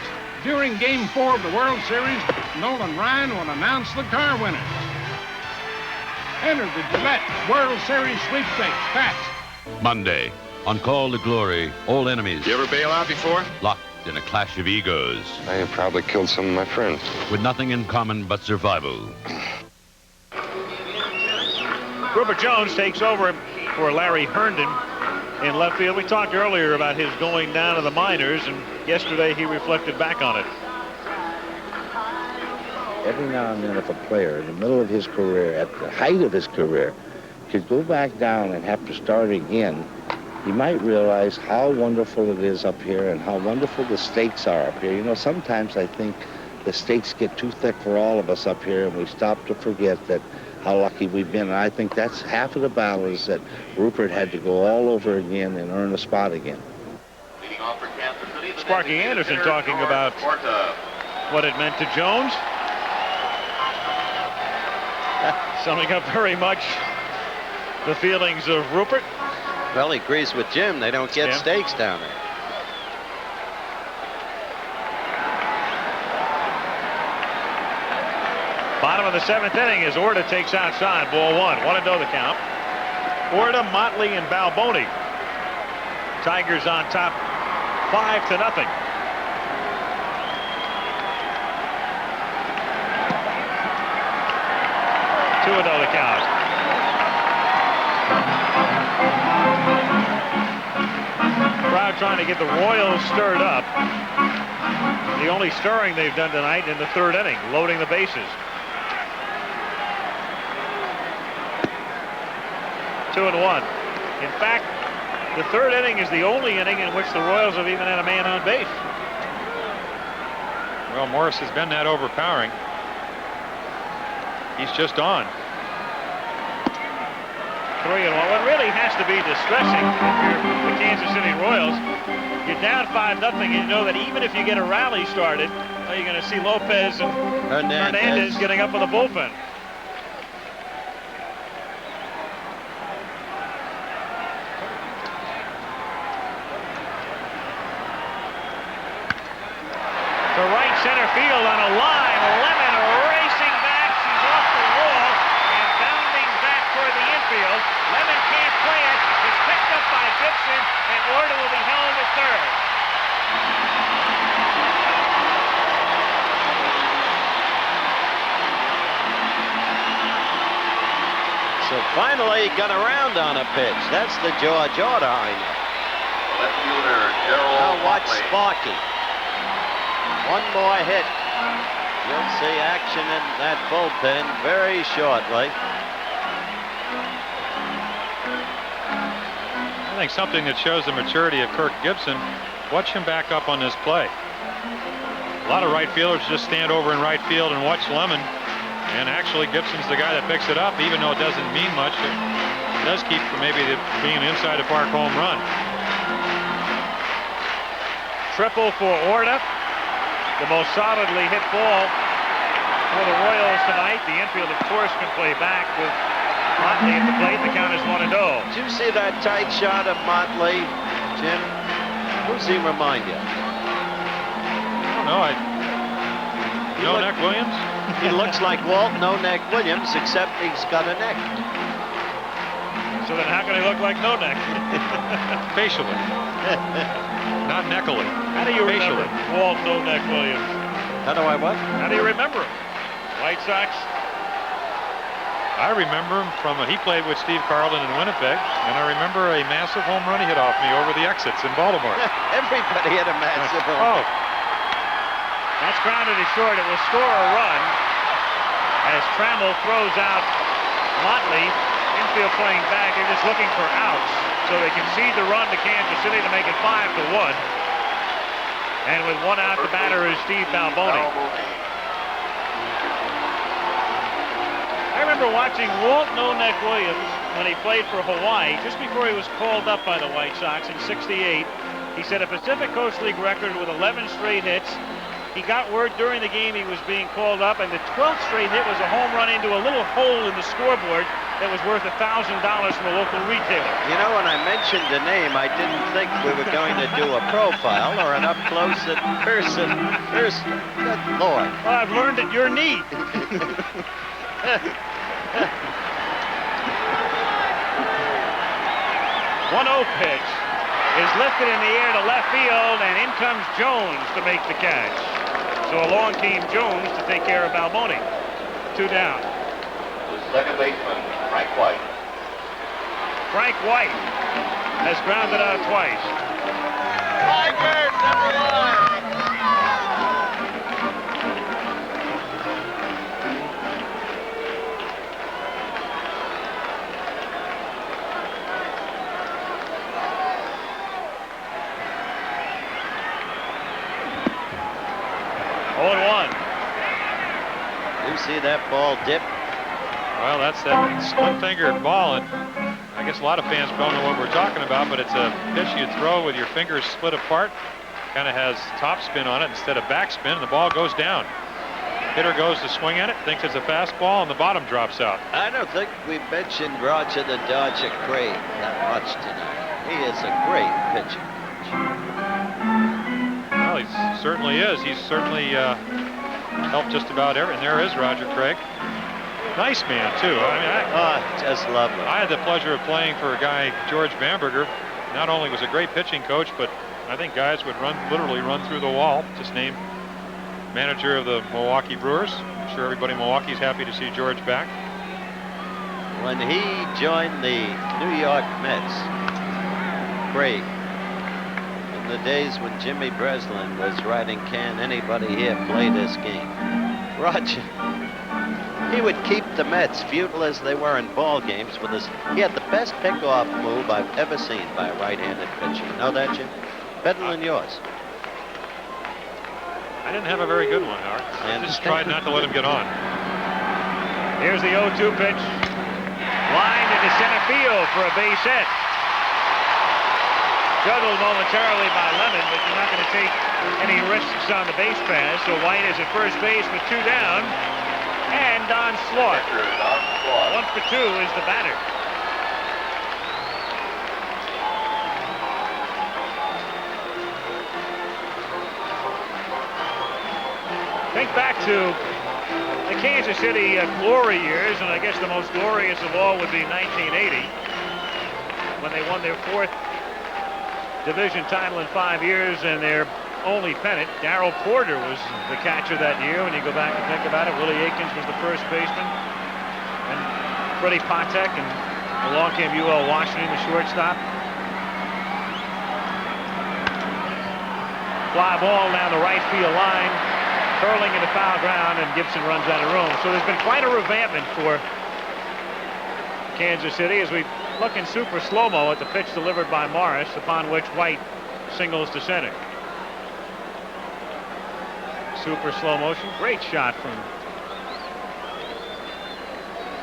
During Game 4 of the World Series, Nolan Ryan will announce the car winners. Enter the Gillette World Series sweepstakes fast.
Monday, on Call to Glory, old enemies.
You ever bail out before?
Locked in a clash of egos.
I have probably killed some of my friends.
With nothing in common but survival.
Rupert Jones takes over for Larry Herndon in left field. We talked earlier about his going down to the minors, and yesterday he reflected back on it.
Every now and then, if a player in the middle of his career, at the height of his career, could go back down and have to start again, he might realize how wonderful it is up here and how wonderful the stakes are up here. You know, sometimes I think the stakes get too thick for all of us up here, and we stop to forget that how lucky we've been. And I think that's half of the battle, is that Rupert had to go all over again and earn a spot again.
Sparky Anderson talking about what it meant to Jones. Summing up very much the feelings of Rupert.
Well, he agrees with Jim. They don't get stakes down there.
Bottom of the 7th inning as Orta takes outside. Ball 1. 1-0 the count. Orta, Motley, and Balboni. Tigers on top 5-0. Two the count. Crowd trying to get the Royals stirred up. The only stirring they've done tonight in the 3rd inning, loading the bases. 2-1. In fact, the third inning is the only inning in which the Royals have even had a man on base.
Well, Morris has been that overpowering. He's just on.
3-1. What really has to be distressing if you're the Kansas City Royals, you're down 5-0, and you know that even if you get a rally started, well, you're going to see Lopez and Hernandez getting up with a bullpen. To right center field on a line, Lemon racing back. She's off the wall and bounding back toward the infield. Lemon can't play it. It's picked up by Gibson, and Orta will be held at third.
So finally he got around on a pitch. That's the George Orta I know.
Left fielder Gerald.
Now watch Sparky. One more hit. You'll see action in that bullpen very shortly.
I think something that shows the maturity of Kirk Gibson, watch him back up on this play. A lot of right fielders just stand over in right field and watch Lemon. And actually Gibson's the guy that picks it up, even though it doesn't mean much. It does keep from maybe being an inside the park home run.
Triple for Orta. The most solidly hit ball for the Royals tonight. The infield, of course, can play back with Motley at the plate. The count is 1-0.
Did you see that tight shot of Motley, Jim? Who's he remind you?
I don't know. No Neck Williams?
He looks like Walt No Neck Williams, except he's got a neck.
So then how can he look like No Neck?
Facially. Not neckily.
How do you remember Walt No Neck Williams?
How do I what?
How do you remember him? White Sox?
I remember him from he played with Steve Carlton in Winnipeg, and I remember a massive home run he hit off me over the exits in Baltimore.
Everybody hit a massive home run.
That's grounded to short. It will score a run as Trammell throws out Motley. Infield playing back. They're just looking for outs so they can cede the run to Kansas City to make it 5-1. And with one out, the batter is Steve Balboni. I remember watching Walt No Neck Williams when he played for Hawaii just before he was called up by the White Sox in '68. He set a Pacific Coast League record with 11 straight hits. He got word during the game he was being called up, and the 12th straight hit was a home run into a little hole in the scoreboard that was worth $1,000 from a local retailer.
You know, when I mentioned the name, I didn't think we were going to do a profile or an up-close and person. Good Lord.
Well, I've learned at your knee. 1-0 pitch is lifted in the air to left field, and in comes Jones to make the catch. So a long team Jones to take care of Balboni. 2 down.
The second baseman, Frank White.
Frank White has grounded out twice.
Tigers, #1.
You see that ball dip?
Well, that's that split-fingered ball, and I guess a lot of fans don't know what we're talking about, but it's a pitch you throw with your fingers split apart. Kind of has topspin on it instead of backspin, and the ball goes down. Hitter goes to swing at it, thinks it's a fastball, and the bottom drops out.
I don't think we mentioned Roger the Dodger Craig that much tonight. He is a great pitcher.
Well, he certainly is. He's certainly helped just about every. And there is Roger Craig. Nice man, too. I mean,
just lovely.
I had the pleasure of playing for a guy, George Bamberger. Not only was a great pitching coach, but I think guys would literally run through the wall. Just named manager of the Milwaukee Brewers. I'm sure everybody in Milwaukee is happy to see George back.
When he joined the New York Mets, Craig, in the days when Jimmy Breslin was writing "Can Anybody Here Play This Game?" Roger He would keep the Mets, futile as they were in ball games, with his. He had the best pickoff move I've ever seen by a right-handed pitcher. You know that, Jim? Better than yours.
I didn't have a very good one, Howard. I just tried not to let him get on.
Here's the 0-2 pitch. Lined into center field for a base hit. Juggled momentarily by Lemon, but you're not going to take any risks on the base pass. So White is at first base with 2 down. And Don Slaught. 1 for 2 is the batter. Think back to the Kansas City glory years, and I guess the most glorious of all would be 1980, when they won their 4th division title in 5 years and their only pennant. Darrell Porter was the catcher that year. When you go back and think about it, Willie Aikens was the first baseman, and Freddie Patek, and along came UL Washington, the shortstop. Fly ball down the right field line, curling into foul ground, and Gibson runs out of room. So there's been quite a revampment for Kansas City as we look in super slow-mo at the pitch delivered by Morris, upon which White singles to center. Super slow motion. Great shot from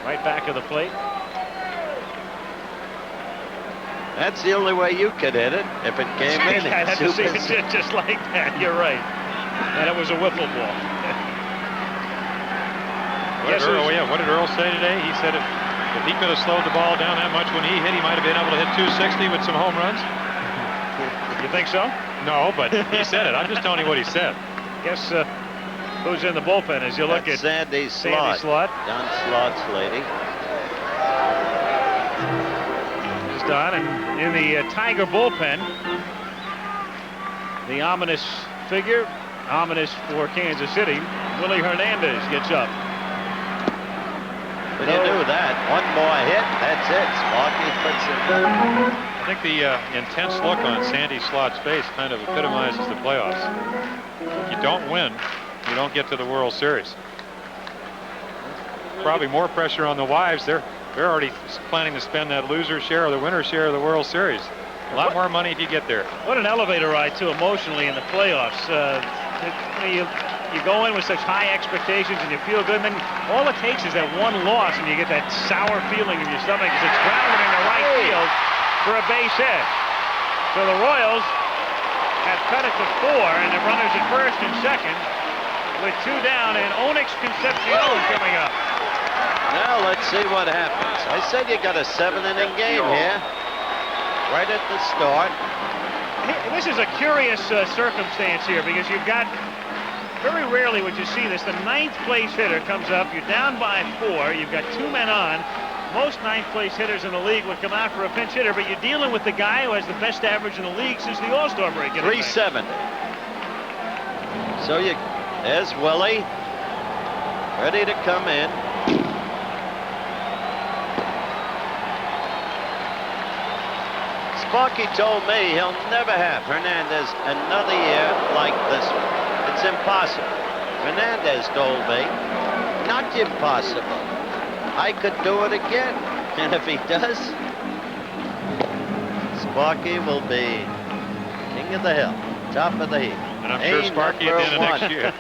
right back of the plate.
That's the only way you could hit it if it came in.
I had to see it just like that. You're right. And it was a wiffle ball.
What did Earl say today? He said if he could have slowed the ball down that much when he hit, he might have been able to hit 260 with some home runs.
You think so?
No, but he said it. I'm just telling you what he said.
Guess who's in the bullpen as you look at
Sandy Slaught. Don Slaught's lady.
He's done, and in the Tiger bullpen, the ominous figure, ominous for Kansas City, Willie Hernandez gets up.
But you knew that. One more hit, that's it. Sparky puts it.
I think the intense look on Sandy Slought's face kind of epitomizes the playoffs. If you don't win, you don't get to the World Series. Probably more pressure on the wives. They're already planning to spend that loser share or the winner share of the World Series. A lot more money if you get there.
What an elevator ride, too, emotionally in the playoffs. You go in with such high expectations and you feel good, and then all it takes is that one loss and you get that sour feeling in your stomach as it's grounded into right field for a base hit. So the Royals have cut it to 4, and the runners at first and second with 2 down, and Onyx Concepcion coming up.
Now let's see what happens. I said you got a 7-inning game here, right at the start.
This is a curious circumstance here, because you've got, very rarely would you see this, the 9th place hitter comes up, you're down by 4, you've got 2 men on. Most 9th place hitters in the league would come out for a pinch hitter, but you're dealing with the guy who has the best average in the league since the All-Star break.
370. So there's Willie, ready to come in. Sparky told me he'll never have Hernandez another year like this one. It's impossible. Hernandez told me, not impossible. I could do it again. And if he does, Sparky will be king of the hill, top of the heap.
And I'm sure Sparky at the end of next year.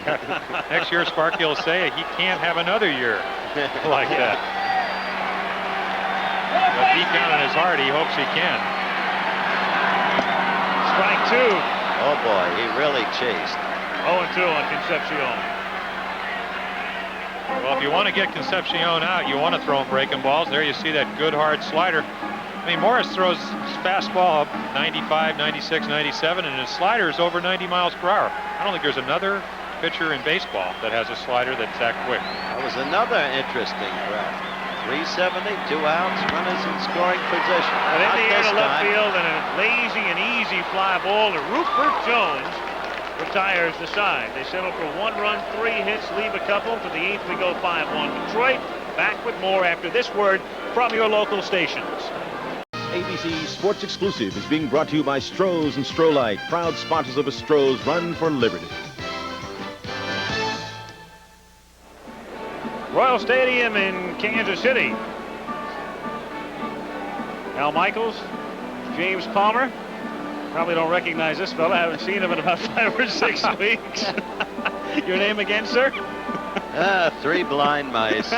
Next year, Sparky will say he can't have another year like that. But deep down in his heart, he hopes he can.
Strike 2.
Oh boy, he really chased.
0-2 on Concepcion.
Well, if you want to get Concepcion out, you want to throw him breaking balls. There you see that good hard slider. I mean, Morris throws his fastball up 95, 96, 97, and his slider is over 90 miles per hour. I don't think there's another pitcher in baseball that has a slider that's that quick.
That was another interesting draft. 370, 2 outs, runners in scoring position.
But in the air to left field, and a lazy and easy fly ball to Rupert Jones retires the side. They settle for 1 run, 3 hits, leave a couple. To the 8th, we go 5-1 Detroit. Back with more after this word from your local stations.
ABC Sports Exclusive is being brought to you by Stroh's and Stroh-Lite, proud sponsors of a Stroh's Run for Liberty.
Royal Stadium in Kansas City. Al Michaels, James Palmer. Probably don't recognize this fella. I haven't seen him in about 5 or 6 weeks. Your name again, sir?
Three blind mice.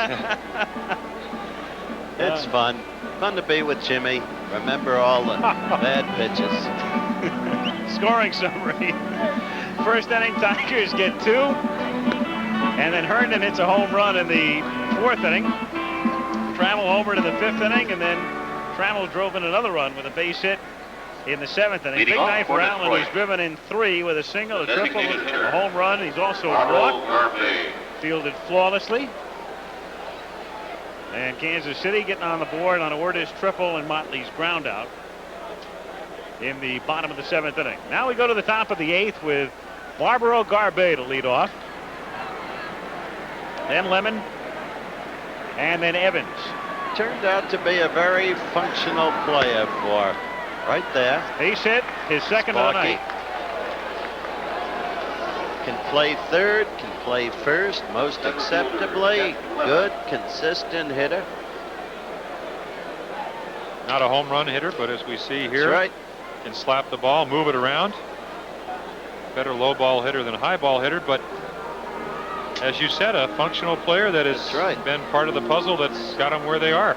It's fun. Fun to be with Jimmy. Remember all the bad pitches.
Scoring summary. First inning, Tigers get 2. And then Herndon hits a home run in the 4th inning. Trammell homered in the 5th inning, and then Trammell drove in another run with a base hit in the 7th inning. Big night for Allen. He's driven in 3 with a single, a triple, a home run. He's also a walk. Fielded flawlessly. And Kansas City getting on the board on Ortiz triple and Motley's ground out in the bottom of the 7th inning. Now we go to the top of the 8th with Barbaro Garbe to lead off. Then Lemon. And then Evans.
Turned out to be a very functional player for right there.
Base hit, his second of the night.
Can play third, can play first, most acceptably. Good, consistent hitter.
Not a home run hitter, but as we see here,
That's right.
Can slap the ball, move it around. Better low ball hitter than high ball hitter, but as you said, a functional player that has been part of the puzzle that's got them where they are.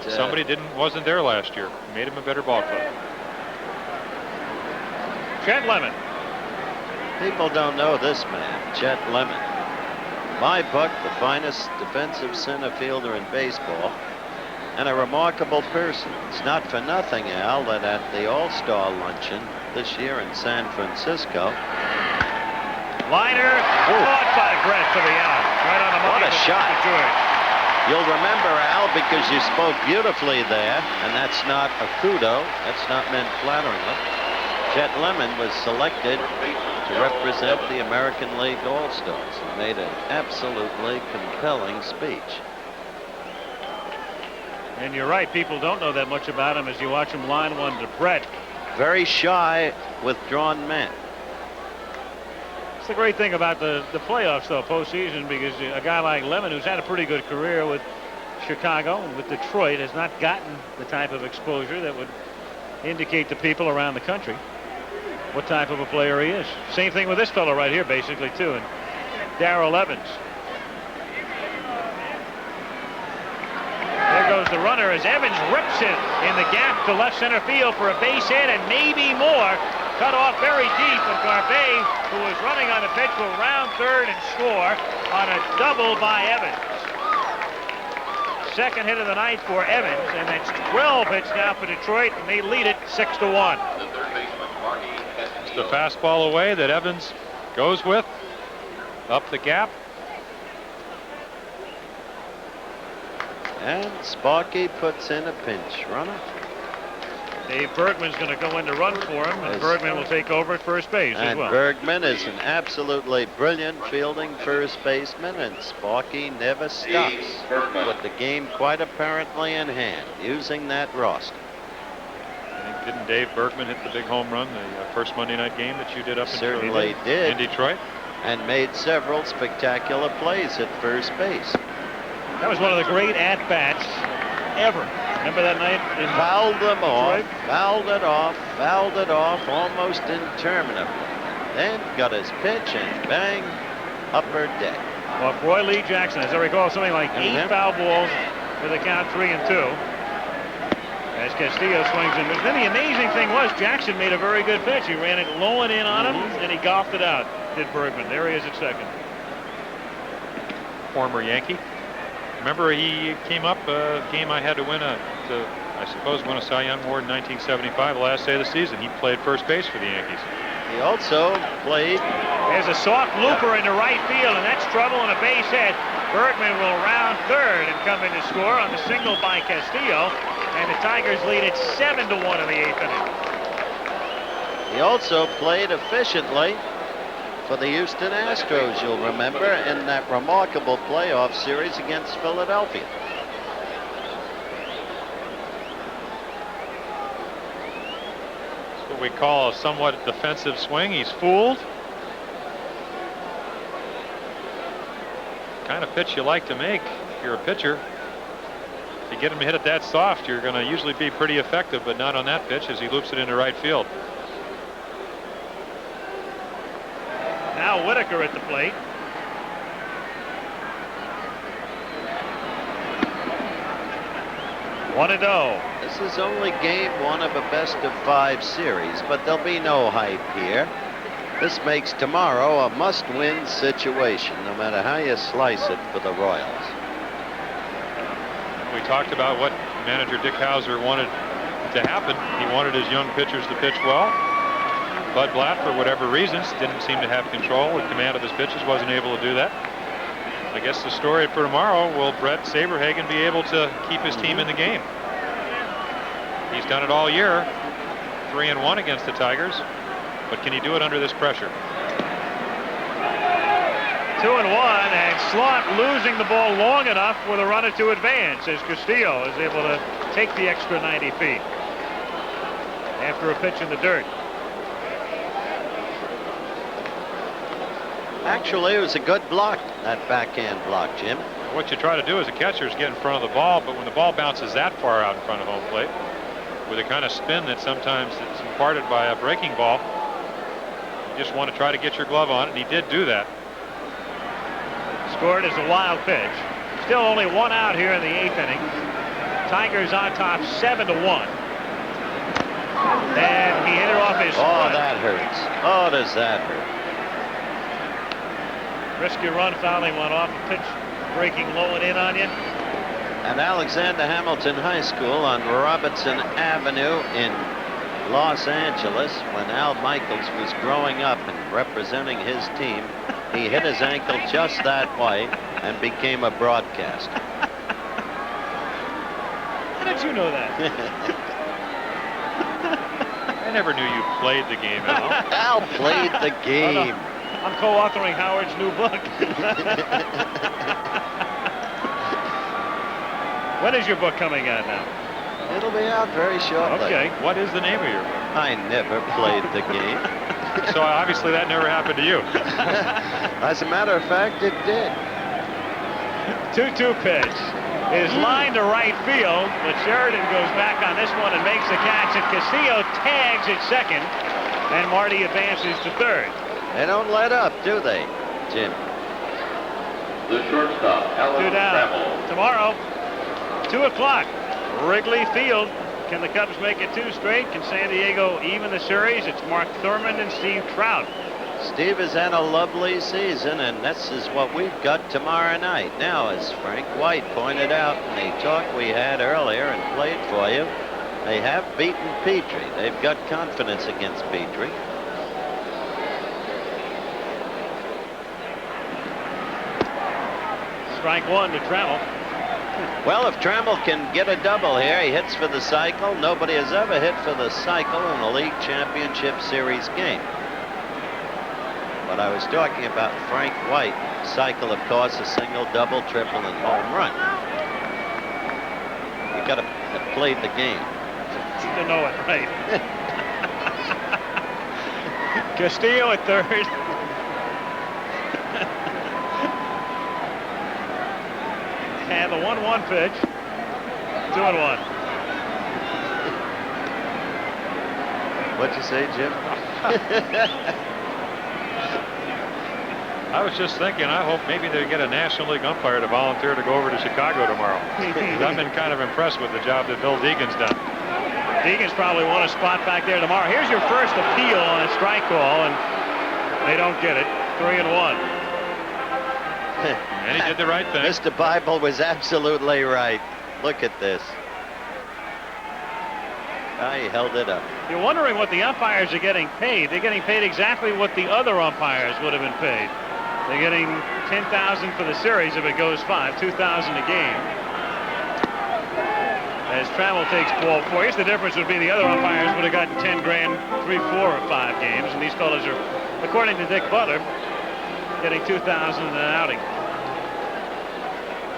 Somebody wasn't there last year. Made him a better ball club.
Chet Lemon.
People don't know this man, Chet Lemon. My book, the finest defensive center fielder in baseball, and a remarkable person. It's not for nothing, Al, that at the All-Star Luncheon this year in San Francisco,
liner caught by Brett for the out. Right on the money.
What a shot. You'll remember, Al, because you spoke beautifully there, and that's not a kudo. That's not meant flatteringly. Chet Lemon was selected to represent the American League All-Stars. He made an absolutely compelling speech.
And you're right, people don't know that much about him as you watch him line one to Brett.
Very shy, withdrawn man.
It's the great thing about the playoffs, though, postseason, because a guy like Lemon, who's had a pretty good career with Chicago and with Detroit, has not gotten the type of exposure that would indicate to people around the country what type of a player he is. Same thing with this fellow right here, basically, too, and Darrell Evans. There goes the runner as Evans rips it in the gap to left center field for a base hit and maybe more. Cut off very deep, and Garbe, who was running on the pitch, will round third and score on a double by Evans. Second hit of the night for Evans, and that's 12 hits now for Detroit, and they lead it 6-1.
It's the fastball away that Evans goes with, up the gap.
And Sparky puts in a pinch runner.
Dave Bergman's going to go in to run for him, and Bergman will take over at first base as well.
Bergman is an absolutely brilliant fielding first baseman, and Sparky never stops with the game quite apparently in hand, using that roster.
Didn't Dave Bergman hit the big home run the first Monday night game that you did up
in
Detroit?
And made several spectacular plays at first base.
That was one of the great at-bats ever. Remember that night?
Fouled them off, fouled it off almost interminably. Then got his pitch and bang, upper deck.
Well, Roy Lee Jackson, as I recall, something like 8 foul balls with a count 3-2. As Castillo swings in. But then the amazing thing was Jackson made a very good pitch. He ran it low and in on him, and he golfed it out. Did Bergman. There he is at second.
Former Yankee. Remember, he came up a game I had to win I suppose, win a Cy Young Award in 1975, the last day of the season. He played first base for the Yankees.
He also played.
There's a soft looper into right field, and that's trouble and a base hit. Bergman will round third and come in to score on the single by Castillo, and the Tigers lead it 7-1 in the 8th inning.
He also played efficiently for the Houston Astros, you'll remember, in that remarkable playoff series against Philadelphia.
That's what we call a somewhat defensive swing. He's fooled. kind of pitch you like to make if you're a pitcher. If you get him to hit it that soft, you're going to usually be pretty effective, but not on that pitch as he loops it into right field.
Now Whitaker at the plate. One and oh.
This is only game one of a best-of-5 series, but there'll be no hype here. This makes tomorrow a must-win situation, no matter how you slice it for the Royals.
We talked about what manager Dick Hauser wanted to happen. He wanted his young pitchers to pitch well. Bud Blatt, for whatever reasons, didn't seem to have control or command of his pitches, wasn't able to do that. I guess the story for tomorrow, will Brett Saberhagen be able to keep his team in the game? He's done it all year, 3-1 against the Tigers, but can he do it under this pressure?
2-1, and Slot losing the ball long enough with a runner to advance as Castillo is able to take the extra 90 feet after a pitch in the dirt.
Actually, it was a good block, that backhand block, Jim.
What you try to do as a catcher is get in front of the ball, but when the ball bounces that far out in front of home plate, with a kind of spin that sometimes it's imparted by a breaking ball, you just want to try to get your glove on it, and he did do that.
Scored as a wild pitch. Still only one out here in the 8th inning. Tigers on top 7-1. And he hit it off his
Oh,
front.
that hurts. Oh, does that hurt.
Risky run, fouling one off a pitch, breaking low and in on you.
At Alexander Hamilton High School on Robertson Avenue in Los Angeles, when Al Michaels was growing up and representing his team, he hit his ankle just that way and became a broadcaster.
How did you know that?
I never knew you played the game, Al.
Al played the game.
Oh, no. I'm co-authoring Howard's new book. When is your book coming out now?
It'll be out very shortly.
Okay. What is the name of your book?
I never played the game.
So obviously that never happened to you.
As a matter of fact, it did.
2-2 pitch is lined to right field, but Sheridan goes back on this one and makes the catch, and Castillo tags at second, and Marty advances to third.
They don't let up, do they, Jim?
The shortstop, Alan
2 down.
Trammell.
Tomorrow, 2 o'clock, Wrigley Field. Can the Cubs make it 2 straight? Can San Diego even the series? It's Mark Thurmond and Steve Trout.
Steve has had a lovely season, and this is what we've got tomorrow night. Now, as Frank White pointed out in the talk we had earlier and played for you, they have beaten Petrie. They've got confidence against Petrie.
Strike one to Trammell.
Well, if Trammell can get a double here, he hits for the cycle. Nobody has ever hit for the cycle in a league championship series game. But I was talking about Frank White. Cycle, of course, a single, double, triple, and home run. You got to have played the game
to know it, right? Castillo at third. And the 1-1 pitch. 2-1.
What'd you say, Jim?
I was just thinking, I hope maybe they get a National League umpire to volunteer to go over to Chicago tomorrow. I've been kind of impressed with the job that Bill Deegan's done.
Deegan's probably won a spot back there tomorrow. Here's your first appeal on a strike call, and they don't get it. 3-1.
And he did the right thing.
Mr. Bible was absolutely right. Look at this. He held it up.
You're wondering what the umpires are getting paid. They're getting paid exactly what the other umpires would have been paid. They're getting $10,000 for the series if it goes 5, $2,000 a game. As Trammell takes ball 4, here's the difference would be the other umpires would have gotten 10 grand 3, 4, or 5 games, and these fellas are, according to Dick Butler, getting $2,000 in an outing.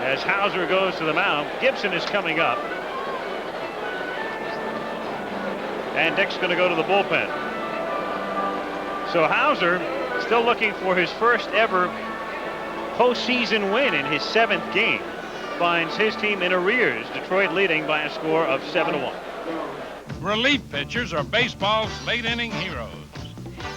As Hauser goes to the mound, Gibson is coming up. And Dick's going to go to the bullpen. So Hauser still looking for his first ever postseason win in his 7th game finds his team in arrears. Detroit leading by a score of 7-1.
Relief pitchers are baseball's late-inning heroes.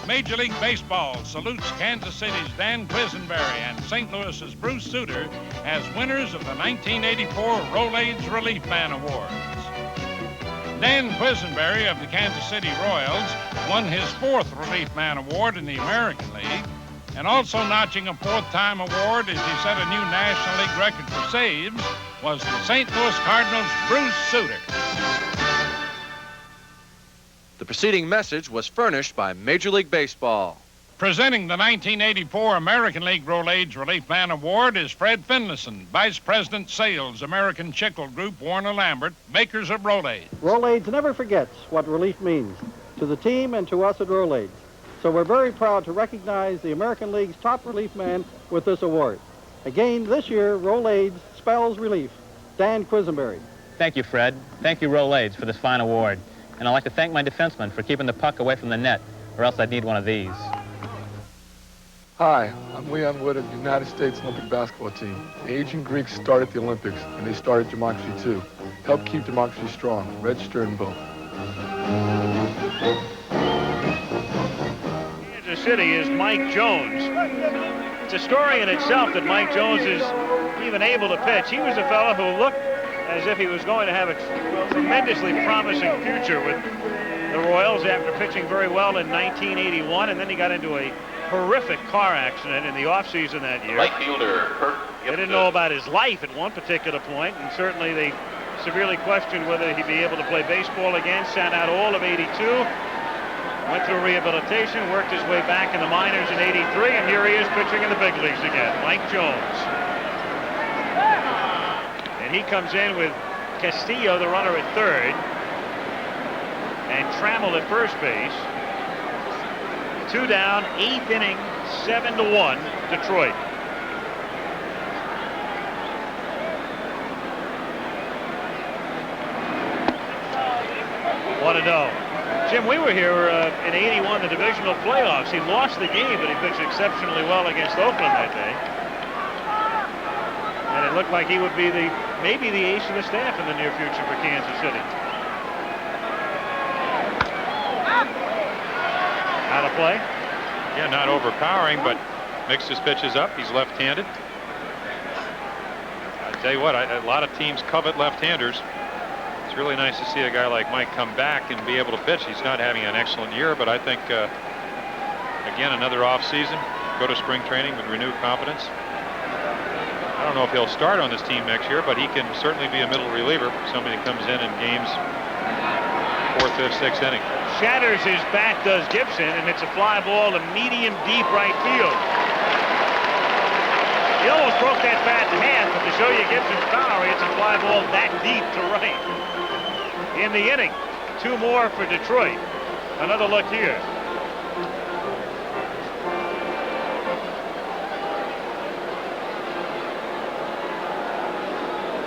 Major League Baseball salutes Kansas City's Dan Quisenberry and St. Louis's Bruce Sutter as winners of the 1984 Rolaids Relief Man Awards. Dan Quisenberry of the Kansas City Royals won his 4th Relief Man Award in the American League, and also notching a 4th-time award as he set a new National League record for saves was the St. Louis Cardinals' Bruce Sutter.
The preceding message was furnished by Major League Baseball.
Presenting the 1984 American League Rolaids Relief Man Award is Fred Finlayson, Vice President Sales, American Chickle Group, Warner Lambert, makers of Rolaids.
Rolaids never forgets what relief means to the team and to us at Rolaids. So we're very proud to recognize the American League's top relief man with this award. Again, this year, Rolaids spells relief. Dan Quisenberry.
Thank you, Fred. Thank you, Rolaids, for this fine award. And I'd like to thank my defenseman for keeping the puck away from the net, or else I'd need one of these.
Hi, I'm Leon Wood of the United States Olympic basketball team. The ancient Greeks started the Olympics, and they started democracy too. Help keep democracy strong. Register and vote.
Kansas City is Mike Jones. It's a story in itself that Mike Jones is even able to pitch. He was a fellow who looked as if he was going to have a tremendously promising future with the Royals after pitching very well in 1981, and then he got into a horrific car accident in the offseason that year.
Right fielder, Kurt.
They didn't know about his life at one particular point, and certainly they severely questioned whether he'd be able to play baseball again. Sat out all of 82, went through rehabilitation, worked his way back in the minors in 83, and here he is pitching in the big leagues again. Mike Jones. And he comes in with Castillo, the runner, at third, and Trammell at first base. 2 down, 8th inning, 7-1, Detroit. What a no. Jim, we were here in 81, the divisional playoffs. He lost the game, but he pitched exceptionally well against Oakland that day. And it looked like he would be maybe the ace of the staff in the near future for Kansas City. Out of play.
Yeah, not overpowering, but mixed his pitches up. He's left-handed. I tell you what, a lot of teams covet left-handers. It's really nice to see a guy like Mike come back and be able to pitch. He's not having an excellent year, but I think, again, another off-season. Go to spring training with renewed confidence. I don't know if he'll start on this team next year, but he can certainly be a middle reliever. Somebody that comes in games 4th, 5th, 6th inning.
Shatters his bat, does Gibson, and it's a fly ball to medium deep right field. He almost broke that bat in half, but to show you Gibson's power, it's a fly ball that deep to right. In the inning, 2 more for Detroit. Another look here.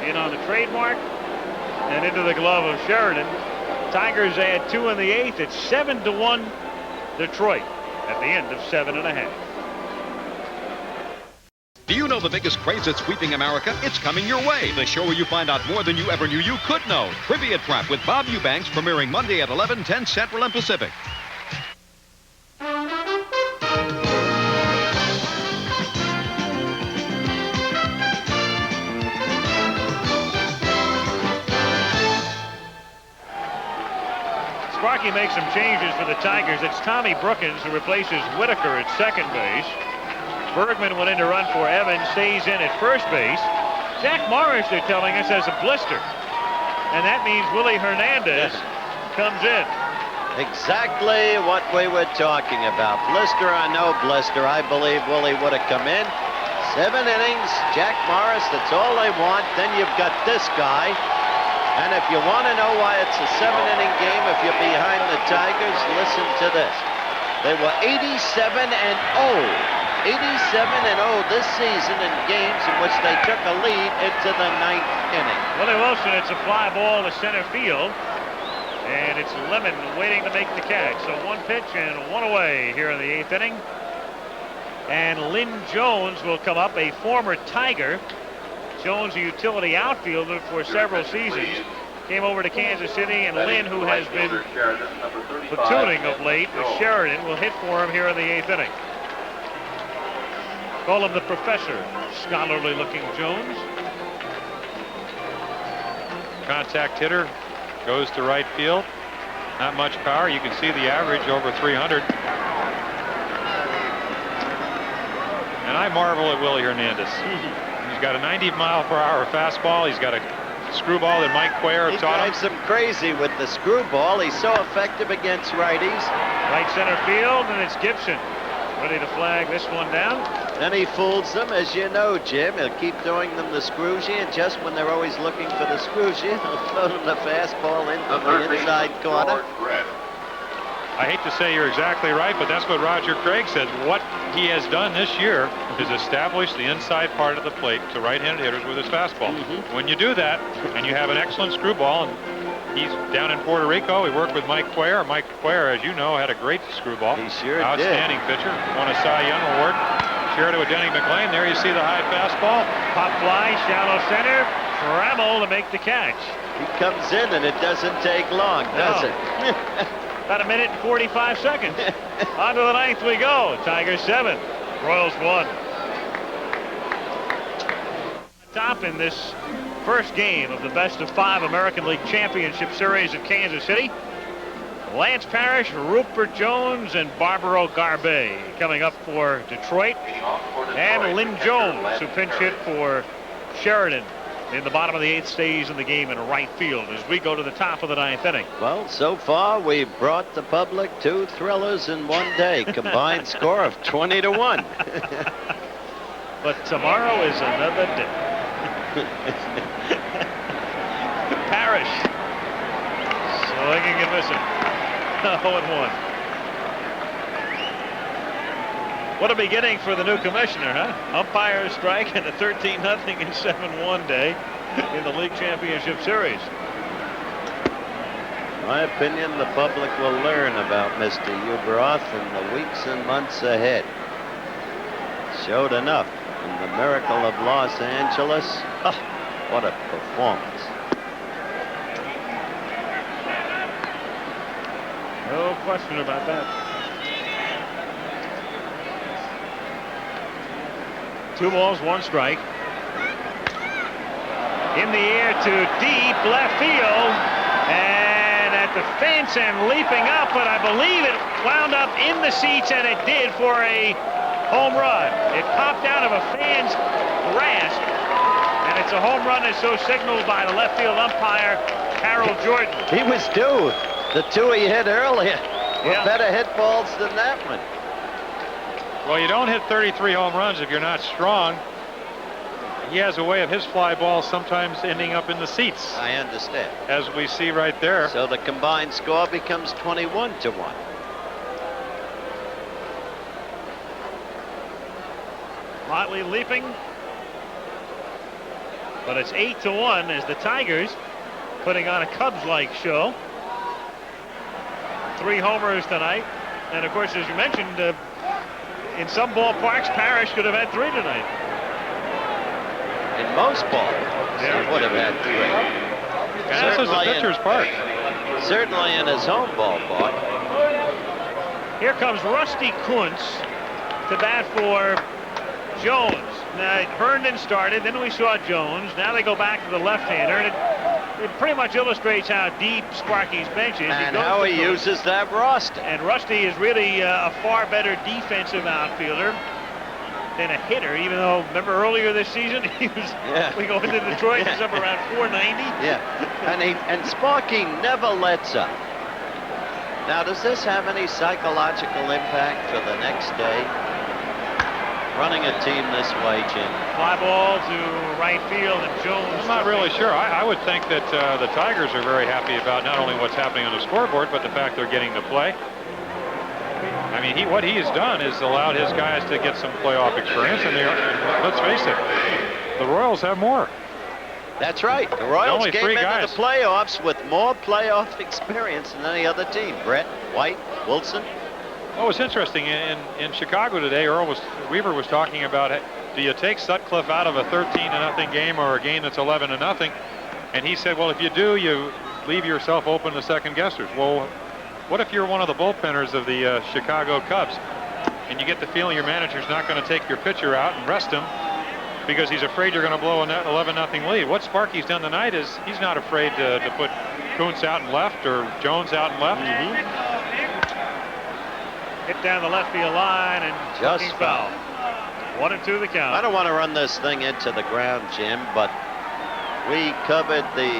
In on the trademark and into the glove of Sheridan. Tigers add 2 in the 8th. It's 7-1 Detroit at the end of 7½.
Do you know the biggest craze that's sweeping America? It's coming your way. The show where you find out more than you ever knew you could know. Trivia Trap with Bob Eubanks, premiering Monday at 11:10 Central and Pacific.
Sparky makes some changes for the Tigers. It's Tommy Brookins who replaces Whitaker at second base. Bergman went in to run for Evans, stays in at first base. Jack Morris, they're telling us, has a blister. And that means Willie Hernandez comes in.
Exactly what we were talking about. Blister or no blister, I believe Willie would have come in. 7 innings, Jack Morris, that's all they want. Then you've got this guy. And if you want to know why it's a 7-inning game, if you're behind the Tigers, listen to this. They were 87-0. 87-0 this season in games in which they took a lead into the 9th inning.
Willie Wilson, it's a fly ball to center field. And it's Lemon waiting to make the catch. So 1 pitch and 1 away here in the 8th inning. And Lynn Jones will come up, a former Tiger. Jones, a utility outfielder for several seasons, came over to Kansas City, and Lynn, who has been platooning of late with Sheridan, will hit for him here in the 8th inning. Call him the Professor, scholarly-looking Jones.
Contact hitter, goes to right field. Not much power. You can see the average over 300. And I marvel at Willie Hernandez. He's got a 90-mile-per-hour fastball. He's got a screwball that Mike Cuellar taught him.
He drives him crazy with the screwball. He's so effective against righties.
Right center field, and it's Gibson ready to flag this one down.
Then he fools them, as you know, Jim. He'll keep throwing them the screwsy, and just when they're always looking for the screwsy, he'll throw them the fastball into the inside corner.
I hate to say you're exactly right, but that's what Roger Craig said. What he has done this year is establish the inside part of the plate to right-handed hitters with his fastball. When you do that, and you have an excellent screwball, and he's down in Puerto Rico, he worked with Mike Cuellar. Mike Cuellar, as you know, had a great screwball.
He sure
Outstanding pitcher. Won a Cy Young Award. Shared it with Denny McLean. There you see the high fastball.
Pop fly, shallow center. Trammell to make the catch.
He comes in, and it doesn't take long, does it?
About a minute and 45 seconds. On to the 9th we go. Tigers 7, Royals 1. Top in this first game of the best-of-5 American League Championship Series at Kansas City. Lance Parrish, Rupert Jones, and Barbaro Garbe coming up for Detroit. And Lynn Jones, who pinch hit for Sheridan in the bottom of the 8th, stays in the game in right field as we go to the top of the 9th inning.
Well, so far we've brought the public 2 thrillers in one day. Combined score of 20-1.
But tomorrow is another day. Parrish swinging and missing. 0-1. What a beginning for the new commissioner, huh? Umpire strike and a 13-0 and 7-1 day in the league championship series.
In my opinion, the public will learn about Mr. Uberoth in the weeks and months ahead. Showed enough in the Miracle of Los Angeles. Oh, what a performance.
No question about that. 2 balls, 1 strike. In the air to deep left field. And at the fence and leaping up, but I believe it wound up in the seats, and it did for a home run. It popped out of a fan's grasp, and it's a home run as so signaled by the left field umpire, Harold Jordan.
He was due. The 2 he hit earlier were better hit balls than that one.
Well, you don't hit 33 home runs if you're not strong. He has a way of his fly balls sometimes ending up in the seats.
I understand.
As we see right there.
So the combined score becomes 21-1.
Motley leaping. But it's 8-1 as the Tigers putting on a Cubs-like show. 3 homers tonight. And of course, as you mentioned, in some ballparks, Parrish could have had 3 tonight.
In most ballparks, he would have had 3.
And this is the pitcher's park.
Certainly in his home ballpark.
Here comes Rusty Kuntz to bat for Jones. Now, Herndon started, then we saw Jones. Now they go back to the left-hander, and it pretty much illustrates how deep Sparky's bench is.
And how he uses that roster.
And Rusty is really a far better defensive outfielder than a hitter, even though, remember earlier this season, he was, we go into Detroit, he's up around 490.
Yeah, and Sparky never lets up. Now, does this have any psychological impact for the next day? Running a team this way, Jim.
Fly ball to right field, and Jones.
I'm not really sure. I would think that the Tigers are very happy about not only what's happening on the scoreboard, but the fact they're getting to play. I mean, what he's done is allowed his guys to get some playoff experience, and let's face it, the Royals have more.
That's right. The Royals
only
came
3
into
guys.
the playoffs with more playoff experience than any other team. Brett, White, Wilson.
Well, it's interesting. In Chicago today, Weaver was talking about, do you take Sutcliffe out of a 13-0 game or a game that's 11-0? And he said, well, if you do, you leave yourself open to second guessers. Well, what if you're one of the bullpenners of the Chicago Cubs and you get the feeling your manager's not going to take your pitcher out and rest him because he's afraid you're going to blow an 11-0 lead? What Sparky's done tonight is he's not afraid to put Kuntz out and left or Jones out and left.
Hit down the left field line and
just
foul. 1-2 the count.
I don't want to run this thing into the ground, Jim, but we covered the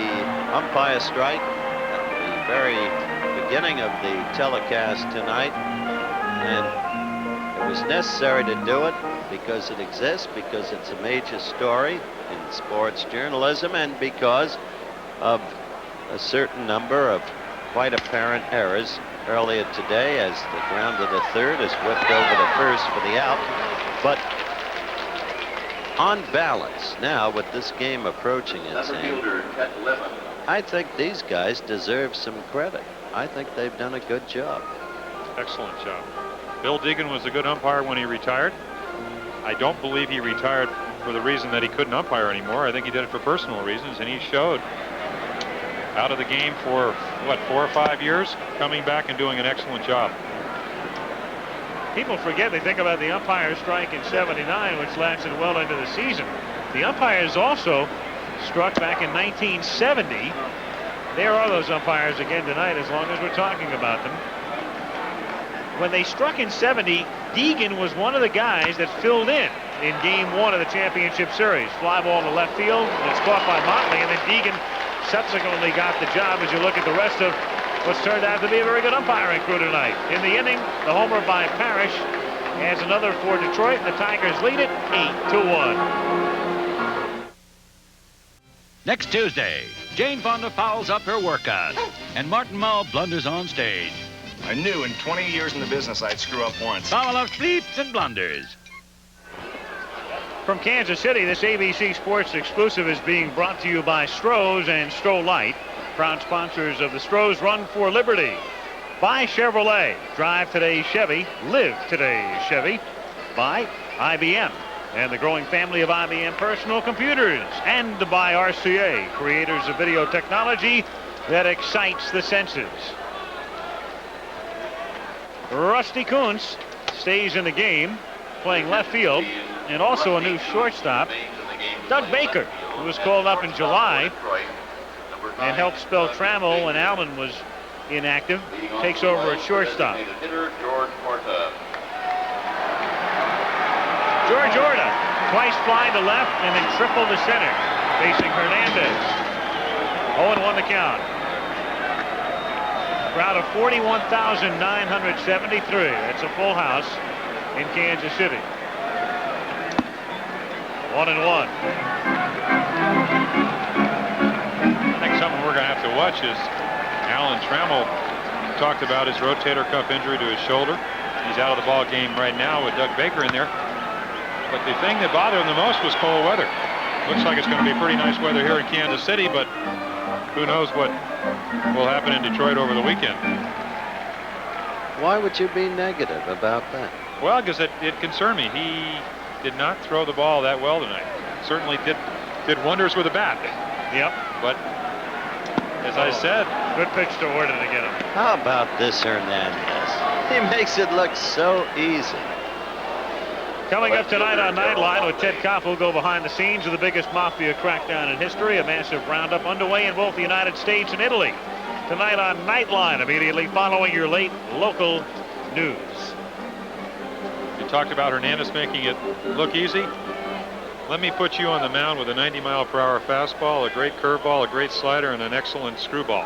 umpire strike at the very beginning of the telecast tonight, and it was necessary to do it because it exists, because it's a major story in sports journalism, and because of a certain number of quite apparent errors earlier today as the ground to the third is whipped over the first for the out. But on balance, now with this game approaching its end, I think these guys deserve some credit. I think they've done a good job.
Excellent job. Bill Deegan was a good umpire when he retired. I don't believe he retired for the reason that he couldn't umpire anymore. I think he did it for personal reasons, and he showed out of the game for, what, 4 or 5 years, coming back and doing an excellent job.
People forget, they think about the umpire strike in '79, which lasted well into the season. The umpires also struck back in 1970. There are those umpires again tonight, as long as we're talking about them. When they struck in '70, Deegan was one of the guys that filled in game 1 of the championship series. Fly ball to left field, and it's caught by Motley, and then Deegan subsequently got the job as you look at the rest of what's turned out to be a very good umpiring crew tonight. In the inning, the homer by Parrish adds another for Detroit. The Tigers lead it 8-1.
Next Tuesday, Jane Fonda fouls up her workout, and Martin Mull blunders on stage.
I knew in 20 years in the business I'd screw up once.
Foul of bleeps and blunders.
From Kansas City, this ABC Sports exclusive is being brought to you by Stroh's and Stroh Light, proud sponsors of the Stroh's Run for Liberty. By Chevrolet, drive today's Chevy, live today's Chevy. By IBM and the growing family of IBM personal computers. And by RCA, creators of video technology that excites the senses. Rusty Kuntz stays in the game, playing left field, and also a new shortstop, Doug Baker, who was called up in July and helped spell Trammell when Allen was inactive, takes over at shortstop. George Orta, twice flying to left and then triple to center, facing Hernandez. 0-1 the count. Crowd of 41,973. That's a full house in Kansas City. 1-1.
I think something we're going to have to watch is Alan Trammell talked about his rotator cuff injury to his shoulder. He's out of the ball game right now with Doug Baker in there. But the thing that bothered him the most was cold weather. Looks like it's going to be pretty nice weather here in Kansas City, but who knows what will happen in Detroit over the weekend.
Why would you be negative about that?
Well, because it concerned me. He did not throw the ball that well tonight. Certainly did wonders with a bat.
Yep.
But as I said,
good pitch to Orta to get him.
How about this Hernandez? He makes it look so easy.
Coming up tonight on Nightline with Ted Kopp, will go behind the scenes of the biggest mafia crackdown in history. A massive roundup underway in both the United States and Italy. Tonight on Nightline, immediately following your late local news.
You talked about Hernandez making it look easy. Let me put you on the mound with a 90-mile-per-hour fastball, a great curveball, a great slider, and an excellent screwball.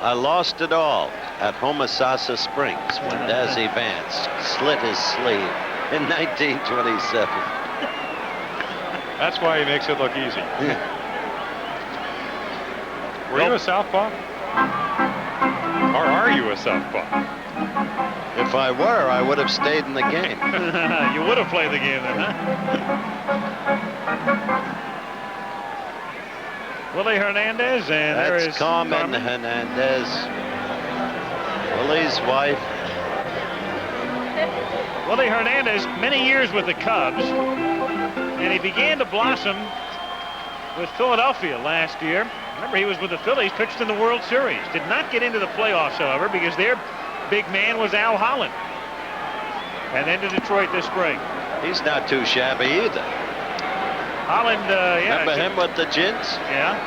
I lost it all at Homosassa Springs when Dazzy Vance slit his sleeve in 1927.
That's why he makes it look easy. Were you a southpaw? Or are you a southpaw?
If I were, I would have stayed in the game.
You would have played the game then, huh? Willie Hernandez, and there is
Carmen Hernandez, Willie's wife.
Willie Hernandez, many years with the Cubs, and he began to blossom with Philadelphia last year. Remember, he was with the Phillies, pitched in the World Series. Did not get into the playoffs, however, because their big man was Al Holland. And then to Detroit this spring.
He's not too shabby either.
Holland, yeah.
Remember him with the Gins?
Yeah.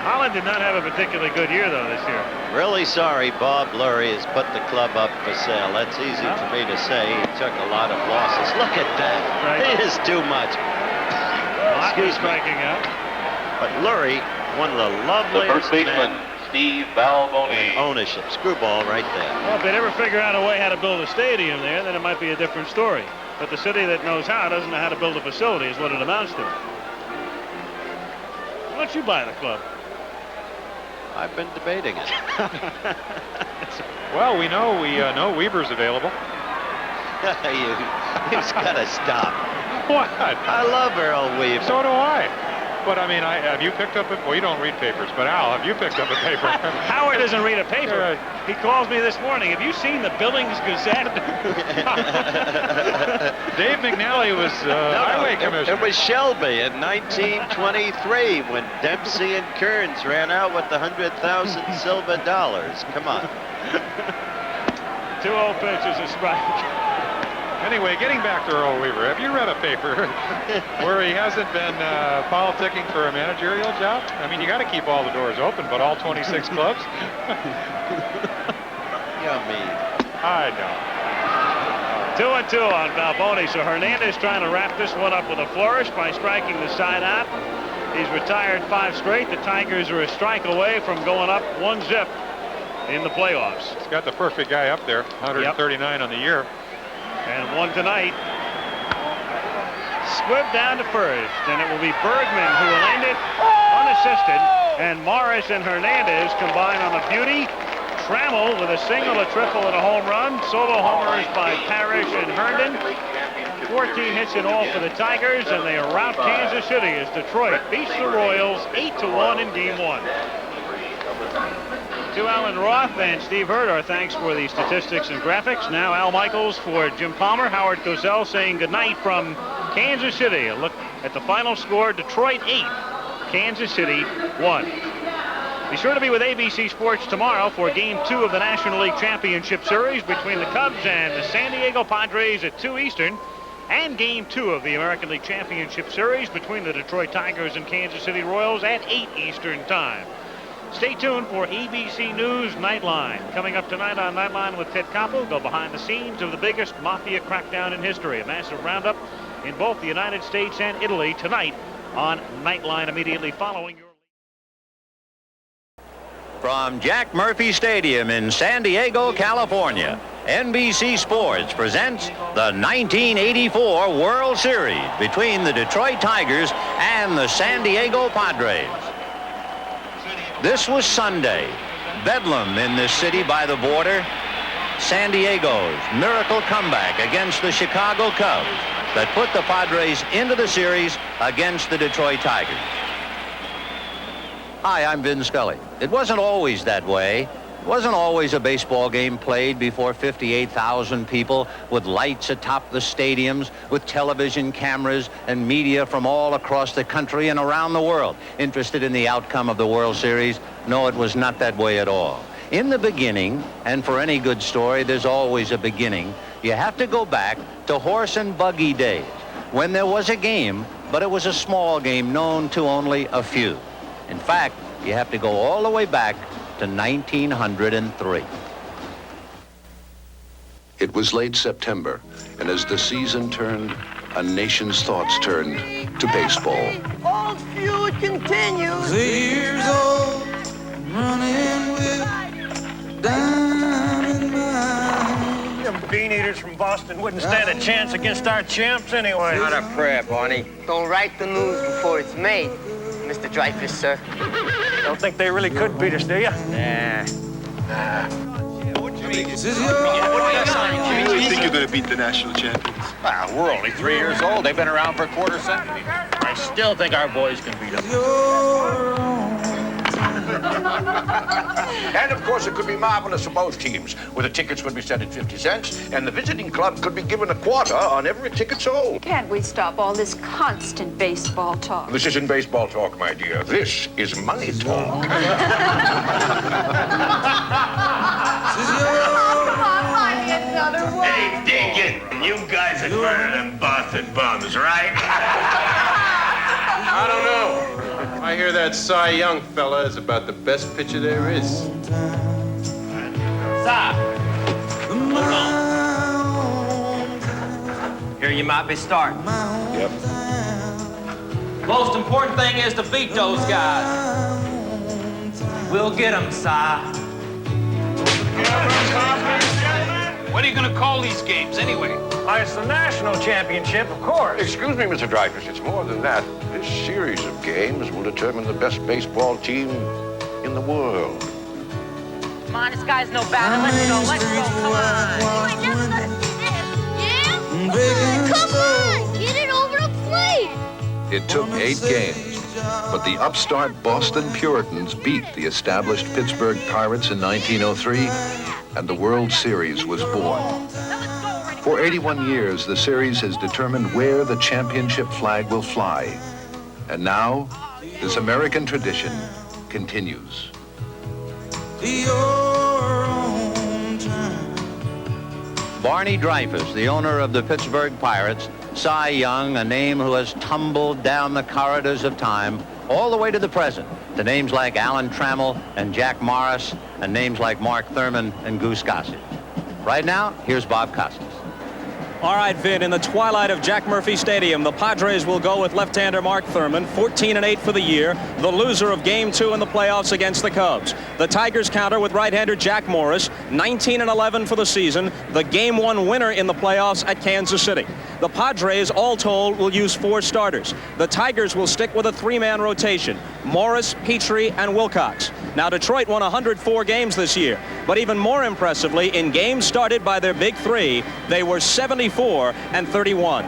Holland did not have a particularly good year, though, this year.
Really sorry Bob Lurie has put the club up for sale. That's easy for me to say. He took a lot of losses. Look at that.
Right.
It is too much.
Excuse me. Striking out.
But Lurie, one of the loveliest men.
Steve Balboni.
Ownership. Screwball right there.
Well, if they'd ever figure out a way how to build a stadium there, then it might be a different story. But the city that knows how doesn't know how to build a facility is what it amounts to. Why don't you buy the club?
I've been debating it.
Well, we know Weaver's available.
You've got to stop.
What?
I love Earl Weaver.
So do I. But I mean, have you picked up well, you don't read papers, but Al, have you picked up a paper?
Howard doesn't read a paper. He calls me this morning. Have you seen the Billings Gazette?
Dave McNally was highway commissioner.
It was Shelby in 1923 when Dempsey and Kearns ran out with the 100,000 silver dollars. Come on.
2-0 pitches, a strike.
Anyway, getting back to Earl Weaver, have you read a paper where he hasn't been politicking for a managerial job? I mean, you got to keep all the doors open, but all 26 clubs?
Yummy.
I know.
2-2 on Balboni, so Hernandez trying to wrap this one up with a flourish by striking the side out. He's retired 5 straight. The Tigers are a strike away from going up 1-0 in the playoffs.
He's got the perfect guy up there, 139 on the year.
And one tonight. Squibbed down to first, and it will be Bergman who will end it unassisted. And Morris and Hernandez combine on a beauty. Trammell with a single, a triple, and a home run. Solo homers by Parrish and Herndon. 14 hits in all for the Tigers, and they rout Kansas City as Detroit beats the Royals 8-1 in Game 1. To Alan Roth and Steve Hurd, our thanks for the statistics and graphics. Now Al Michaels for Jim Palmer, Howard Cosell saying goodnight from Kansas City. A look at the final score, Detroit 8, Kansas City 1. Be sure to be with ABC Sports tomorrow for Game 2 of the National League Championship Series between the Cubs and the San Diego Padres at 2 Eastern, and Game 2 of the American League Championship Series between the Detroit Tigers and Kansas City Royals at 8 Eastern time. Stay tuned for ABC News Nightline. Coming up tonight on Nightline with Ted Koppel, go behind the scenes of the biggest mafia crackdown in history. A massive roundup in both the United States and Italy tonight on Nightline immediately following your...
From Jack Murphy Stadium in San Diego, California, NBC Sports presents the 1984 World Series between the Detroit Tigers and the San Diego Padres. This was Sunday. Bedlam in this city by the border. San Diego's miracle comeback against the Chicago Cubs that put the Padres into the series against the Detroit Tigers. Hi, I'm Vin Scully. It wasn't always that way. It wasn't always a baseball game played before 58,000 people with lights atop the stadiums, with television cameras and media from all across the country and around the world interested in the outcome of the World Series. No, it was not that way at all. In the beginning, and for any good story, there's always a beginning, you have to go back to horse and buggy days, when there was a game, but it was a small game known to only a few. In fact, you have to go all the way back to 1903.
It was late September, and as the season turned, a nation's thoughts turned to baseball.
Old feud continues.
3 years old, running with diamond mine.
Them bean eaters from Boston wouldn't stand a chance against our champs anyway.
Not a prayer, Barney. Don't write the news before it's made, Mr. Dreyfus, sir.
Don't think they really could beat us, do you?
Nah.
This is your...
You think you're going to beat the national champions?
Well, we're only 3 years old. They've been around for a quarter century. I still think our boys can beat them.
And, of course, it could be marvelous for both teams, where the tickets would be set at 50 cents, and the visiting club could be given a quarter on every ticket sold.
Can't we stop all this constant baseball talk?
This isn't baseball talk, my dear. This is money talk.
Hey, dig it. You guys had murdered them Boston bums, right?
I don't know. I hear that Cy Young fella is about the best pitcher there is.
Stop. Hold on. Here you might be starting.
Yep.
Most important thing is to beat those guys. We'll get them, Cy.
What are you going to call these games anyway?
It's the national championship, of course.
Excuse me, Mr. Dreyfus, it's more than that. This series of games will determine the best baseball team in the world.
Come on, this guy's no battle. Let's go, come on.
You ain't never gonna see this. Yeah? Come on, get it over the plate.
It took 8 games, but the upstart Boston Puritans beat the established Pittsburgh Pirates in 1903, and the World Series was born. For 81 years, the series has determined where the championship flag will fly. And now, this American tradition continues.
Barney Dreyfus, the owner of the Pittsburgh Pirates, Cy Young, a name who has tumbled down the corridors of time all the way to the present, to names like Alan Trammell and Jack Morris, and names like Mark Thurman and Goose Gossage. Right now, here's Bob Costas.
All right, Vin, in the twilight of Jack Murphy Stadium, the Padres will go with left-hander Mark Thurman, 14-8 for the year, the loser of Game 2 in the playoffs against the Cubs. The Tigers counter with right-hander Jack Morris, 19-11 for the season, the Game 1 winner in the playoffs at Kansas City. The Padres, all told, will use 4 starters. The Tigers will stick with a 3-man rotation, Morris, Petrie, and Wilcox. Now, Detroit won 104 games this year, but even more impressively, in games started by their big 3, they were 74-31.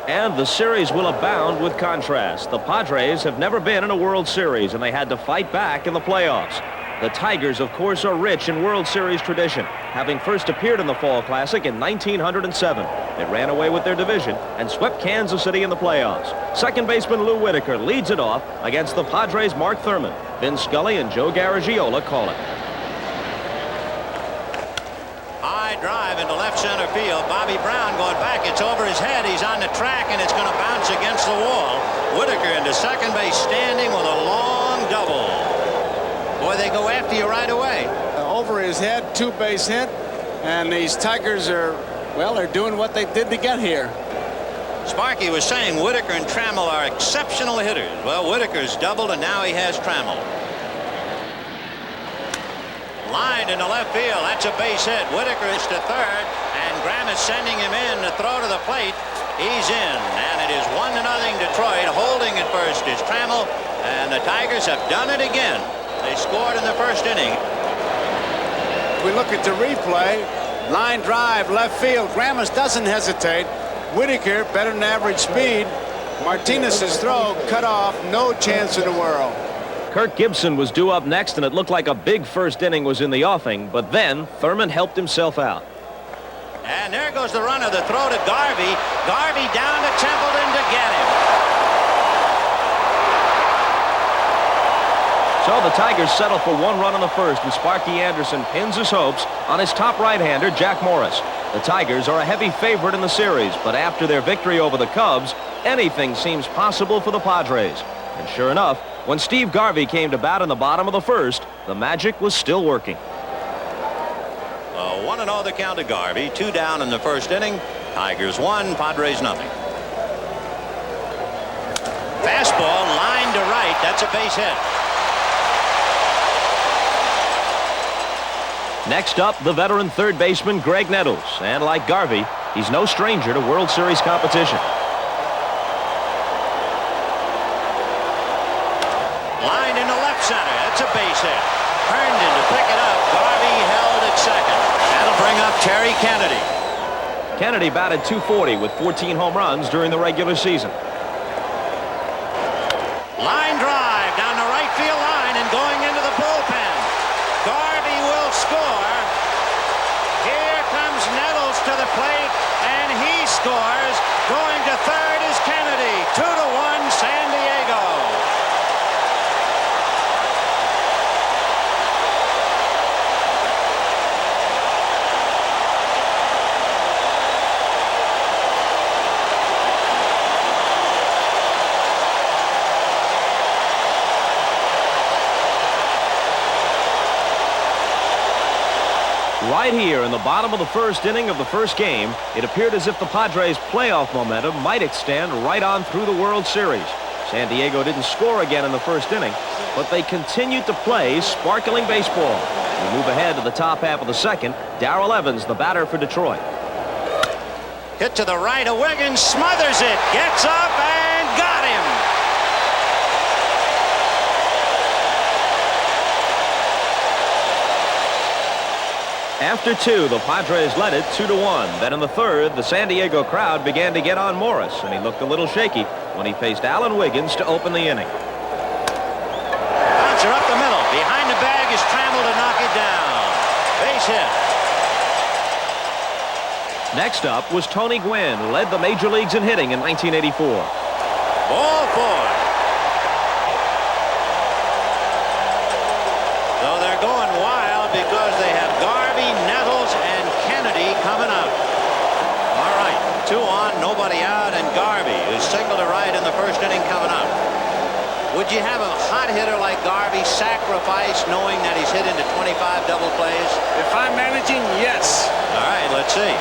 And the series will abound with contrast. The Padres have never been in a World Series, and they had to fight back in the playoffs. The Tigers, of course, are rich in World Series tradition, having first appeared in the Fall Classic in 1907. They ran away with their division and swept Kansas City in the playoffs. Second baseman Lou Whitaker leads it off against the Padres' Mark Thurman. Vin Scully and Joe Garagiola call it.
High drive into left center field. Bobby Brown going back. It's over his head. He's on the track, and it's going to bounce against the wall. Whitaker into second base, standing with a long double. Boy, they go after you right away.
Over his head, 2-base hit, and these Tigers are, well, they're doing what they did to get here.
Sparky was saying Whitaker and Trammell are exceptional hitters. Well, Whitaker's doubled, and now he has Trammell. Lined into left field. That's a base hit. Whitaker is to third, and Graham is sending him in to throw to the plate. He's in, and it is 1-0 Detroit. Holding at first is Trammell, and the Tigers have done it again. They scored in the first inning.
We look at the replay. Line drive, left field. Graham doesn't hesitate. Whitaker, better than average speed. Martinez's throw cut off. No chance in the world.
Kirk Gibson was due up next, and it looked like a big first inning was in the offing, but then Thurman helped himself out.
And there goes the runner. The throw to Garvey. Garvey down to Templeton to get him.
So the Tigers settle for 1 run in the first, and Sparky Anderson pins his hopes on his top right-hander, Jack Morris. The Tigers are a heavy favorite in the series, but after their victory over the Cubs, anything seems possible for the Padres. And sure enough, when Steve Garvey came to bat in the bottom of the first, the magic was still working.
1-0 the count to Garvey. 2 down in the first inning. Tigers 1, Padres nothing. Fastball line to right. That's a base hit.
Next up, the veteran third baseman Greg Nettles. And like Garvey, he's no stranger to World Series competition.
Lined into left center. That's a base hit. Herndon to pick it up. Garvey held at second. That'll bring up Terry Kennedy.
Kennedy batted .240 with 14 home runs during the regular season.
Line drive down the right field line and going into the bullpen. Garvey
Right here in the bottom of the first inning of the first game, it appeared as if the Padres' playoff momentum might extend right on through the World Series. San Diego didn't score again in the first inning, but they continued to play sparkling baseball. We move ahead to the top half of the second. Darrell Evans, the batter for Detroit.
Hit to the right of Wiggins, smothers it, gets up and got him.
After two, the Padres led it 2-1. Then in the third, the San Diego crowd began to get on Morris, and he looked a little shaky when he faced Alan Wiggins to open the inning.
Bouncer up the middle. Behind the bag is Trammell to knock it down. Base hit.
Next up was Tony Gwynn, who led the major leagues in hitting in 1984.
Ball four. So they're going wild because they have Garvey, Nettles, and Kennedy coming up. All right, 2 on, nobody out, and Garvey, who's single to right in the first inning, coming up. Would you have a hot hitter like Garvey sacrifice knowing that he's hit into 25 double plays?
If I'm managing, yes.
All right, let's see.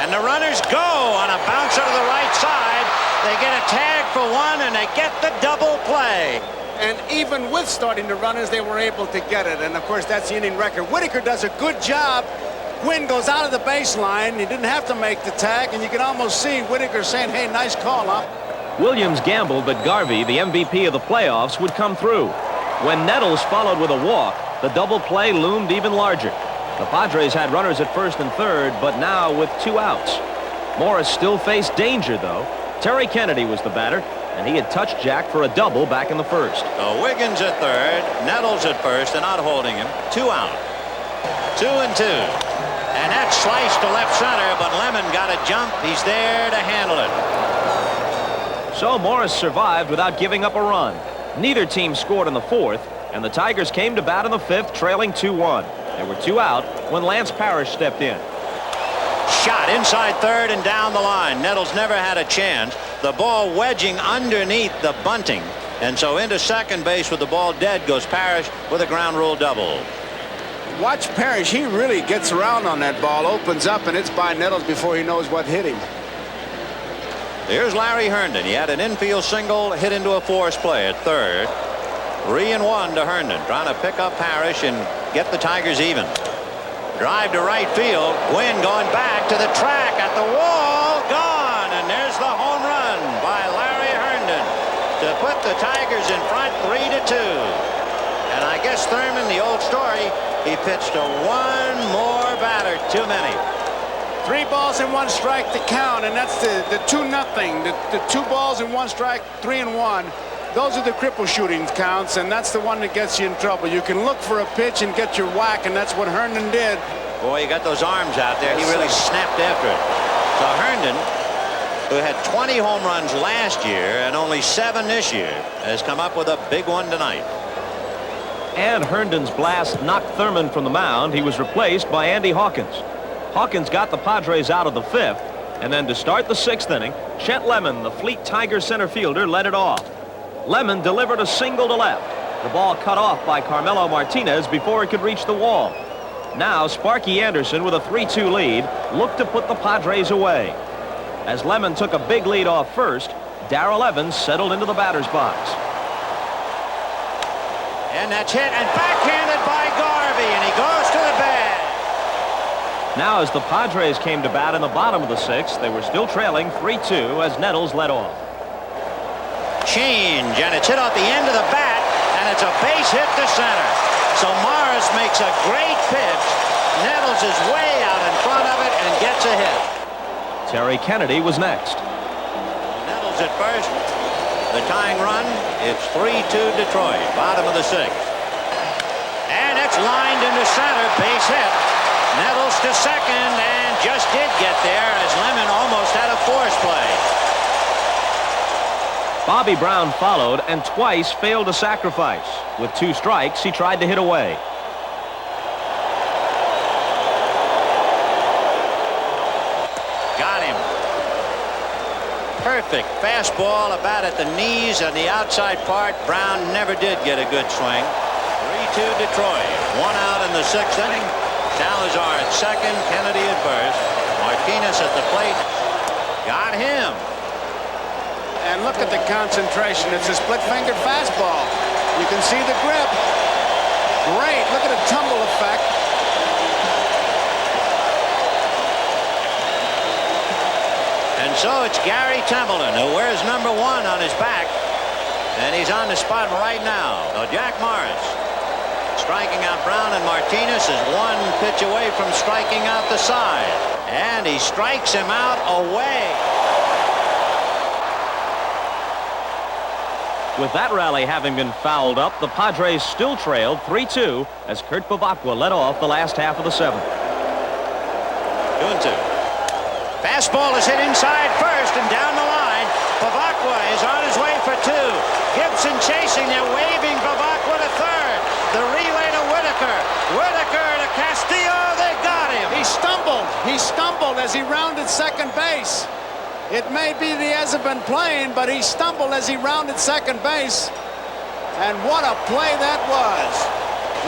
And the runners go on a bouncer to the right side. They get a tag for one, and they get the double play.
And even with starting the runners, they were able to get it. And, of course, that's the inning record. Whitaker does a good job. Gwynn goes out of the baseline. He didn't have to make the tag, and you can almost see Whitaker saying, hey, nice call, huh?
Williams gambled that Garvey, the MVP of the playoffs, would come through. When Nettles followed with a walk, the double play loomed even larger. The Padres had runners at first and third, but now with 2 outs. Morris still faced danger, though. Terry Kennedy was the batter, and he had touched Jack for a double back in the first.
Wiggins at third, Nettles at first, and not holding him. 2 out. 2 and 2. And that sliced to left center, but Lemon got a jump. He's there to handle it.
So Morris survived without giving up a run. Neither team scored in the fourth, and the Tigers came to bat in the fifth, trailing 2-1. There were 2 out when Lance Parrish stepped in.
Shot inside third and down the line. Nettles never had a chance. The ball wedging underneath the bunting. And so into second base with the ball dead goes Parrish with a ground rule double.
Watch Parrish. He really gets around on that ball. Opens up, and it's by Nettles before he knows what hit him.
Here's Larry Herndon. He had an infield single hit into a force play at third. 3-1 to Herndon. Trying to pick up Parrish and get the Tigers even. Drive to right field. Gwynn going back to the track at the wall. Gone. And there's the home run by Larry Herndon to put the Tigers in front 3-2. And I guess Thurman, the old story, he pitched to 1 more batter too many.
3 balls and 1 strike to count, and that's the 2-0. The 2 balls and 1 strike, 3-1. Those are the cripple shooting counts, and that's the one that gets you in trouble. You can look for a pitch and get your whack, and that's what Herndon did.
Boy, he got those arms out there. He really snapped after it. So Herndon, who had 20 home runs last year and only 7 this year, has come up with a big one tonight.
And Herndon's blast knocked Thurman from the mound. He was replaced by Andy Hawkins. Hawkins got the Padres out of the fifth, and then to start the 6th inning, Chet Lemon, the fleet Tiger center fielder, led it off. Lemon delivered a single to left. The ball cut off by Carmelo Martinez before it could reach the wall. Now Sparky Anderson, with a 3-2 lead, looked to put the Padres away. As Lemon took a big lead off first, Darrell Evans settled into the batter's box.
And that's hit and backhanded by Garvey, and he goes to the bag.
Now as the Padres came to bat in the bottom of the 6th, they were still trailing 3-2 as Nettles led off.
Change, and it's hit off the end of the bat, and it's a base hit to center. So Morris makes a great pitch. Nettles is way out in front of it and gets a hit.
Terry Kennedy was next.
Nettles at first. The tying run, it's 3-2 Detroit, bottom of the 6th. And it's lined into center, base hit. Nettles to second, and just did get there as Lemon almost had a force play.
Bobby Brown followed and twice failed to sacrifice. With 2 strikes, he tried to hit away.
Got him. Perfect fastball about at the knees and the outside part. Brown never did get a good swing. 3-2 Detroit. 1 out in the 6th inning.
Salazar at second, Kennedy at first. Martinez at the plate. Got him.
And look at the concentration. It's a split-fingered fastball. You can see the grip. Great. Look at the tumble effect.
And so it's Gary Templeton who wears number 1 on his back. And he's on the spot right now. So Jack Morris striking out Brown, and Martinez is 1 pitch away from striking out the side. And he strikes him out away.
With that rally having been fouled up, the Padres still trailed 3-2 as Kurt Bavacqua led off the last half of the 7th.
2-2. Fastball is hit inside first and down the line. Bavacqua is on his way for 2. Gibson chasing. They're waving Bavacqua to third. The relay to Whitaker. Whitaker to Castillo. They got him.
He stumbled. He stumbled as he rounded second base. It may be that he hasn't been playing, but he stumbled as he rounded second base. And what a play that was.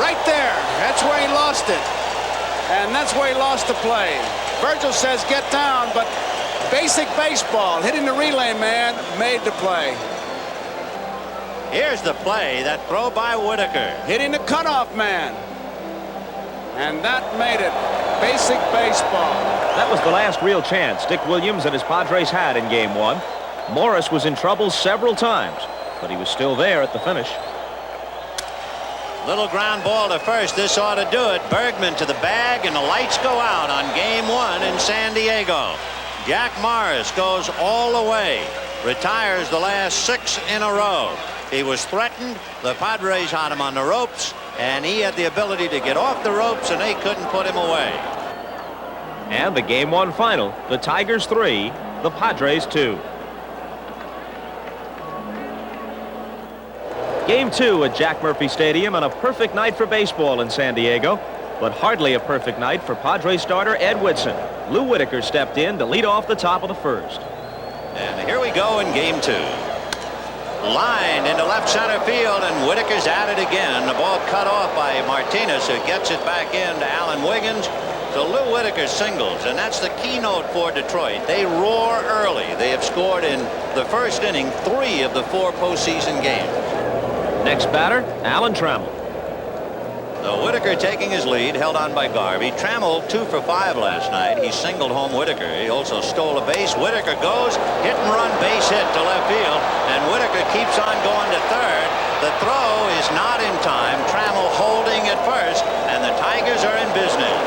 Right there. That's where he lost it. And that's where he lost the play. Virgil says get down, but basic baseball, hitting the relay man, made the play.
Here's the play, that throw by Whitaker.
Hitting the cutoff man. And that made it. Basic baseball.
That was the last real chance Dick Williams and his Padres had in Game 1. Morris was in trouble several times, but he was still there at the finish.
Little ground ball to first. This ought to do it. Bergman to the bag, and the lights go out on Game 1 in San Diego. Jack Morris goes all the way. Retires the last 6 in a row. He was threatened. The Padres had him on the ropes, and he had the ability to get off the ropes, and they couldn't put him away.
And the Game 1 final, the Tigers 3, the Padres 2. Game 2 at Jack Murphy Stadium, and a perfect night for baseball in San Diego, but hardly a perfect night for Padres starter Ed Whitson. Lou Whitaker stepped in to lead off the top of the first.
And here we go in Game 2. Lined into left center field, and Whitaker's at it again. The ball cut off by Martinez, who gets it back in to Alan Wiggins. So Lou Whitaker singles, and that's the keynote for Detroit. They roar early. They have scored in the first inning 3 of the 4 postseason games.
Next batter, Alan Trammell.
So Whitaker taking his lead, held on by Garvey. Trammell 2 for 5 last night. He singled home Whitaker. He also stole a base. Whitaker goes, hit and run base hit to left field, and Whitaker keeps on going to third. The throw is not in time. Trammell holding at first, and the Tigers are in business.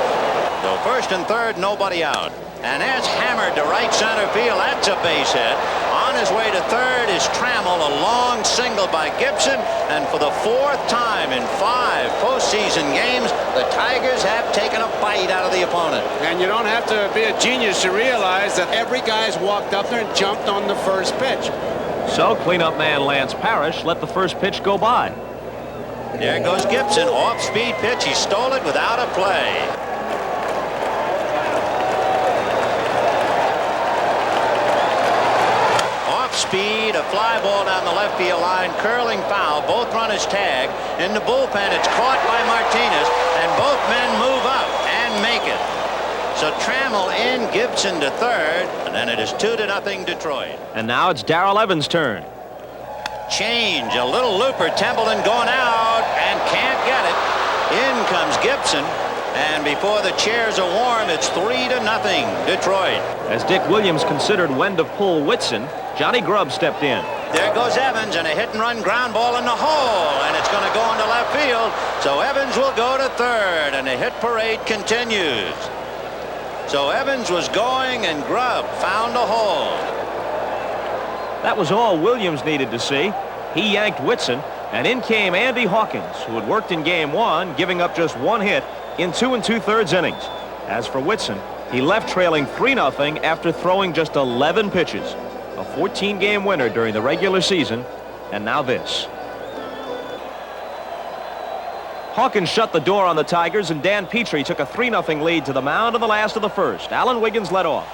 So first and third, nobody out. And that's hammered to right center field. That's a base hit. On his way to third is Trammell, a long single by Gibson. And for the 4th time in 5 postseason games, the Tigers have taken a bite out of the opponent.
And you don't have to be a genius to realize that every guy's walked up there and jumped on the first pitch.
So cleanup man Lance Parrish let the first pitch go by.
There goes Gibson, off-speed pitch. He stole it without a play. Speed, a fly ball down the left field line, curling foul. Both runners tag. In the bullpen, it's caught by Martinez, and both men move up and make it. So Trammell in, Gibson to third, and then it is 2-0 Detroit.
And now it's Darrell Evans' turn.
Change, a little looper. Templeton going out and can't get it. In comes Gibson, and before the chairs are warm, it's 3-0 Detroit.
As Dick Williams considered when to pull Whitson, Johnny Grubb stepped in.
There goes Evans, and a hit-and-run ground ball in the hole, and it's going to go into left field. So Evans will go to third, and the hit parade continues. So Evans was going, and Grubb found a hole.
That was all Williams needed to see. He yanked Whitson, and in came Andy Hawkins, who had worked in Game 1, giving up just 1 hit in 2 2/3 innings. As for Whitson, he left trailing 3-0 after throwing just 11 pitches. A 14-game winner during the regular season, and now this. Hawkins shut the door on the Tigers, and Dan Petrie took a 3-0 lead to the mound in the last of the first. Alan Wiggins led off.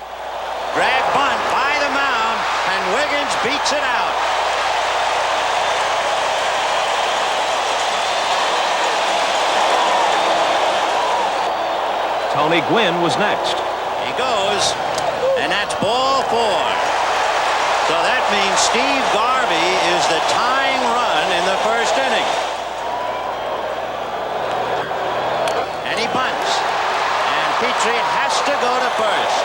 Drag bunt by the mound, and Wiggins beats it out.
Tony Gwynn was next.
He goes, and that's ball 4. So that means Steve Garvey is the tying run in the first inning. And he bunts. And Petrie has to go to first.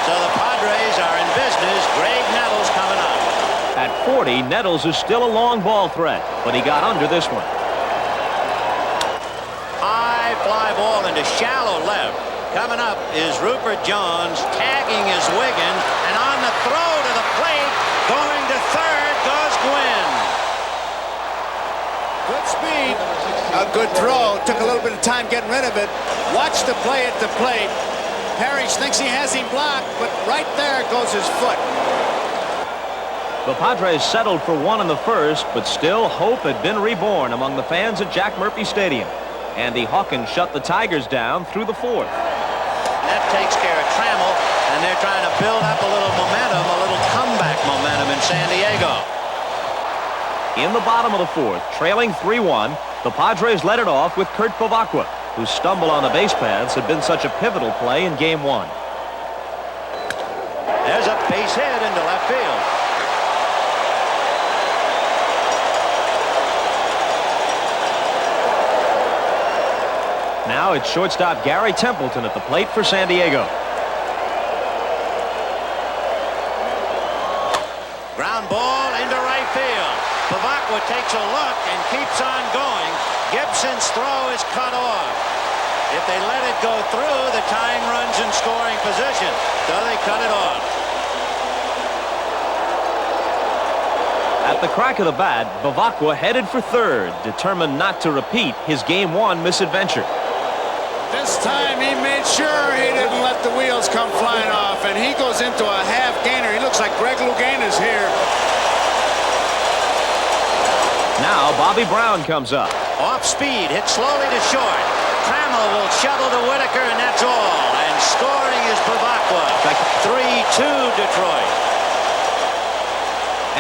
So the Padres are in business. Greg Nettles coming up.
At 40, Nettles is still a long ball threat, but he got under this one.
High fly ball into shallow left. Coming up is Rupert Jones, tagging is Wiggin, and on the throw to the plate, going to third goes Gwynn.
Good speed. A good throw. Took a little bit of time getting rid of it. Watch the play at the plate. Parrish thinks he has him blocked, but right there goes his foot.
The Padres settled for 1 in the first, but still hope had been reborn among the fans at Jack Murphy Stadium. Andy Hawkins shut the Tigers down through the 4th.
That takes care of Trammell, and they're trying to build up a little momentum, a little comeback momentum in San Diego.
In the bottom of the 4th, trailing 3-1, the Padres led it off with Kurt Bavacqua, whose stumble on the base paths had been such a pivotal play in Game 1.
There's a base hit into left field.
Now it's shortstop Gary Templeton at the plate for San Diego.
Ground ball into right field. Bavacqua takes a look and keeps on going. Gibson's throw is cut off. If they let it go through, the tying run's in scoring position. So they cut it off.
At the crack of the bat, Bavacqua headed for third, determined not to repeat his Game 1 misadventure.
This time he made sure he didn't let the wheels come flying off, and he goes into a half gainer. He looks like Greg Louganis here.
Now Bobby Brown comes up.
Off speed, hit slowly to short. Trammell will shuttle to Whitaker, and that's all. And scoring is Bavacqua. 3-2 Detroit.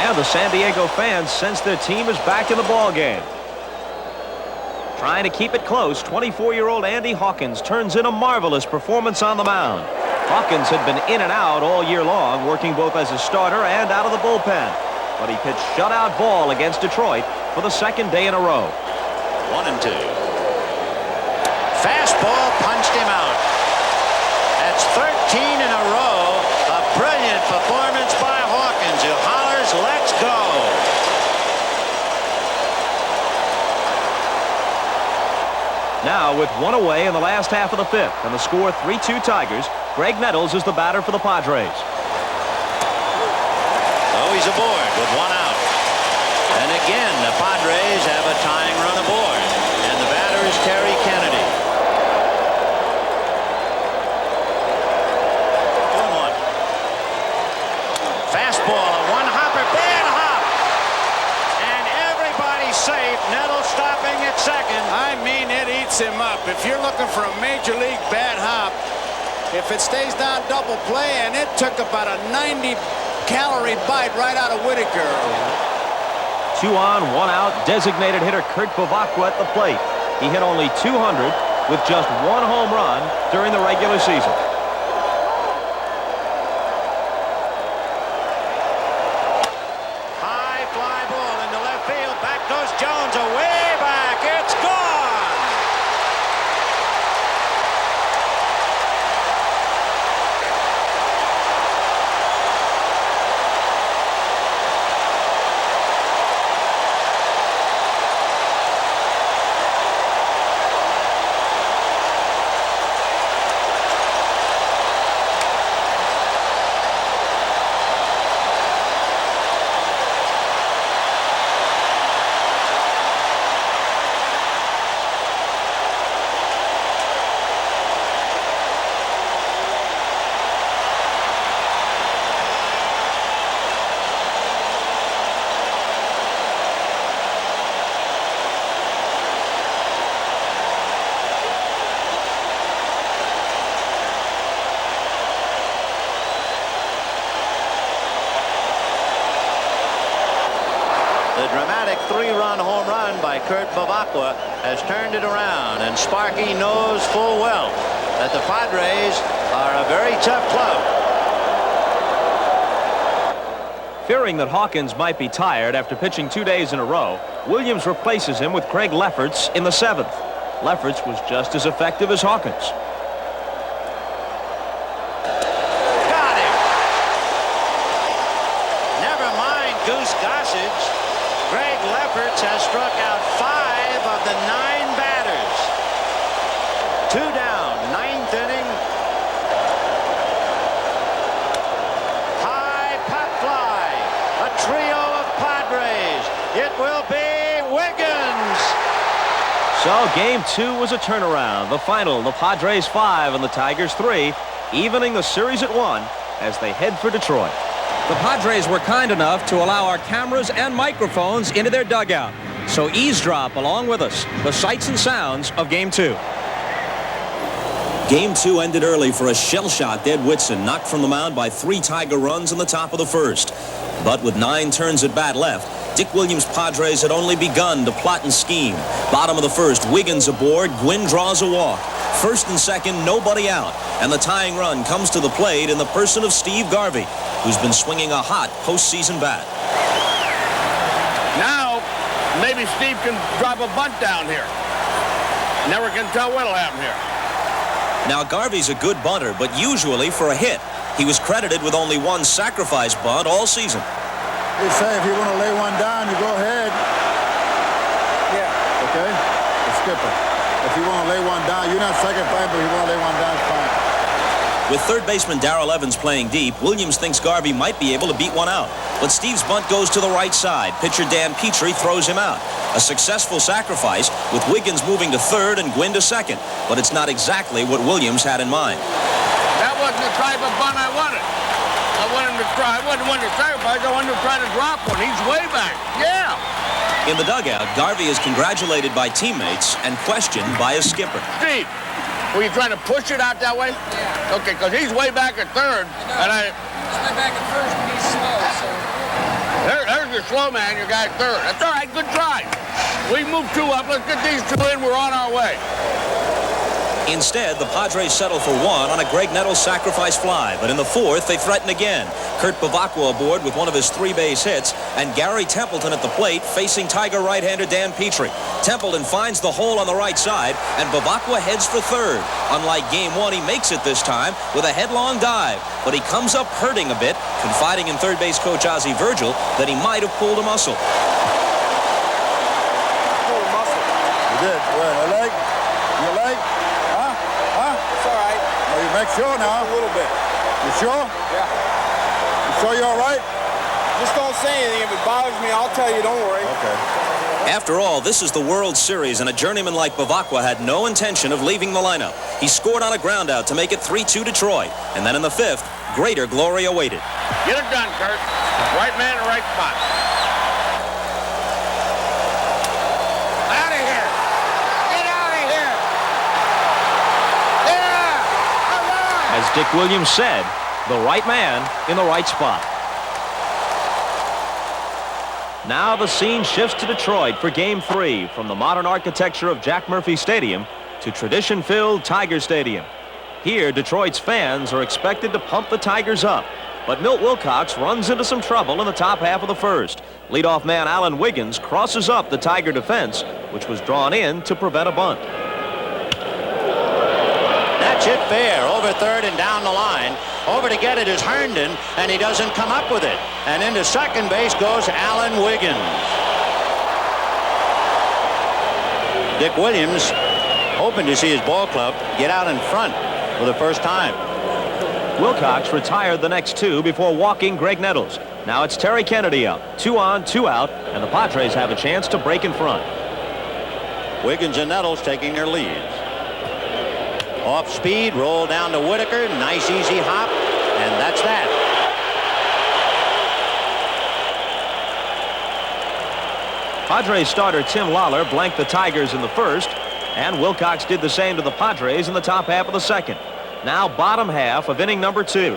And the San Diego fans sense their team is back in the ball game. Trying to keep it close, 24-year-old Andy Hawkins turns in a marvelous performance on the mound. Hawkins had been in and out all year long, working both as a starter and out of the bullpen. But he pitched shutout ball against Detroit for the 2nd day in a row.
1-2. Fastball punched him out. That's 13 in a row. A brilliant performance by Hawkins, who hollers, "Let's go."
Now with 1 away in the last half of the 5th and the score 3-2 Tigers, Greg Nettles is the batter for the Padres.
So he's aboard with 1 out. And again, the Padres have a tying run aboard. And the batter is Terry Kennedy. 2-1. Fastball, a one-hopper, bad hop. And everybody's safe. Nettles stopping at second.
I mean, it eats him up. If you're looking for a major league bad hop, if it stays down double play, and it took about a 90-calorie bite right out of Whitaker.
2 on, 1 out, designated hitter Kurt Bavacqua at the plate. He hit only .200 with just 1 home run during the regular season.
High fly ball into left field. Back goes Jones, away back. It's gone. The dramatic 3-run home run by Kurt Bavacqua has turned it around, and Sparky knows full well that the Padres are a very tough club.
Fearing that Hawkins might be tired after pitching 2 days in a row, Williams replaces him with Craig Lefferts in the 7th. Lefferts was just as effective as Hawkins.
Got him. Never mind Goose Gossage. Craig Lefferts has struck out 5 of the 9 batters. 2 down, 9th inning. High pop fly. A trio of Padres. It will be Wiggins.
So game 2 was a turnaround. The final, the Padres 5 and the Tigers 3, evening the series at 1 as they head for Detroit. The Padres were kind enough to allow our cameras and microphones into their dugout. So eavesdrop along with us the sights and sounds of game 2. Game 2 ended early for a shell-shocked Ed Whitson, knocked from the mound by 3 Tiger runs in the top of the first. But with 9 turns at bat left, Dick Williams' Padres had only begun to plot and scheme. Bottom of the first, Wiggins aboard, Gwynn draws a walk. First and second, nobody out, and the tying run comes to the plate in the person of Steve Garvey, who's been swinging a hot postseason bat.
Now, maybe Steve can drop a bunt down here. Never can tell what'll happen here.
Now, Garvey's a good bunter, but usually for a hit. He was credited with only 1 sacrifice bunt all season.
They say if you want to lay one down, you go ahead. Yeah. Okay? The skipper. If you want to lay one down, you're not sacrificing, but if you want to lay one down, it's fine.
With third baseman Darrell Evans playing deep, Williams thinks Garvey might be able to beat one out. But Steve's bunt goes to the right side. Pitcher Dan Petrie throws him out. A successful sacrifice with Wiggins moving to third and Gwynn to second. But it's not exactly what Williams had in mind.
That wasn't the type of bunt I wanted. I wanted to try. I wasn't wanting to sacrifice. I wanted to try to drop one. He's way back. Yeah.
In the dugout, Garvey is congratulated by teammates and questioned by his skipper.
Steve, were you trying to push it out that way? Yeah. Okay, because he's way back at third, and I...
He's way back at first, but he's slow, so...
There's your slow man, your guy at third. That's all right, good try. We moved 2 up. Let's get these 2 in. We're on our way.
Instead, the Padres settle for 1 on a Greg Nettles sacrifice fly. But in the 4th, they threaten again. Kurt Bavacqua aboard with one of his 3 base hits, and Gary Templeton at the plate facing Tiger right-hander Dan Petrie. Templeton finds the hole on the right side, and Bavacqua heads for third. Unlike game 1, he makes it this time with a headlong dive. But he comes up hurting a bit, confiding in third base coach Ozzie Virgil that he might have pulled a muscle.
Pulled a muscle. You did? Where? Your leg? Your leg? Huh?
It's all right.
Well, you make sure now.
A little bit.
You sure?
Yeah.
You sure you're all right?
Just don't say anything. If it bothers me, I'll tell you. Don't worry.
Okay.
After all, this is the World Series, and a journeyman like Bavacqua had no intention of leaving the lineup. He scored on a ground out to make it 3-2 Detroit. And then in the 5th, greater glory awaited.
Get it done, Kurt. Right man, right spot. Out of here. Get out of here. Yeah. All right.
As Dick Williams said, the right man in the right spot. Now the scene shifts to Detroit for Game 3, from the modern architecture of Jack Murphy Stadium to tradition-filled Tiger Stadium. Here, Detroit's fans are expected to pump the Tigers up. But Milt Wilcox runs into some trouble in the top half of the first. Leadoff man Alan Wiggins crosses up the Tiger defense, which was drawn in to prevent a bunt.
That's hit fair, over third and down the line. Over to get it is Herndon, and he doesn't come up with it. And into second base goes Alan Wiggins. Dick Williams hoping to see his ball club get out in front for the first time.
Wilcox retired the next 2 before walking Greg Nettles. Now it's Terry Kennedy up. 2 on, 2 out, and the Padres have a chance to break in front.
Wiggins and Nettles taking their leads. Off speed, roll down to Whitaker. Nice easy hop, and that's that.
Padres starter Tim Lawler blanked the Tigers in the first, and Wilcox did the same to the Padres in the top half of the second. Now bottom half of inning number 2.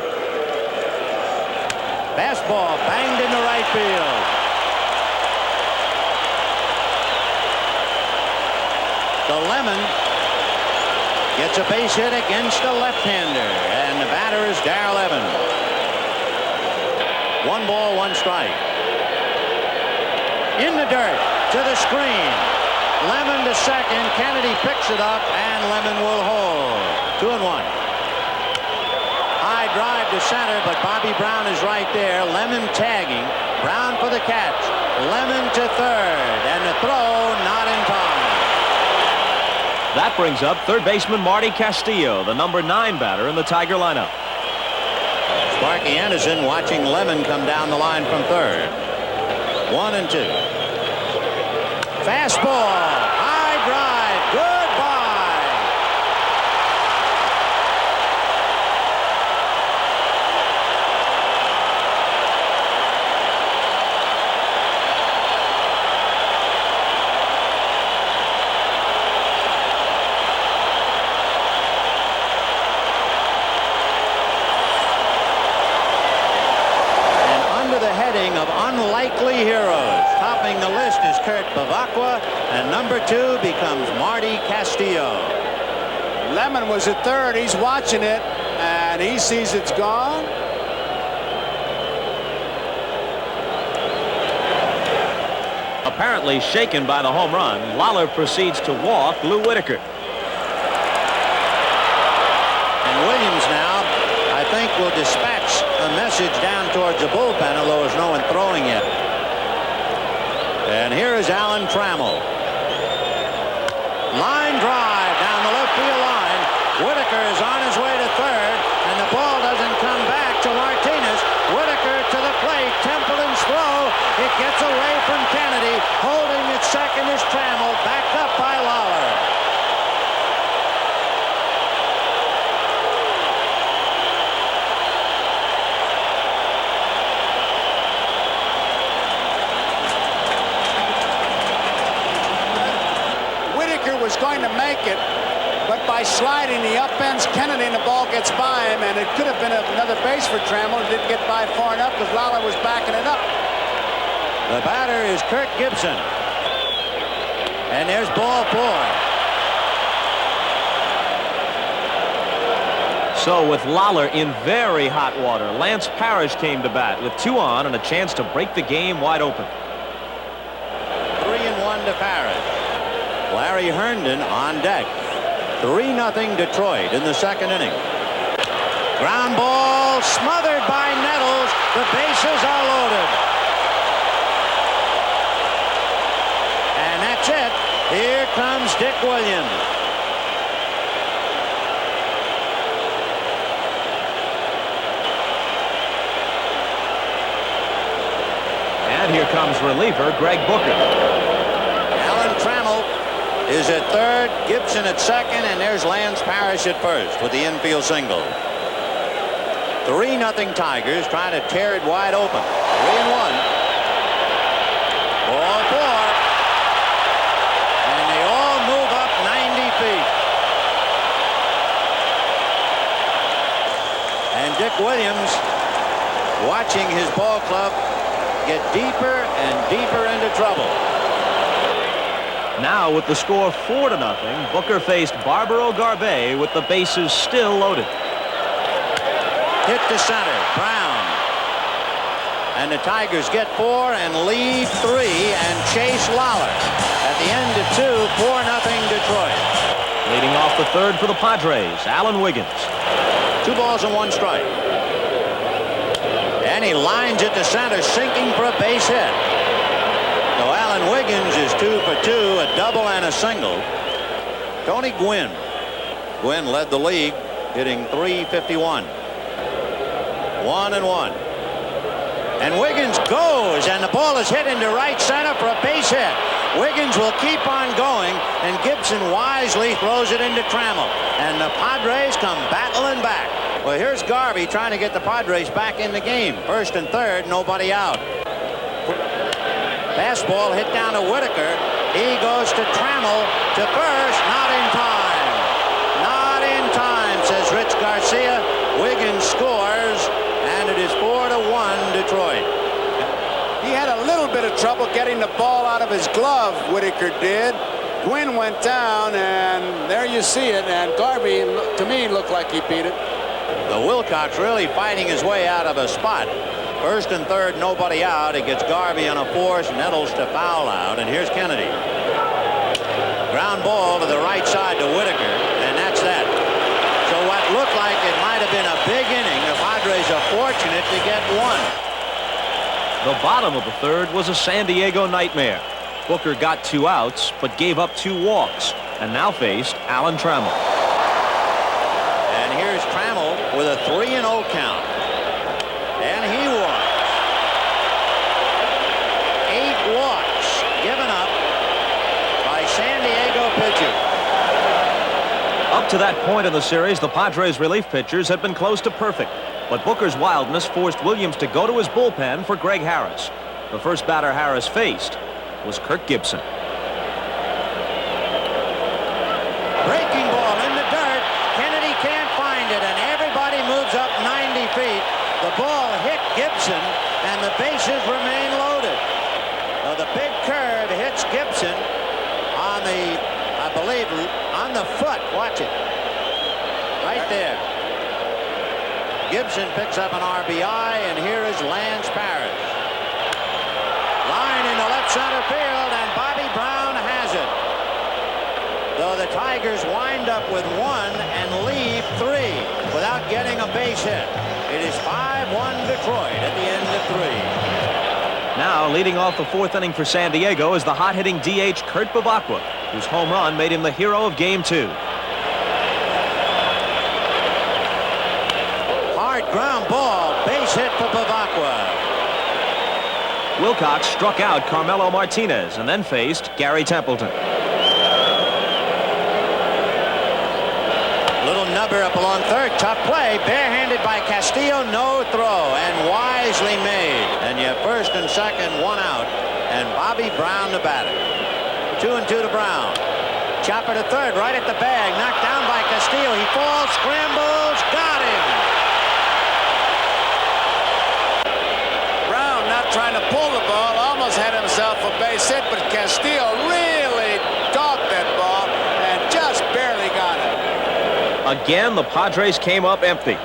Fastball banged into right field. The Lemon Gets a base hit against a left-hander, and the batter is Darrell Evans. 1 ball, 1 strike. In the dirt, to the screen. Lemon to second. Kennedy picks it up, and Lemon will hold. 2-1. High drive to center, but Bobby Brown is right there. Lemon tagging. Brown for the catch. Lemon to third, and the throw not in time.
That brings up third baseman Marty Castillo, the number 9 batter in the Tiger lineup.
Sparky Anderson watching Lemon come down the line from third. 1-2. Fastball. High drive. Goodbye. Of unlikely heroes. Topping the list is Kurt Bavacqua, and number 2 becomes Marty Castillo.
Lemon was at third. He's watching it, and he sees it's gone.
Apparently shaken by the home run, Lawler proceeds to walk Lou Whitaker.
And Williams now, I think, will dispatch a message down towards the bullpen, although there's no one throwing yet. And here is Alan Trammell. Line drive down the left field line. Whitaker is on his way to third, and the ball doesn't come back to Martinez. Whitaker to the plate. Templeton's throw. It gets away from Kennedy. Holding at second is Trammell, backed up by Lawler.
Was going to make it, but by sliding, he upends Kennedy and the ball gets by him, and it could have been another base for Trammell. It didn't get by far enough because Lawler was backing it up.
The batter is Kirk Gibson, and there's ball 4.
So with Lawler in very hot water, Lance Parrish came to bat with 2 on and a chance to break the game wide open.
3-1 to Parrish. Larry Herndon on deck. 3-0 Detroit in the second inning. Ground ball smothered by Nettles. The bases are loaded. And that's it. Here comes Dick Williams.
And here comes reliever Greg Booker.
Alan Trammell is at third, Gibson at second, and there's Lance Parrish at first with the infield single. 3-0 Tigers trying to tear it wide open. 3-1. Ball 4. And they all move up 90 feet. And Dick Williams watching his ball club get deeper and deeper into trouble.
Now with the score 4-0, Booker faced Barbaro Garbe with the bases still loaded.
Hit to center, Brown. And the Tigers get 4 and lead 3 and chase Lawler. At the end of 2, 4-0 Detroit.
Leading off the third for the Padres, Alan Wiggins.
2 balls and 1 strike. And he lines it to center, sinking for a base hit. So Alan Wiggins is 2 for 2, a double and a single. Tony Gwynn. Gwynn led the league, hitting .351. 1-1. And Wiggins goes, and the ball is hit into right center for a base hit. Wiggins will keep on going, and Gibson wisely throws it into Trammell. And the Padres come battling back. Well, here's Garvey trying to get the Padres back in the game. First and third, nobody out. Fastball hit down to Whitaker. He goes to Trammell to first. Not in time. Not in time, says Rich Garcia. Wiggins scores, and it is 4-1 Detroit.
He had a little bit of trouble getting the ball out of his glove, Whitaker did. Gwynn went down, and there you see it. And Garvey, to me, looked like he beat it.
The Wilcox really fighting his way out of a spot. First and third, nobody out. It gets Garvey on a force, Nettles to foul out, and here's Kennedy. Ground ball to the right side to Whitaker, and that's that. So what looked like it might have been a big inning, the Padres are fortunate to get one.
The bottom of the third was a San Diego nightmare. Booker got 2 outs, but gave up 2 walks, and now faced Alan Trammell.
And here's Trammell with a 3-0 count. And he walks. 8 walks given up by San Diego pitchers.
Up to that point in the series, the Padres' relief pitchers had been close to perfect, but Booker's wildness forced Williams to go to his bullpen for Greg Harris. The first batter Harris faced was Kirk Gibson.
Breaking ball in the dirt. Kennedy can't find it, and everybody moves up 90 feet. The ball hit Gibson, and the bases remain loaded. So the big curve hits Gibson on the, I believe, on the foot. Watch it. Right there. Gibson picks up an RBI, and here is Lance Parrish. Line into left center field, and Bobby Brown has it. Though the Tigers wind up with 1 and leave 3 without getting a base hit. It is 5-1 Detroit at the end of 3.
Now, leading off the 4th inning for San Diego is the hot-hitting DH Kurt Bavacqua, whose home run made him the hero of Game 2.
Hard ground ball, base hit for Bavacqua.
Wilcox struck out Carmelo Martinez and then faced Gary Templeton.
Little nubber up along third. Tough play. Barehanded by Castillo. No throw. And wisely made. And you have first and second, 1 out. And Bobby Brown the batter. 2-2 to Brown. Chopper to third. Right at the bag. Knocked down by Castillo. He falls. Scrambles. Got him.
Brown not trying to pull the ball. Almost had himself a base hit, but Castillo really dogged that ball and just barely got it.
Again, the Padres came up empty.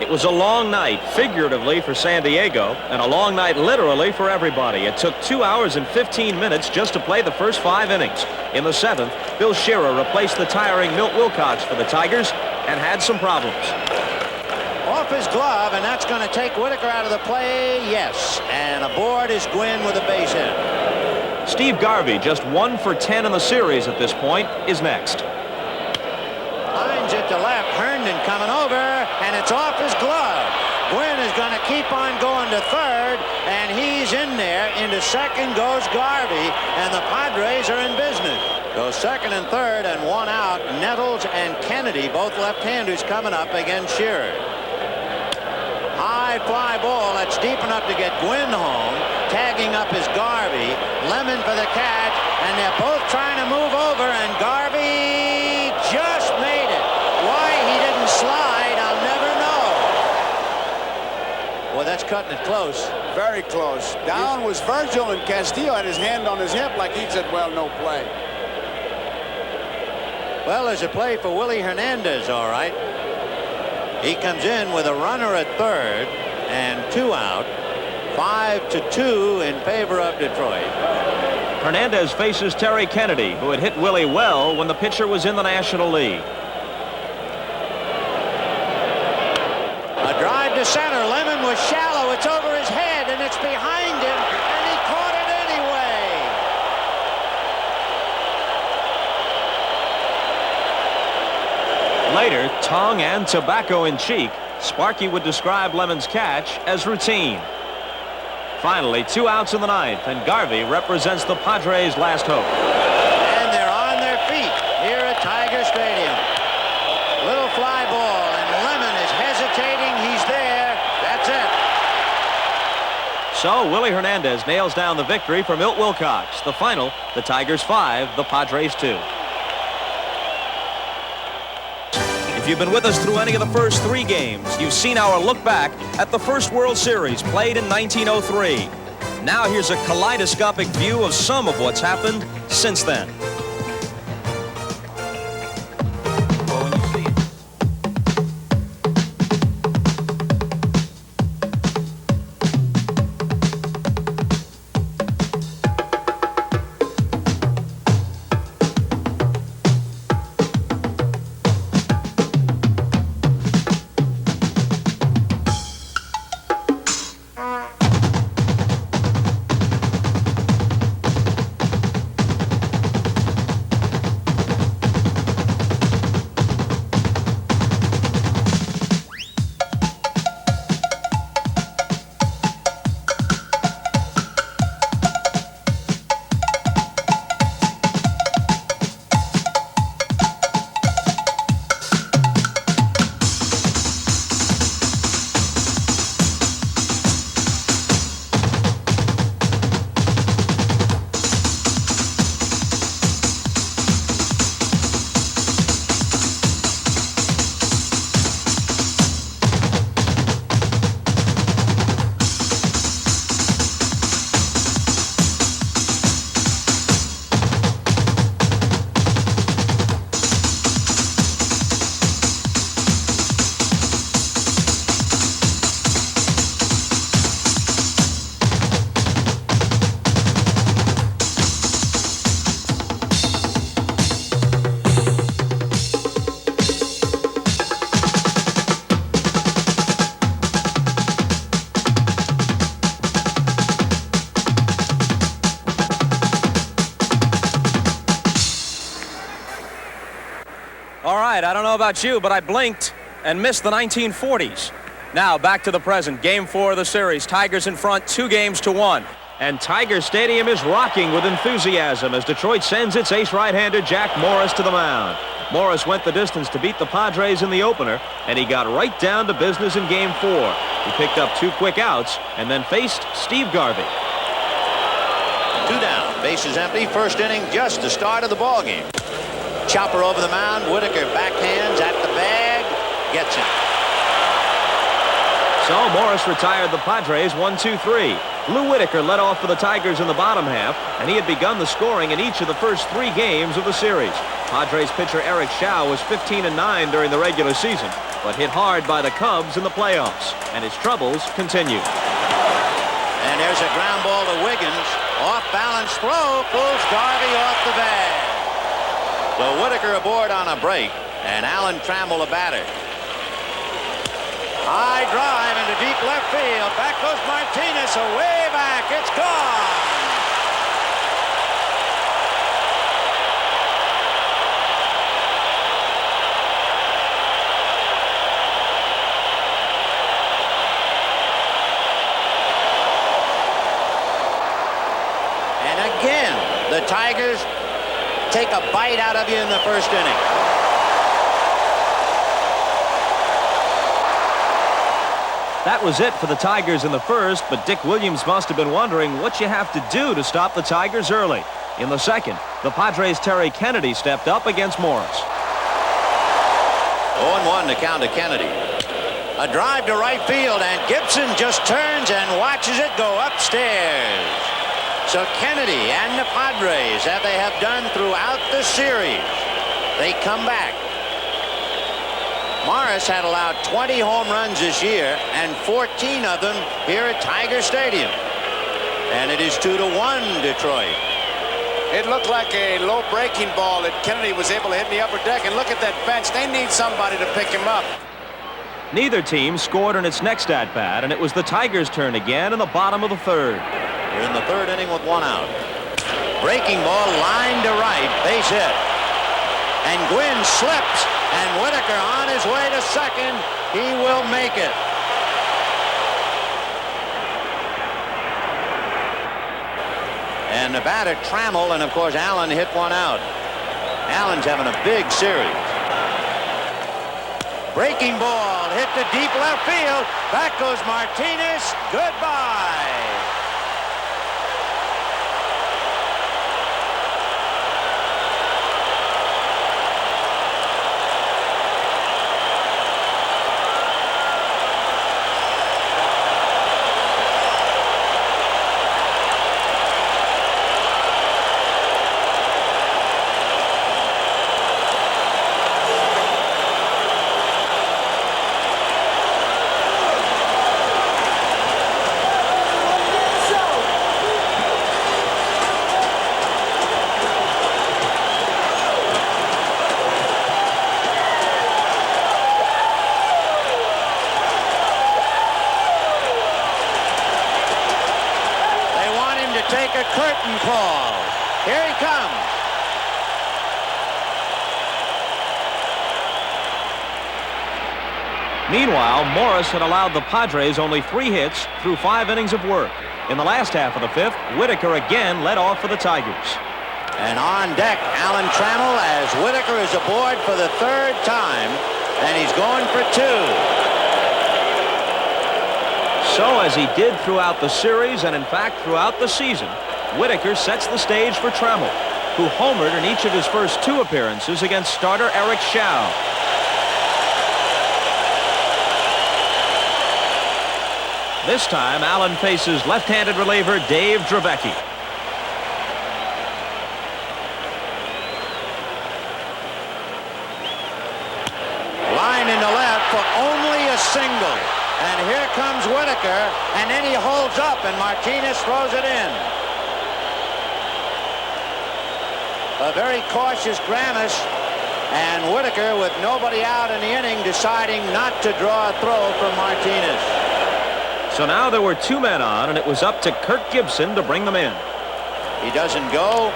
It was a long night, figuratively, for San Diego, and a long night, literally, for everybody. It took 2 hours and 15 minutes just to play the first 5 innings. In the 7th, Bill Shearer replaced the tiring Milt Wilcox for the Tigers and had some problems.
Off his glove, and that's going to take Whitaker out of the play. Yes, and aboard is Gwynn with a base hit.
Steve Garvey, just 1 for 10 in the series at this point, is next.
Lines it to left. Herndon coming over, and it's off his glove. Gwynn is going to keep on going to third, and he's in there. Into second goes Garvey, and the Padres are in business. So second and third, and 1 out. Nettles and Kennedy, both left-handers, coming up against Shearer. High fly ball that's deep enough to get Gwynn home. Tagging up is Garvey. Lemon for the catch, and they're both trying to move over, and Garvey just made it. Why he didn't slide, I'll never know. Well, that's cutting it close.
Very close. Down was Virgil, and Castillo had his hand on his hip like he said, well, no play.
Well, there's a play for Willie Hernandez, all right. He comes in with a runner at third and 2 out. 5-2 in favor of Detroit.
Hernandez faces Terry Kennedy, who had hit Willie well when the pitcher was in the National League.
A drive to center. Lemon was shallow. It's over his head, and it's behind him, and he caught it anyway.
Later, tongue and tobacco in cheek, Sparky would describe Lemon's catch as routine. Finally, 2 outs in the 9th, and Garvey represents the Padres' last hope.
And they're on their feet here at Tiger Stadium. Little fly ball, and Lemon is hesitating. He's there. That's it.
So, Willie Hernandez nails down the victory for Milt Wilcox. The final, the Tigers 5, the Padres 2. If you've been with us through any of the first 3 games, you've seen our look back at the first World Series played in 1903. Now here's a kaleidoscopic view of some of what's happened since then.
All right, I don't know about you, but I blinked and missed the 1940s. Now back to the present. Game 4 of the series. Tigers in front 2-1.
And Tiger Stadium is rocking with enthusiasm as Detroit sends its ace right-hander Jack Morris to the mound. Morris went the distance to beat the Padres in the opener, and he got right down to business in Game 4. He picked up 2 quick outs and then faced Steve Garvey.
2 down, bases empty, first inning, just the start of the ball game. Chopper over the mound, Whitaker backhands at the bag, gets him.
So Morris retired the Padres 1-2-3. Lou Whitaker led off for the Tigers in the bottom half, and he had begun the scoring in each of the first 3 games of the series. Padres pitcher Eric Shaw was 15-9 during the regular season, but hit hard by the Cubs in the playoffs, and his troubles continue.
And there's a ground ball to Wiggins. Off-balance throw, pulls Garvey off the bag. So Whitaker aboard on a break, and Alan Trammell a batter. High drive into deep left field. Back goes Martinez, away back. It's gone. And again, the Tigers take a bite out of you in the first inning.
That was it for the Tigers in the first, but Dick Williams must have been wondering what you have to do to stop the Tigers early. In the second, the Padres' Terry Kennedy stepped up against Morris.
0-1 to count to Kennedy. A drive to right field, and Gibson just turns and watches it go upstairs. So Kennedy and the Padres, as they have done throughout the series, they come back. Morris had allowed 20 home runs this year, and 14 of them here at Tiger Stadium. And it is 2-1 Detroit.
It looked like a low breaking ball that Kennedy was able to hit in the upper deck. And look at that bench. They need somebody to pick him up.
Neither team scored in its next at-bat, and it was the Tigers' turn again in the bottom of the third.
We're in the third inning with 1 out. Breaking ball, line to right, base hit. And Gwynn slips, and Whitaker on his way to second. He will make it. And the batter, Trammell, and of course Allen hit 1 out. Allen's having a big series. Breaking ball, hit to deep left field. Back goes Martinez. Goodbye. Take a curtain call. Here he comes.
Meanwhile, Morris had allowed the Padres only 3 hits through 5 innings of work. In the last half of the 5th, Whitaker again led off for the Tigers.
And on deck, Alan Trammell, as Whitaker is aboard for the 3rd time, and he's going for 2.
So, as he did throughout the series and, in fact, throughout the season, Whitaker sets the stage for Trammell, who homered in each of his first 2 appearances against starter Eric Shaw. This time, Allen faces left-handed reliever Dave Dravecky.
Line into left for only a single. And here comes Whitaker, and then he holds up, and Martinez throws it in. A very cautious Gramis, and Whitaker, with nobody out in the inning, deciding not to draw a throw from Martinez.
So now there were 2 men on, and it was up to Kirk Gibson to bring them in.
He doesn't go,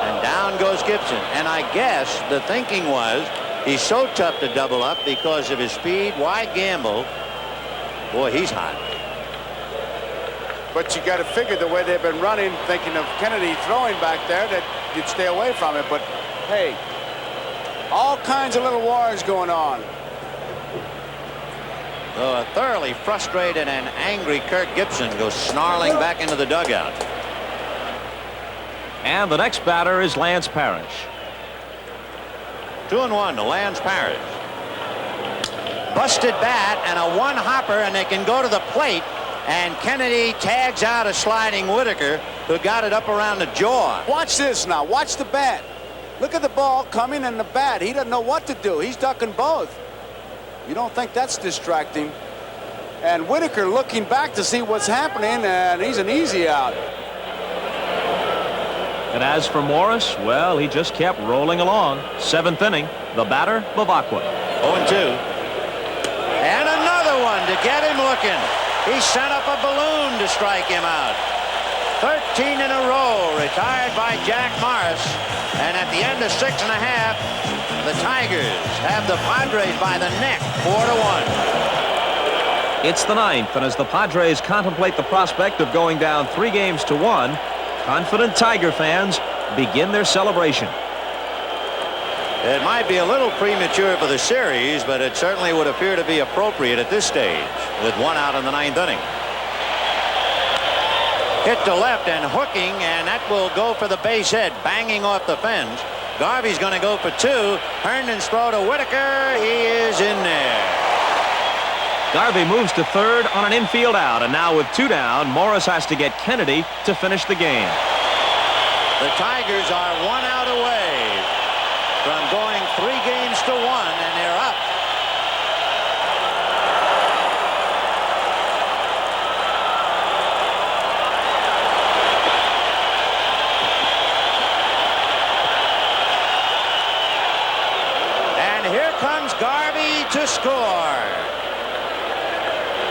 and down goes Gibson. And I guess the thinking was He's so tough to double up because of his speed. Why gamble? Boy, he's hot.
But you got to figure the way they've been running, thinking of Kennedy throwing back there, that you'd stay away from it. But hey, all kinds of little wars going on.
A thoroughly frustrated and angry Kirk Gibson goes snarling back into the dugout.
And the next batter is Lance Parrish.
2-1 to Lance Parrish. Busted bat and a one-hopper, and they can go to the plate. And Kennedy tags out a sliding Whitaker, who got it up around the jaw.
Watch this now. Watch the bat. Look at the ball coming in the bat. He doesn't know what to do. He's ducking both. You don't think that's distracting? And Whitaker looking back to see what's happening, and he's an easy out.
And as for Morris, well, he just kept rolling along. 7th inning, the batter, Bavacqua.
0-2. And another one to get him looking. He sent up a balloon to strike him out. 13 in a row, retired by Jack Morris. And at the end of 6 1/2, the Tigers have the Padres by the neck, 4-1.
It's the 9th, and as the Padres contemplate the prospect of going down 3-1, confident Tiger fans begin their celebration.
It might be a little premature for the series, but it certainly would appear to be appropriate at this stage with 1 out in the 9th inning. Hit to left and hooking, and that will go for the base hit, banging off the fence. Garvey's going to go for 2. Herndon's throw to Whitaker. He is in there.
Garvey moves to 3rd on an infield out, and now with 2 down, Morris has to get Kennedy to finish the game.
The Tigers are 1 out away from going 3-1, and they're up. And here comes Garvey to score.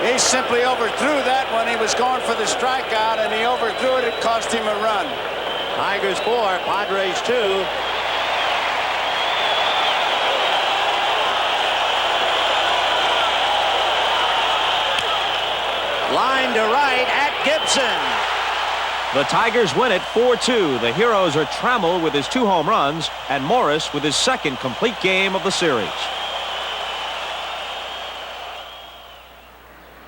He simply overthrew that when he was going for the strikeout, and he overthrew it. It cost him a run.
Tigers 4, Padres 2. Line to right at Gibson.
The Tigers win it 4-2. The heroes are Trammell with his 2 home runs and Morris with his 2nd complete game of the series.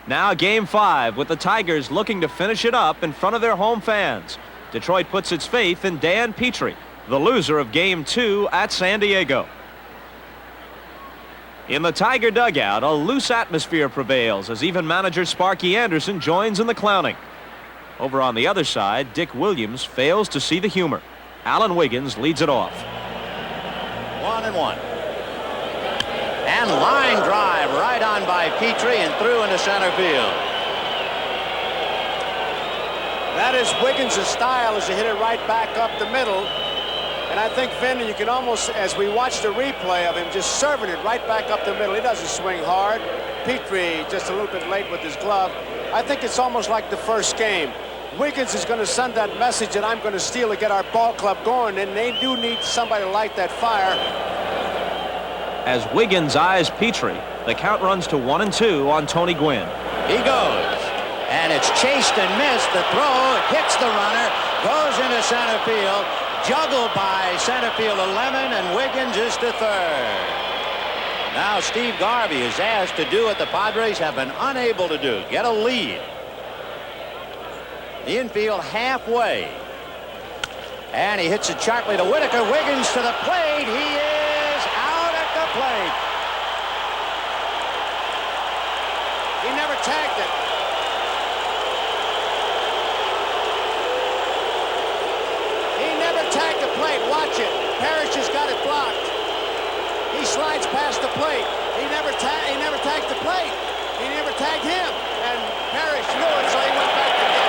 Now game 5 with the Tigers looking to finish it up in front of their home fans. Detroit puts its faith in Dan Petrie, the loser of game 2 at San Diego. In the Tiger dugout, a loose atmosphere prevails as even manager Sparky Anderson joins in the clowning. Over on the other side, Dick Williams fails to see the humor. Alan Wiggins leads it off.
1-1. And line drive right on by Petrie and through into center field.
That is Wiggins' style, is to hit it right back up the middle. And I think, Finn, you can almost, as we watch the replay of him, just serving it right back up the middle. He doesn't swing hard. Petrie just a little bit late with his glove. I think it's almost like the first game. Wiggins is going to send that message that I'm going to steal to get our ball club going, and they do need somebody to light that fire.
As Wiggins eyes Petrie, the count runs to 1-2 on Tony Gwynn.
He goes, and it's chased and missed. The throw hits the runner, goes into center field, juggled by center fielder Lemon, and Wiggins is to 3rd. Now Steve Garvey is asked to do what the Padres have been unable to do, get a lead. The infield halfway. And he hits it sharply to Whitaker. Wiggins to the plate. He is out at the plate.
He never tagged it. He never tagged the plate. Watch it. Parrish has got it blocked. He slides past the plate. He never tagged the plate. He never tagged him. And Parrish knew it, so he went back to get it.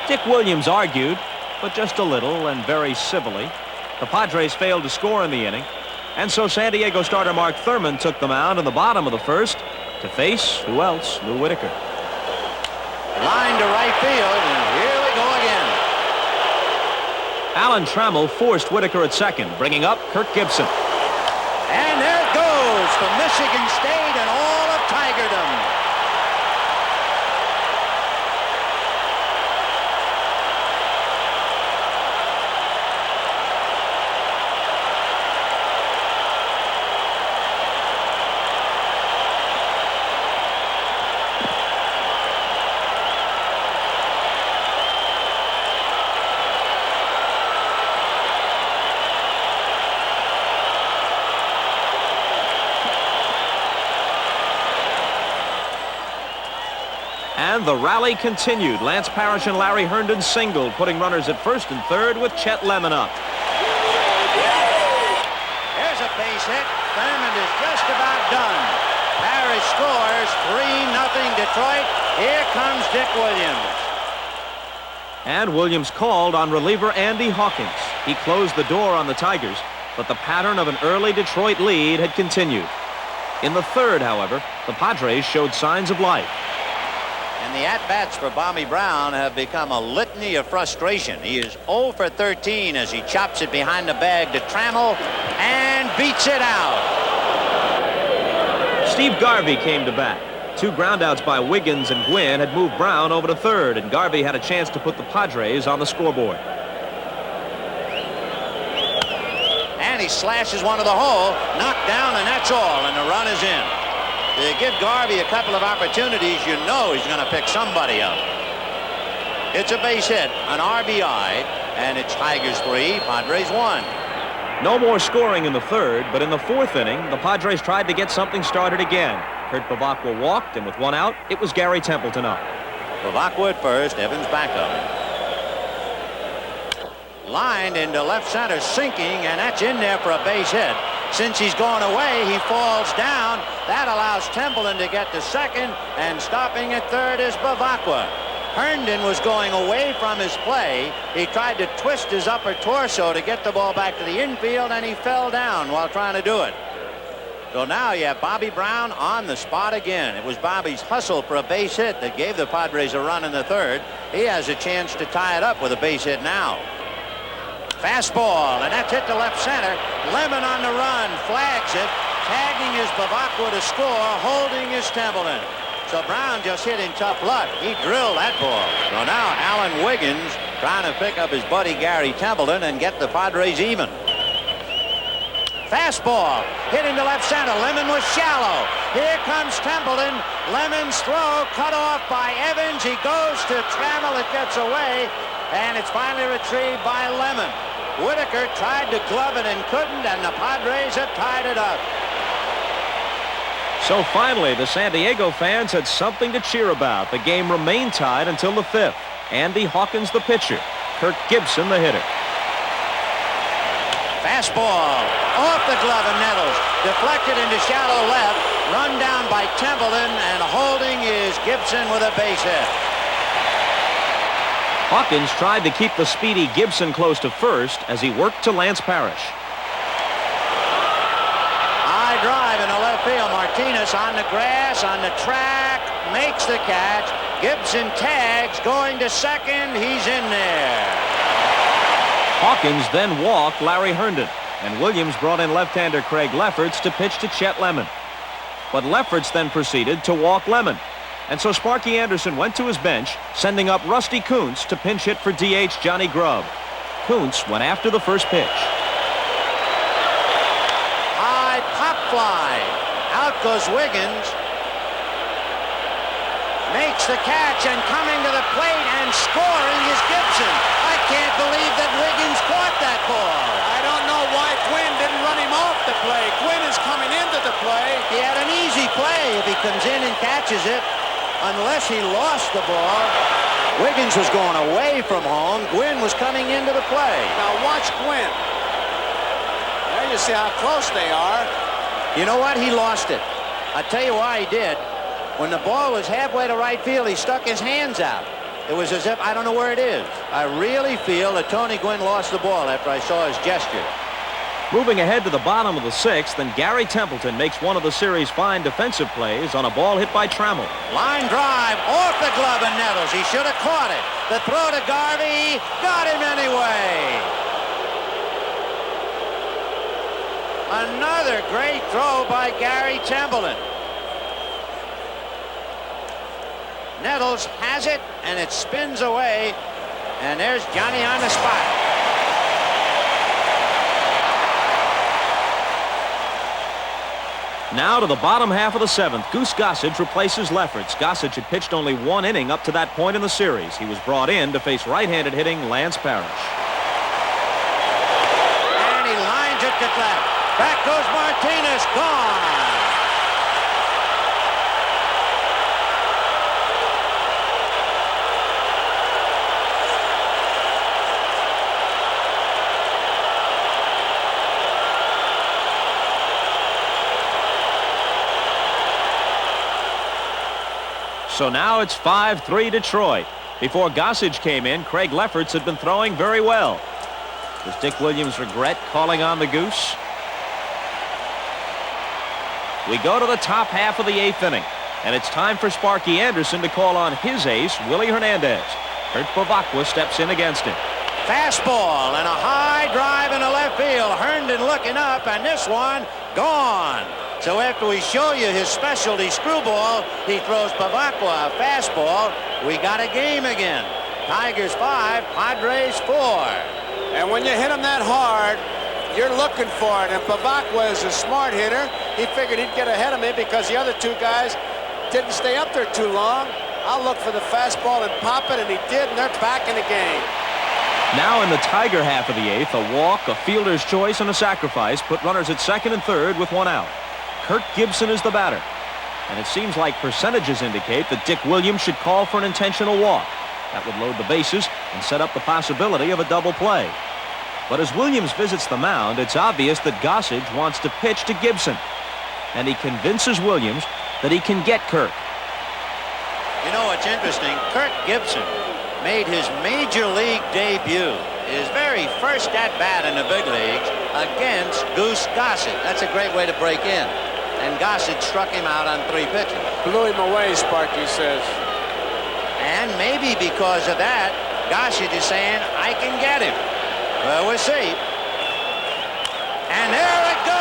Dick Williams argued, but just a little and very civilly. The Padres failed to score in the inning, and so San Diego starter Mark Thurman took the mound in the bottom of the 1st to face, who else? Lou Whitaker.
Line to right field, and here we go again.
Alan Trammell forced Whitaker at 2nd, bringing up Kirk Gibson.
And there it goes for Michigan State and all of Tigerdom.
And the rally continued. Lance Parrish and Larry Herndon singled, putting runners at first and third with Chet Lemon up.
There's a base hit. Thurmond is just about done. Parrish scores 3-0 Detroit. Here comes Dick Williams.
And Williams called on reliever Andy Hawkins. He closed the door on the Tigers, but the pattern of an early Detroit lead had continued. In the third, however, the Padres showed signs of life.
And the at-bats for Bobby Brown have become a litany of frustration. He is 0 for 13 as he chops it behind the bag to Trammell and beats it out.
Steve Garvey came to bat. 2 groundouts by Wiggins and Gwynn had moved Brown over to third, and Garvey had a chance to put the Padres on the scoreboard.
And he slashes one to the hole, knocked down, and that's all, and the run is in. They give Garvey a couple of opportunities, you know he's going to pick somebody up. It's a base hit, an RBI, and it's Tigers 3, Padres 1.
No more scoring in the third, but in the fourth inning, the Padres tried to get something started again. Kurt Bavacqua walked, and with one out, it was Gary Templeton up.
Bavacqua at first, Evans back up. Lined into left center, sinking, and that's in there for a base hit. Since he's going away, he falls down. That allows Templeton to get to second, and stopping at third is Bavacqua. Herndon was going away from his play. He tried to twist his upper torso to get the ball back to the infield, and he fell down while trying to do it. So now you have Bobby Brown on the spot again. It was Bobby's hustle for a base hit that gave the Padres a run in the third. He has a chance to tie it up with a base hit now. Fastball, and that's hit to left center. Lemon on the run, flags it. Tagging is Bavacqua to score, holding is Templeton. So Brown just hit in tough luck. He drilled that ball. So now Alan Wiggins trying to pick up his buddy Gary Templeton and get the Padres even. Fastball, hit into left center. Lemon was shallow. Here comes Templeton. Lemon's throw cut off by Evans. He goes to Trammell. It gets away, and it's finally retrieved by Lemon. Whitaker tried to glove it and couldn't, and the Padres have tied it up.
So finally, the San Diego fans had something to cheer about. The game remained tied until the fifth. Andy Hawkins, the pitcher. Kirk Gibson, the hitter.
Fastball off the glove of Nettles. Deflected into shallow left. Run down by Templeton, and holding is Gibson with a base hit.
Hawkins tried to keep the speedy Gibson close to first as he worked to Lance Parrish.
High drive into left field. Martinez on the grass, on the track, makes the catch. Gibson tags, going to second. He's in there.
Hawkins then walked Larry Herndon, and Williams brought in left-hander Craig Lefferts to pitch to Chet Lemon. But Lefferts then proceeded to walk Lemon. And so Sparky Anderson went to his bench, sending up Rusty Kuntz to pinch hit for DH Johnny Grubb. Kuntz went after the first pitch.
High pop fly. Out goes Wiggins. Makes the catch, and coming to the plate and scoring is Gibson. I can't believe that Wiggins caught that ball.
I don't know why Quinn didn't run him off the play. Quinn is coming into the play.
He had an easy play if he comes in and catches it. Unless he lost the ball. Wiggins was going away from home. Gwynn was coming into the play.
Now watch Gwynn. There you see how close they are.
You know what? He lost it. I'll tell you why he did. When the ball was halfway to right field, he stuck his hands out. It was as if, I don't know where it is. I really feel that Tony Gwynn lost the ball after I saw his gesture.
Moving ahead to the bottom of the sixth, and Gary Templeton makes one of the series' fine defensive plays on a ball hit by Trammell.
Line drive off the glove of Nettles. He should have caught it. The throw to Garvey got him anyway.
Another great throw by Gary Chamberlain. Nettles has it, and it spins away, and there's Johnny on the spot.
Now to the bottom half of the seventh. Goose Gossage replaces Lefferts. Gossage had pitched only one inning up to that point in the series. He was brought in to face right-handed hitting Lance Parrish.
And he lines it to left. Back goes Martinez. Gone.
So now it's 5-3 Detroit. Before Gossage came in, Craig Lefferts had been throwing very well. Does Dick Williams regret calling on the Goose? We go to the top half of the eighth inning, and it's time for Sparky Anderson to call on his ace, Willie Hernandez. Kurt Bavacqua steps in against him.
Fastball and a high drive in the left field. Herndon looking up, and this one gone. So after we show you his specialty screwball, he throws Bavacqua a fastball. We got a game again. Tigers 5, Padres 4.
And when you hit him that hard, you're looking for it. And Bavacqua is a smart hitter. He figured he'd get ahead of me because the other two guys didn't stay up there too long. I'll look for the fastball and pop it, and he did, and they're back in the game.
Now in the Tiger half of the eighth, a walk, a fielder's choice, and a sacrifice put runners at second and third with one out. Kirk Gibson is the batter, and it seems like percentages indicate that Dick Williams should call for an intentional walk. That would load the bases and set up the possibility of a double play. But as Williams visits the mound, it's obvious that Gossage wants to pitch to Gibson, and he convinces Williams that he can get Kirk.
You know what's interesting? Kirk Gibson made his major league debut, his very first at-bat in the big leagues, against Goose Gossage. That's a great way to break in. And Gossage struck him out on 3 pitches.
Blew him away, Sparky says.
And maybe because of that, Gossage is saying, I can get him. Well, we'll see. And there it goes!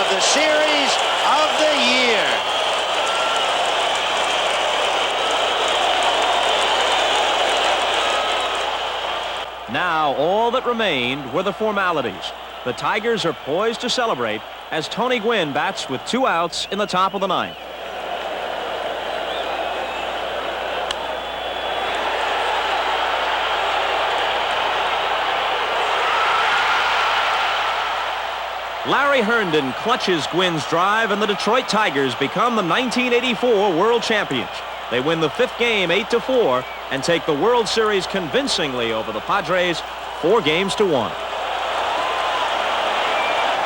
The series of the year.
Now all that remained were the formalities. The Tigers are poised to celebrate as Tony Gwynn bats with 2 outs in the top of the ninth. Larry Herndon clutches Gwynn's drive, and the Detroit Tigers become the 1984 World Champions. They win the 5th game 8-4 and take the World Series convincingly over the Padres 4-1.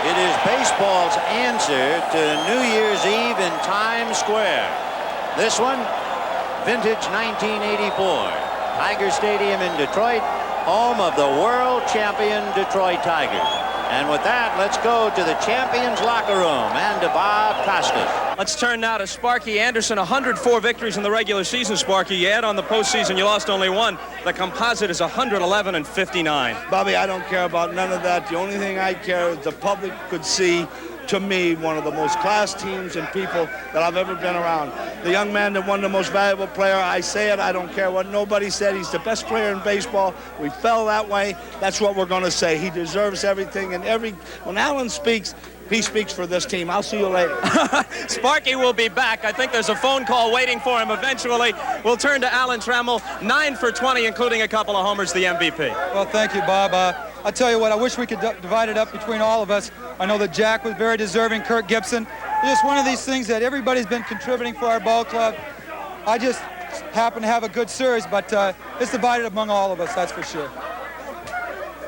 It is baseball's answer to New Year's Eve in Times Square. This one, vintage 1984. Tiger Stadium in Detroit, home of the world champion Detroit Tigers. And with that, let's go to the champions locker room and to Bob Costas.
Let's turn now to Sparky Anderson. 104 victories in the regular season, Sparky. You add on the postseason, you lost only 1. The composite is 111-59.
Bobby, I don't care about none of that. The only thing I care is the public could see, to me, one of the most class teams and people that I've ever been around. The young man that won the most valuable player, I say it, I don't care what nobody said. He's the best player in baseball. We fell that way. That's what we're going to say. He deserves everything. And when Alan speaks, he speaks for this team. I'll see you later.
Sparky will be back. I think there's a phone call waiting for him eventually. We'll turn to Alan Trammell, 9 for 20, including a couple of homers, the MVP.
Well, thank you, Bob. I'll tell you what, I wish we could divide it up between all of us. I know that Jack was very deserving, Kirk Gibson. It's just one of these things that everybody's been contributing for our ball club. I just happen to have a good series, but it's divided among all of us, that's for sure.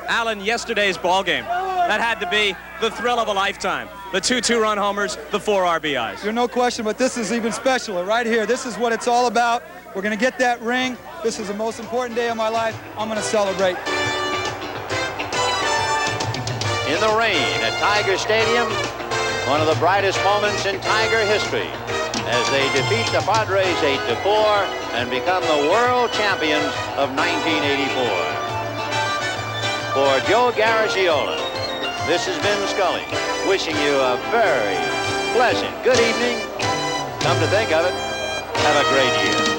Alan, yesterday's ball game, that had to be the thrill of a lifetime. The 2 two-run homers, the 4 RBIs.
There's no question, but this is even special right here. This is what it's all about. We're going to get that ring. This is the most important day of my life. I'm going to celebrate.
In the rain at Tiger Stadium, one of the brightest moments in Tiger history as they defeat the Padres 8-4 and become the world champions of 1984. For Joe Garagiola, this has been Scully, wishing you a very pleasant good evening. Come to think of it, have a great year.